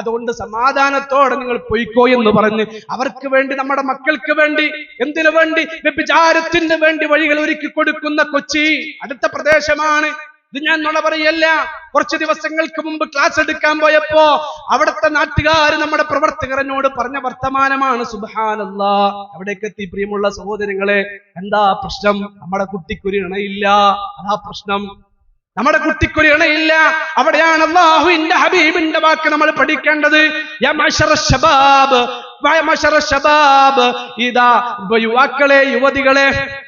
അതുകൊണ്ട് സമാധാനത്തോടെ നിങ്ങൾ പൊയ്ക്കോ എന്ന് പറഞ്ഞ് അവർക്ക് വേണ്ടി, നമ്മുടെ മക്കൾക്ക് വേണ്ടി, എന്തിനു വേണ്ടി? വ്യഭിചാരത്തിന് വേണ്ടി വഴികൾ ഒരുക്കി കൊടുക്കുന്ന കൊച്ചി അടുത്ത പ്രദേശമാണ്. ഇത് ഞാൻ നുണ പറയല്ല. കുറച്ച് ദിവസങ്ങൾക്ക് മുമ്പ് ക്ലാസ് എടുക്കാൻ പോയപ്പോ അവിടുത്തെ നാട്ടുകാർ, നമ്മുടെ പ്രവർത്തകരനോട് പറഞ്ഞ വർത്തമാനമാണ്. സുബ്ഹാനല്ലാഹ്. അവിടേക്ക് എത്തി. പ്രിയമുള്ള സഹോദരങ്ങളെ, എന്താ പ്രശ്നം? നമ്മുടെ കുട്ടിക്കൊരു ഇണയില്ല, അതാ പ്രശ്നം. നമ്മുടെ കുട്ടിക്കൊരു ഇണയില്ല. അവിടെയാണ് അല്ലാഹുവിന്റെ ഹബീബിന്റെ വാക്ക് നമ്മൾ പഠിക്കേണ്ടത്. യാ മഅ്ശറ ശബാബ്, ഇതാ യുവാക്കളെ, യുവതികളെ,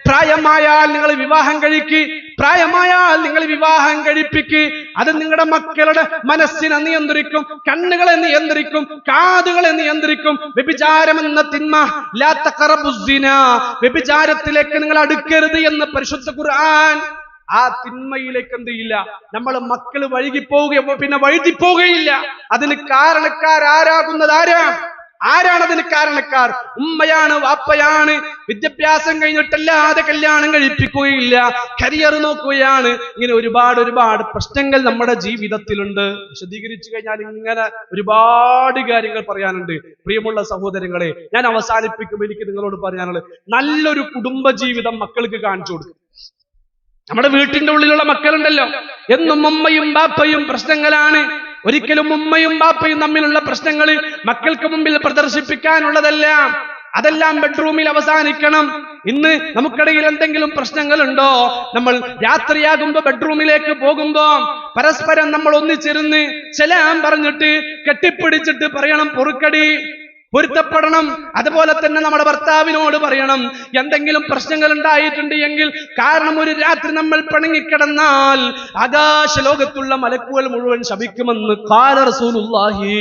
പ്രായമായാൽ നിങ്ങൾ വിവാഹം കഴിക്ക്, പ്രായമായാൽ നിങ്ങൾ വിവാഹം കഴിപ്പിക്ക്. അത് നിങ്ങളുടെ മക്കളുടെ മനസ്സിനെ നിയന്ത്രിക്കും, കണ്ണുകളെ നിയന്ത്രിക്കും, കാതുകളെ നിയന്ത്രിക്കും. വ്യഭിചാരം എന്ന തിന്മ, ലാ തഖറബുസ്സിന, വ്യഭിചാരത്തിലേക്ക് നിങ്ങൾ അടുക്കരുത് എന്ന് പരിശുദ്ധ ഖുർആൻ. ആ തിന്മയിലേക്ക് എന്ത് ചെയ്യില്ല, നമ്മൾ മക്കൾ വഴുകിപ്പോവുകയോ പിന്നെ വഴുതിപ്പോവുകയില്ല. അതിന് കാരണക്കാരാകുന്നത് ആരാണ് അതിന് കാരണക്കാർ? ഉമ്മയാണ്, വാപ്പയാണ്. വിദ്യാഭ്യാസം കഴിഞ്ഞിട്ടല്ലാതെ കല്യാണം കഴിപ്പിക്കുകയില്ല, കരിയർ നോക്കുകയാണ്. ഇങ്ങനെ ഒരുപാട് പ്രശ്നങ്ങൾ നമ്മുടെ ജീവിതത്തിലുണ്ട്. വിശദീകരിച്ചു കഴിഞ്ഞാൽ ഇങ്ങനെ ഒരുപാട് കാര്യങ്ങൾ പറയാനുണ്ട്. പ്രിയമുള്ള സഹോദരങ്ങളെ, ഞാൻ അവസാനിപ്പിക്കുമ്പോൾ എനിക്ക് നിങ്ങളോട് പറയാനുള്ളത്, നല്ലൊരു കുടുംബ ജീവിതം മക്കൾക്ക് കാണിച്ചു കൊടുക്കും. നമ്മുടെ വീട്ടിന്റെ ഉള്ളിലുള്ള മക്കളുണ്ടല്ലോ, എന്നും ഉമ്മയും ബാപ്പയും പ്രശ്നങ്ങളാണ്. ഒരിക്കലും ഉമ്മയും ബാപ്പയും തമ്മിലുള്ള പ്രശ്നങ്ങൾ മക്കൾക്ക് മുമ്പിൽ പ്രദർശിപ്പിക്കാനുള്ളതല്ല. അതെല്ലാം ബെഡ്റൂമിൽ അവസാനിക്കണം. ഇന്ന് നമുക്കിടയിൽ എന്തെങ്കിലും പ്രശ്നങ്ങളുണ്ടോ? നമ്മൾ രാത്രിയാകുമ്പോ ബെഡ്റൂമിലേക്ക് പോകുമ്പോ പരസ്പരം നമ്മൾ ഒന്നിച്ചിരുന്ന് സലാം പറഞ്ഞിട്ട് കെട്ടിപ്പിടിച്ചിട്ട് പറയണം, പൊറുക്കടി, പൊരുത്തപ്പെടണം. അതുപോലെ തന്നെ നമ്മുടെ ഭർത്താവിനോട് പറയണം, എന്തെങ്കിലും പ്രശ്നങ്ങൾ ഉണ്ടായിട്ടുണ്ട് എങ്കിൽ, കാരണം ഒരു രാത്രി നമ്മൾ പിണങ്ങിക്കിടന്നാൽ ആകാശ ലോകത്തുള്ള മലക്കുകൾ മുഴുവൻ ശപിക്കുമെന്ന് ഖാല റസൂലുള്ളാഹി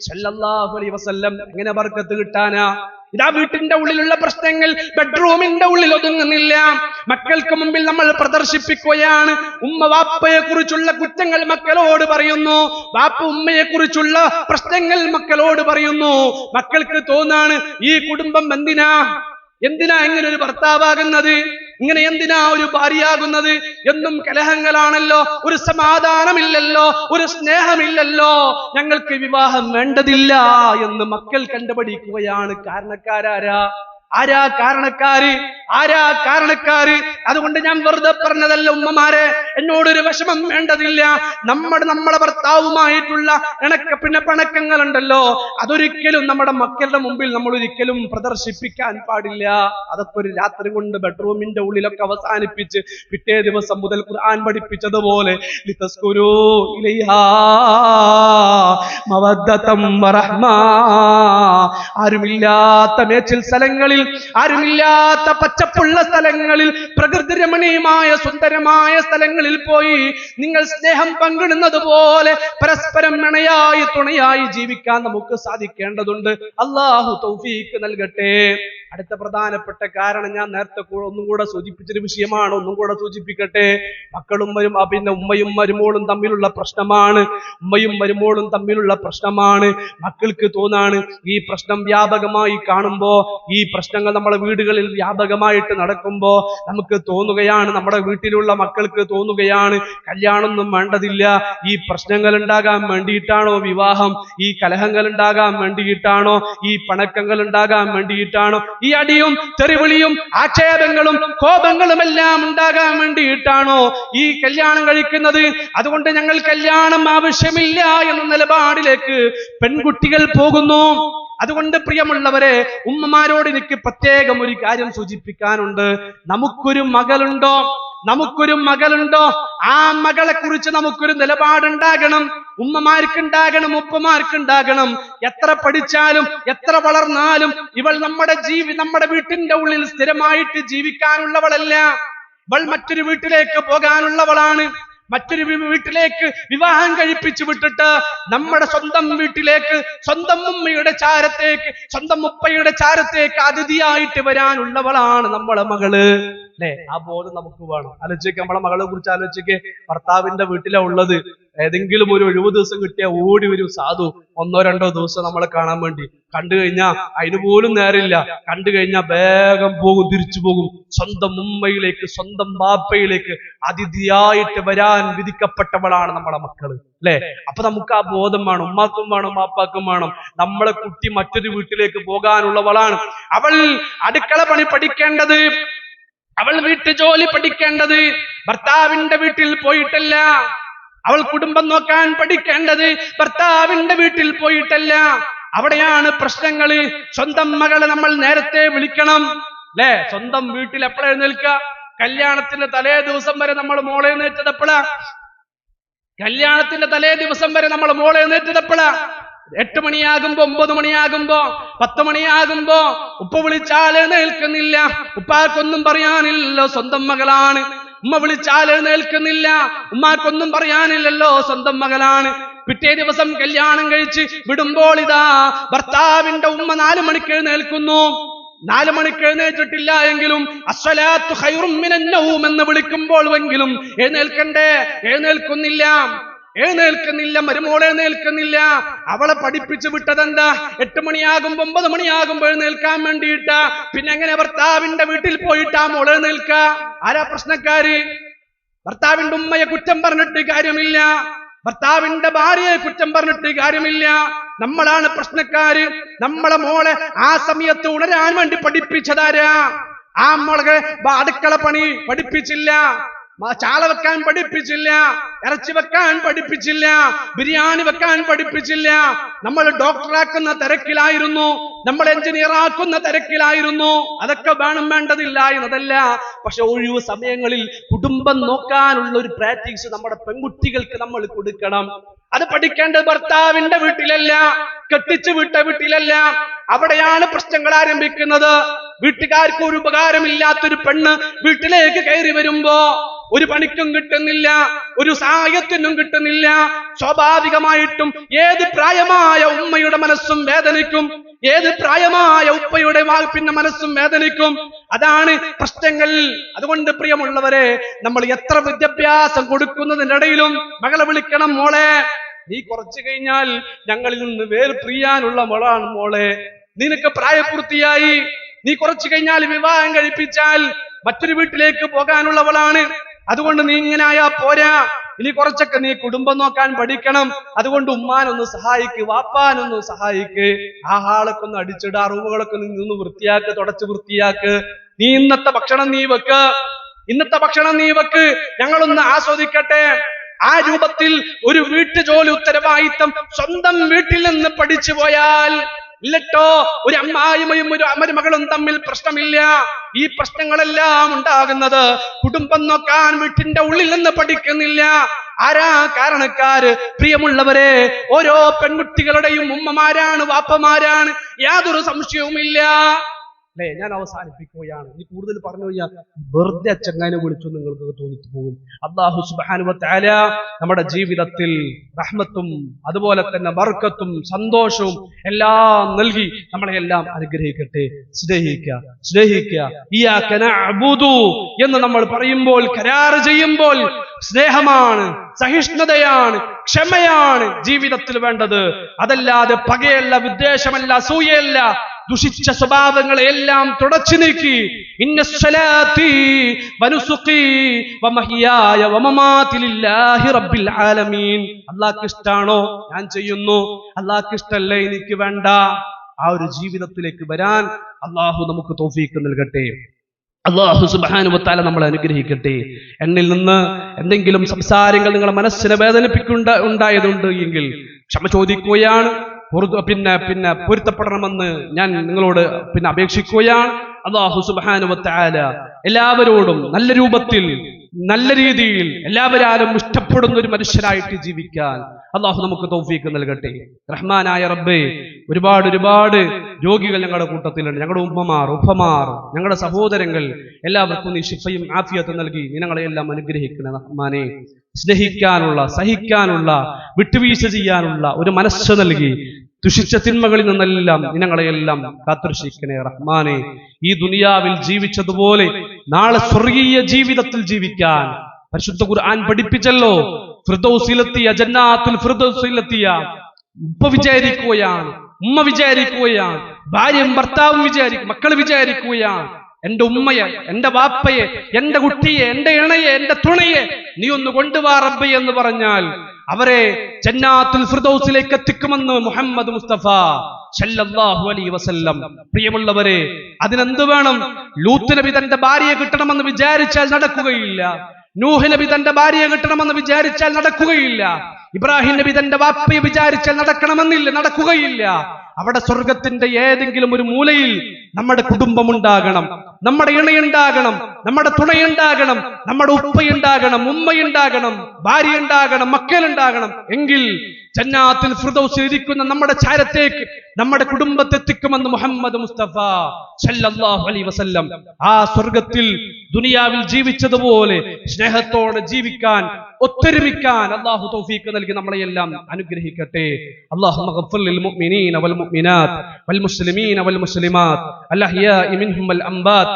സ്വല്ലല്ലാഹു അലൈഹി വസല്ലം. എങ്ങനെ ബർക്കത്ത് കിട്ടാനാ? ഇതാ വീട്ടിന്റെ ഉള്ളിലുള്ള പ്രശ്നങ്ങൾ ബെഡ്റൂമിന്റെ ഉള്ളിൽ ഒതുങ്ങുന്നില്ല. മക്കൾക്ക് മുമ്പിൽ നമ്മൾ പ്രദർശിപ്പിക്കുകയാണ്. ഉമ്മ വാപ്പയെ കുറിച്ചുള്ള കുറ്റങ്ങൾ മക്കളോട് പറയുന്നു, വാപ്പ ഉമ്മയെ കുറിച്ചുള്ള പ്രശ്നങ്ങൾ മക്കളോട് പറയുന്നു. മക്കൾക്ക് തോന്നാണ്, ഈ കുടുംബം എന്തിനാ ഇങ്ങനെ ഒരു ഭർത്താവാകുന്നത്, ഇങ്ങനെ എന്തിനാ ഒരു ഭാര്യയാകുന്നത്? എന്നും കലഹങ്ങളാണല്ലോ, ഒരു സമാധാനമില്ലല്ലോ, ഒരു സ്നേഹമില്ലല്ലോ, ഞങ്ങൾക്ക് വിവാഹം വേണ്ടതില്ല എന്ന് മക്കൾ കണ്ടുപിടിക്കുകയാണ്. ആരാ കാരണക്കാര്? അതുകൊണ്ട് ഞാൻ വെറുതെ പറഞ്ഞതല്ല ഉമ്മമാരെ, എന്നോടൊരു വിഷമം വേണ്ടതില്ല. നമ്മളെ ഭർത്താവുമായിട്ടുള്ള പിണക്കങ്ങളുണ്ടല്ലോ, അതൊരിക്കലും നമ്മുടെ മക്കളുടെ മുമ്പിൽ നമ്മൾ ഒരിക്കലും പ്രദർശിപ്പിക്കാൻ പാടില്ല. അതൊക്കെ ഒരു രാത്രി കൊണ്ട് ബെഡ്റൂമിന്റെ ഉള്ളിലൊക്കെ അവസാനിപ്പിച്ച് പിറ്റേ ദിവസം മുതൽ ഖുർആൻ പഠിപ്പിച്ചതുപോലെ ലിതസ്കുരു ഇലൈഹാ മവദ്ദതം വറഹ്മ, ആരുമില്ലാത്ത മേച്ചിൽ സ്ഥലങ്ങളിൽ ആരുമില്ലാത്ത പച്ചപ്പുള്ള സ്ഥലങ്ങളിൽ, പ്രകൃതി രമണീയമായ സുന്ദരമായ സ്ഥലങ്ങളിൽ പോയി നിങ്ങൾ സ്നേഹം പങ്കിടുന്നത് പോലെ പരസ്പരം ഇണയായി തുണയായി ജീവിക്കാൻ നമുക്ക് സാധിക്കേണ്ടതുണ്ട്. അല്ലാഹു തൗഫീഖ് നൽകട്ടെ. അടുത്ത പ്രധാനപ്പെട്ട കാരണം ഞാൻ നേരത്തെ ഒന്നും കൂടെ സൂചിപ്പിച്ചൊരു വിഷയമാണ്, ഒന്നും കൂടെ സൂചിപ്പിക്കട്ടെ. മക്കളും പിന്നെ ഉമ്മയും മരുമോളും തമ്മിലുള്ള പ്രശ്നമാണ്. ഉമ്മയും മരുമോളും തമ്മിലുള്ള പ്രശ്നമാണ്. മക്കൾക്ക് തോന്നാണ് ഈ പ്രശ്നം വ്യാപകമായി കാണുമ്പോ, ഈ പ്രശ്നങ്ങൾ നമ്മുടെ വീടുകളിൽ വ്യാപകമായിട്ട് നടക്കുമ്പോ നമുക്ക് തോന്നുകയാണ്, നമ്മുടെ വീട്ടിലുള്ള മക്കൾക്ക് തോന്നുകയാണ്, കല്യാണമൊന്നും വേണ്ടതില്ല. ഈ പ്രശ്നങ്ങൾ ഉണ്ടാകാൻ വേണ്ടിയിട്ടാണോ വിവാഹം? ഈ കലഹങ്ങൾ ഉണ്ടാകാൻ വേണ്ടിയിട്ടാണോ? ഈ പണക്കങ്ങൾ ഉണ്ടാകാൻ വേണ്ടിയിട്ടാണോ? ഈ അടിയും തെറിവിളിയും ആക്ഷേപങ്ങളും കോപങ്ങളും എല്ലാം ഉണ്ടാകാൻ വേണ്ടിയിട്ടാണോ ഈ കല്യാണം കഴിക്കുന്നത്? അതുകൊണ്ട് ഞങ്ങൾ കല്യാണം ആവശ്യമില്ല എന്ന നിലപാടിലേക്ക് പെൺകുട്ടികൾ പോകുന്നു. അതുകൊണ്ട് പ്രിയമുള്ളവരെ, ഉമ്മമാരോട് എനിക്ക് പ്രത്യേകം ഒരു കാര്യം സൂചിപ്പിക്കാനുണ്ട്. നമുക്കൊരു മകളുണ്ടോ? ആ മകളെ കുറിച്ച് നമുക്കൊരു നിലപാടുണ്ടാകണം. ഉമ്മമാർക്കുണ്ടാകണം, ഉപ്പമാർക്കുണ്ടാകണം. എത്ര പഠിച്ചാലും എത്ര വളർന്നാലും ഇവൾ നമ്മുടെ വീട്ടിന്റെ ഉള്ളിൽ സ്ഥിരമായിട്ട് ജീവിക്കാനുള്ളവളല്ല. ഇവൾ മറ്റൊരു വീട്ടിലേക്ക് പോകാനുള്ളവളാണ്. മറ്റൊരു വീട്ടിലേക്ക് വിവാഹം കഴിപ്പിച്ചു വിട്ടിട്ട് നമ്മുടെ സ്വന്തം വീട്ടിലേക്ക്, സ്വന്തം ഉമ്മയുടെ ചാരത്തേക്ക്, സ്വന്തം ഉപ്പയുടെ ചാരത്തേക്ക് അതിഥിയായിട്ട് വരാനുള്ളവളാണ് നമ്മളെ മകള്. അല്ലെ? ആ ബോധം നമുക്ക് വേണം. ആലോചിക്ക്, നമ്മളെ മകളെ കുറിച്ച് ആലോചിക്ക്. ഭർത്താവിന്റെ വീട്ടിലാ ഉള്ളത്. ഏതെങ്കിലും ഒരു 70 ദിവസം കിട്ടിയ ഓടി വരും സാധു 1-2 ദിവസം നമ്മളെ കാണാൻ വേണ്ടി. കണ്ടു കഴിഞ്ഞാൽ അതിന് പോലും നേരില്ല. കണ്ടു കഴിഞ്ഞാൽ വേഗം പോകും, തിരിച്ചു പോകും സ്വന്തം ഉമ്മയിലേക്ക്, സ്വന്തം ബാപ്പയിലേക്ക് അതിഥിയായിട്ട് വരാൻ വിധിക്കപ്പെട്ടവളാണ് നമ്മളെ മക്കള്. അല്ലെ? അപ്പൊ നമുക്ക് ആ ബോധം വേണം. ഉമ്മാക്കും വേണം, ബാപ്പാക്കും വേണം. നമ്മളെ കുട്ടി മറ്റൊരു വീട്ടിലേക്ക് പോകാനുള്ളവളാണ്. അവൾ അടുക്കള പണി പഠിക്കേണ്ടത്, അവൾ വീട്ടുജോലി പഠിക്കേണ്ടത് ഭർത്താവിന്റെ വീട്ടിൽ പോയിട്ടല്ല. അവൾ കുടുംബം നോക്കാൻ പഠിക്കേണ്ടത് ഭർത്താവിന്റെ വീട്ടിൽ പോയിട്ടല്ല. അവിടെയാണ് പ്രശ്നങ്ങള്. സ്വന്തം മകളെ നമ്മൾ നേരത്തെ വിളിക്കണം. അല്ലെ? സ്വന്തം വീട്ടിൽ എപ്പോഴാ എഴുന്നേൽക്കുക? കല്യാണത്തിന്റെ തലേ ദിവസം വരെ നമ്മൾ മോളെ എഴുന്നേറ്റത് എപ്പോഴാ? കല്യാണത്തിന്റെ തലേ ദിവസം വരെ നമ്മൾ മോളെ എഴുന്നേറ്റത് എപ്പോഴാ? 8 മണിയാകുമ്പോ, 9 മണിയാകുമ്പോ, 10 മണിയാകുമ്പോ ഉപ്പ വിളിച്ചാൽ എഴുന്നേൽക്കുന്നില്ല. ഉപ്പാക്കൊന്നും പറയാനില്ലല്ലോ, സ്വന്തം മകളാണ്. ഉമ്മ വിളിച്ചാൽ എഴുന്നേൽക്കുന്നില്ല, ഉമ്മാക്കൊന്നും പറയാനില്ലല്ലോ, സ്വന്തം മകളാണ്. പിറ്റേ ദിവസം കല്യാണം കഴിച്ച് വിടുമ്പോൾ ഇതാ ഭർത്താവിന്റെ ഉമ്മ 4 മണിക്ക് എഴുന്നേൽക്കുന്നു. 4 മണിക്ക് എഴുന്നേറ്റിട്ടില്ല എങ്കിലും അസ്സലാത്തു ഖൈറും മിനൻ നൗം എന്ന് വിളിക്കുമ്പോഴെങ്കിലും എഴുന്നേൽക്കണ്ടേ? എഴുന്നേൽക്കുന്നില്ല. മരുമോൾ എഴുന്നേൽക്കുന്നില്ല. അവളെ പഠിപ്പിച്ചു വിട്ടതെന്താ? 8 മണിയാകുമ്പോ 9 മണിയാകുമ്പോ എഴുന്നേൽക്കാൻ വേണ്ടിയിട്ടാ. പിന്നെ എങ്ങനെ ഭർത്താവിന്റെ വീട്ടിൽ പോയിട്ടാ മോൾ എഴുന്നേൽക്ക? ആരാ പ്രശ്നക്കാര്? ഭർത്താവിന്റെ ഉമ്മയെ കുറ്റം പറഞ്ഞിട്ട് കാര്യമില്ല, ഭർത്താവിന്റെ ഭാര്യയെ കുറ്റം പറഞ്ഞിട്ട് കാര്യമില്ല. നമ്മളാണ് പ്രശ്നക്കാര്. നമ്മളെ മോളെ ആ സമയത്ത് ഉണരാൻ വേണ്ടി പഠിപ്പിച്ചതാരാ? ആ മോളെ അടുക്കള പണി പഠിപ്പിച്ചില്ല, ചാള വെക്കാൻ പഠിപ്പിച്ചില്ല, ഇറച്ചി വെക്കാൻ പഠിപ്പിച്ചില്ല, ബിരിയാണി വെക്കാൻ പഠിപ്പിച്ചില്ല. നമ്മൾ ഡോക്ടറാക്കുന്ന തിരക്കിലായിരുന്നു, നമ്മൾ എഞ്ചിനീയർ ആക്കുന്ന തിരക്കിലായിരുന്നു. അതൊക്കെ വേണ്ടതില്ല എന്നതല്ല. പക്ഷെ ഒഴിവ് സമയങ്ങളിൽ കുടുംബം നോക്കാനുള്ള ഒരു പ്രാക്ടീസ് നമ്മുടെ പെൺകുട്ടികൾക്ക് നമ്മൾ കൊടുക്കണം. അത് പഠിക്കേണ്ടത് ഭർത്താവിന്റെ വീട്ടിലല്ല, കെട്ടിച്ചു വിട്ട വീട്ടിലല്ല. അവിടെയാണ് പ്രശ്നങ്ങൾ ആരംഭിക്കുന്നത്. വീട്ടുകാർക്ക് ഒരു ഉപകാരമില്ലാത്തൊരു പെണ്ണ് വീട്ടിലേക്ക് കയറി വരുമ്പോ ഒരു പണിക്കും കിട്ടുന്നില്ല, ഒരു സഹായത്തിനും കിട്ടുന്നില്ല. സ്വാഭാവികമായിട്ടും ഏത് പ്രായമായ ഉമ്മയുടെ മനസ്സും വേദനിക്കും, ഏത് പ്രായമായ ഉപ്പയുടെ പിന്നെ മനസ്സും വേദനിക്കും. അതാണ് പ്രശ്നങ്ങൾ. അതുകൊണ്ട് പ്രിയമുള്ളവരെ, നമ്മൾ എത്ര വിദ്യാഭ്യാസം കൊടുക്കുന്നതിനിടയിലും മകളെ വിളിക്കണം, മോളെ നീ കുറച്ചു കഴിഞ്ഞാൽ ഞങ്ങളിൽ നിന്ന് വേർപിരിയാനുള്ള മോളാണ് മോളെ, നിനക്ക് പ്രായപൂർത്തിയായി, നീ കുറച്ചു കഴിഞ്ഞാൽ വിവാഹം കഴിപ്പിച്ചാൽ മറ്റൊരു വീട്ടിലേക്ക് പോകാനുള്ളവളാണ്. അതുകൊണ്ട് നീ ഇങ്ങനെ ആയാ പോരാ, ഇനി കുറച്ചൊക്കെ നീ കുടുംബം നോക്കാൻ പഠിക്കണം. അതുകൊണ്ട് ഉമ്മാനൊന്ന് സഹായിക്ക്, വാപ്പാനൊന്ന് സഹായിക്ക്, ആ ഹാളൊക്കെ ഒന്ന് അടിച്ചിട, ആ റൂമുകളൊക്കെ നിന്ന് വൃത്തിയാക്ക്, തുടച്ച് വൃത്തിയാക്ക്. നീ ഇന്നത്തെ ഭക്ഷണം നീ വെക്ക്, ഞങ്ങളൊന്ന് ആസ്വദിക്കട്ടെ. ആ രൂപത്തിൽ ഒരു വീട്ടുജോലി ഉത്തരവാദിത്തം സ്വന്തം വീട്ടിൽ നിന്ന് പഠിച്ചു പോയാൽ ഇല്ലട്ടോ, ഒരു അമ്മായിമയും ഒരു മരുമകളും തമ്മിൽ പ്രശ്നമില്ല. ഈ പ്രശ്നങ്ങളെല്ലാം ഉണ്ടാകുന്നത് കുടുംബം നോക്കാൻ വീട്ടിന്റെ ഉള്ളിൽ നിന്ന് പഠിക്കുന്നില്ല. ആരാ കാരണക്കാര്? പ്രിയമുള്ളവരെ, ഓരോ പെൺകുട്ടികളുടെയും ഉമ്മമാരാണ്, വാപ്പമാരാണ്, യാതൊരു സംശയവുമില്ല. അല്ലെ? ഞാൻ അവസാനിപ്പിക്കുകയാണ്. ഇനി കൂടുതൽ പറഞ്ഞു കഴിഞ്ഞാൽ വെറുതെ അച്ചങ്ങാനെ വിളിച്ചു നിങ്ങൾക്ക് തോന്നിച്ചു പോകും. അല്ലാഹു സുബ്ഹാനഹു വ തആല നമ്മുടെ ജീവിതത്തിൽ റഹ്മത്തും അതുപോലെ തന്നെ ബർക്കത്തും സന്തോഷവും എല്ലാം നൽകി നമ്മളെല്ലാം അനുഗ്രഹിക്കട്ടെ. സ്നേഹിക്കുക ഇയ്യാക നഅ്ബുദു എന്ന് നമ്മൾ പറയുമ്പോൾ, കരാർ ചെയ്യുമ്പോൾ സ്നേഹമാണ്, സഹിഷ്ണുതയാണ്, ക്ഷമയാണ് ജീവിതത്തിൽ വേണ്ടത്. അതല്ലാതെ പകയല്ല, വിദ്വേഷമല്ല, അസൂയയല്ല, ദുഷിച്ച സ്വഭാവങ്ങളെ എല്ലാം തുടച്ചു നീക്കി ഇന്ന സ്വലാത്തി വനുസുഖി വമഹിയായ വമമാതി ലില്ലാഹി റബ്ബിൽ ആലമീൻ. അല്ലാഹുവിന് ഇഷ്ടാണോ ഞാൻ ചെയ്യുന്നു, അല്ലാഹുവിന് ഇഷ്ടല്ലേ എനിക്ക് വേണ്ട. ആ ഒരു ജീവിതത്തിലേക്ക് വരാൻ അല്ലാഹു നമുക്ക് തൗഫീഖ് നൽകട്ടെ. അല്ലാഹു സുബ്ഹാനഹു വ തആല നമ്മളെ അനുഗ്രഹിക്കട്ടെ. എന്നിൽ നിന്ന് എന്തെങ്കിലും സംസാരങ്ങൾ നിങ്ങളെ മനസ്സിനെ ഉണ്ടായതുണ്ട് എങ്കിൽ ക്ഷമ ചോദിക്കുകയാണ്. പൊരുത്തപ്പെടണമെന്ന് ഞാൻ നിങ്ങളോട് അപേക്ഷിക്കുകയാണ്. അല്ലാഹു സുബ്ഹാനഹു വ തആല എല്ലാവരോടും നല്ല രൂപത്തിൽ നല്ല രീതിയിൽ എല്ലാവരും ഇഷ്ടപ്പെടുന്ന ഒരു മനുഷ്യരായിട്ട് ജീവിക്കാൻ അല്ലാഹു നമുക്ക് തൗഫീഖ് നൽകട്ടെ. റഹ്മാനായ റബ്ബേ, ഒരുപാട് രോഗികൾ ഞങ്ങളുടെ കൂട്ടത്തിലുണ്ട്. ഞങ്ങളുടെ ഉപ്പമാർ, ഞങ്ങളുടെ സഹോദരങ്ങൾ, എല്ലാവർക്കും നീ ശിഫയും ആഫിയത്തും നൽകി ഞങ്ങളെല്ലാം അനുഗ്രഹിക്കണം റഹ്മാനെ. സ്നേഹിക്കാനുള്ള, സഹിക്കാനുള്ള, വിട്ടുവീഴ്ച ചെയ്യാനുള്ള ഒരു മനസ്സ് നൽകി ദുഷിച്ച തിന്മകളിൽ നിന്നെല്ലാം ഞങ്ങളെയെല്ലാം കാത്തുരക്ഷിക്കണേ റഹ്മാനെ. ഈ ദുനിയാവിൽ ജീവിച്ചതുപോലെ നാളെ സ്വർഗീയ ജീവിതത്തിൽ ജീവിക്കാൻ പരിശുദ്ധ ഖുർആൻ പഠിപ്പിച്ചല്ലോ. ഫിർദൗസിലെത്തിയ, ജന്നാത്തുൽ ഫിർദൗസിലെത്തിയ ഉമ്മ വിചാരിക്കുകയാണ്, ഭാര്യയും ഭർത്താവും മക്കൾ വിചാരിക്കുകയാണ്, എന്റെ ഉമ്മയെ, എന്റെ വാപ്പയെ, എന്റെ കുട്ടിയെ, എന്റെ ഇണയെ, എന്റെ തുണയെ നീ ഒന്ന് കൊണ്ടുവാ റബ്ബേ എന്ന് പറഞ്ഞാൽ അവരെ ജന്നാത്തുൽ ഫിർദൗസിലേക്ക് എത്തിക്കുമെന്ന് മുഹമ്മദ് മുസ്തഫ സല്ലല്ലാഹു അലൈഹി വസല്ലം. പ്രിയമുള്ളവരെ, അതിനെന്ത് വേണം? ലൂത്ത് നബി തന്റെ ഭാര്യയെ കിട്ടണമെന്ന് വിചാരിച്ചാൽ നടക്കുകയില്ല. നൂഹ് നബി തന്റെ ഭാര്യയെ കിട്ടണമെന്ന് വിചാരിച്ചാൽ നടക്കുകയില്ല. ഇബ്രാഹിം നബി തന്റെ വാപ്പയെ വിചാരിച്ചാൽ നടക്കുകയില്ല. അവിടെ സ്വർഗത്തിന്റെ ഏതെങ്കിലും ഒരു മൂലയിൽ നമ്മുടെ കുടുംബം ഉണ്ടാകണം, നമ്മുടെ ഇണയുണ്ടാകണം, നമ്മുടെ തുണയുണ്ടാകണം, നമ്മുടെ ഉപ്പയുണ്ടാകണം, ഉമ്മയുണ്ടാകണം, ഭാര്യയുണ്ടാകണം, മക്കളുണ്ടാകണം. എങ്കിൽ ജന്നാത്തുൽ ഫിർദൗസിൽ ഇരിക്കുന്ന നമ്മുടെ ചാരത്തേക്ക് നമ്മുടെ കുടുംബത്തെ എത്തിക്കുമെന്ന് മുഹമ്മദ് മുസ്തഫ സല്ലല്ലാഹു അലൈഹി വസല്ലം. ആ സ്വർഗത്തിൽ ദുനിയാവിൽ ജീവിച്ചതുപോലെ സ്നേഹത്തോടെ ജീവിക്കാൻ, ഒത്തൊരുമിക്കാൻ അല്ലാഹു തൗഫീഖ് നൽകി നമ്മളെയെല്ലാം അനുഗ്രഹിക്കട്ടെ. അല്ലാഹുമ്മ ഗഫിർ ലിൽ മുഅ്മിനീന വൽ മുഅ്മിനാത്ത് വൽ മുസ്ലിമീന വൽ മുസ്ലിമാത്ത് അൽ അഹ്യാഇ മിൻഹും വൽ അംവാത്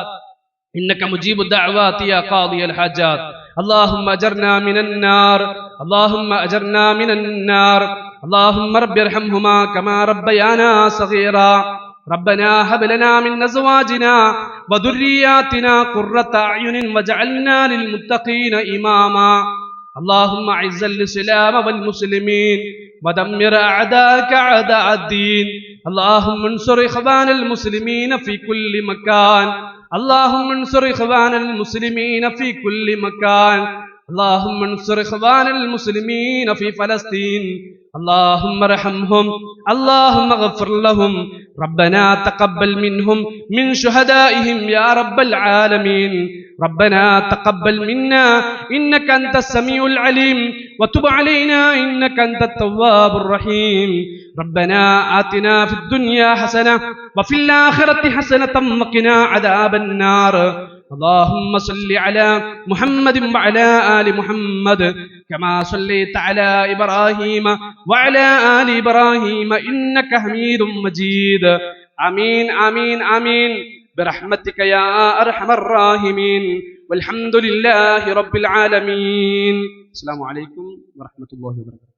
إنك مجيب الدعوات يا قاضي الحاجات. اللهم أجرنا من النار، اللهم أجرنا من النار. اللهم رب ارحمهما كما ربيانا صغيرا. ربنا هب لنا من أزواجنا وذرياتنا قرة أعين واجعلنا للمتقين إماما. اللهم أعز الإسلام والمسلمين ودمر أعداءك أعداء الدين. اللهم انصر إخوان المسلمين في كل مكان. اللهم انصر إخوان المسلمين في كل مكان. اللهم انصر إخوان المسلمين في فلسطين. اللهم ارحمهم، اللهم اغفر لهم. ربنا تقبل منهم من شهدائهم يا رب العالمين. ربنا تقبل منا إنك أنت السميع العليم وتب علينا إنك أنت التواب الرحيم. ربنا آتنا في الدنيا حسنة وفي الآخرة حسنة وقنا عذاب النار. اللهم صل على محمد وعلى آل محمد كما صليت على إبراهيم وعلى آل إبراهيم إنك حميد مجيد. آمين آمين آمين برحمتك يا أرحم الراحمين. والحمد لله رب العالمين. السلام عليكم ورحمة الله وبركاته.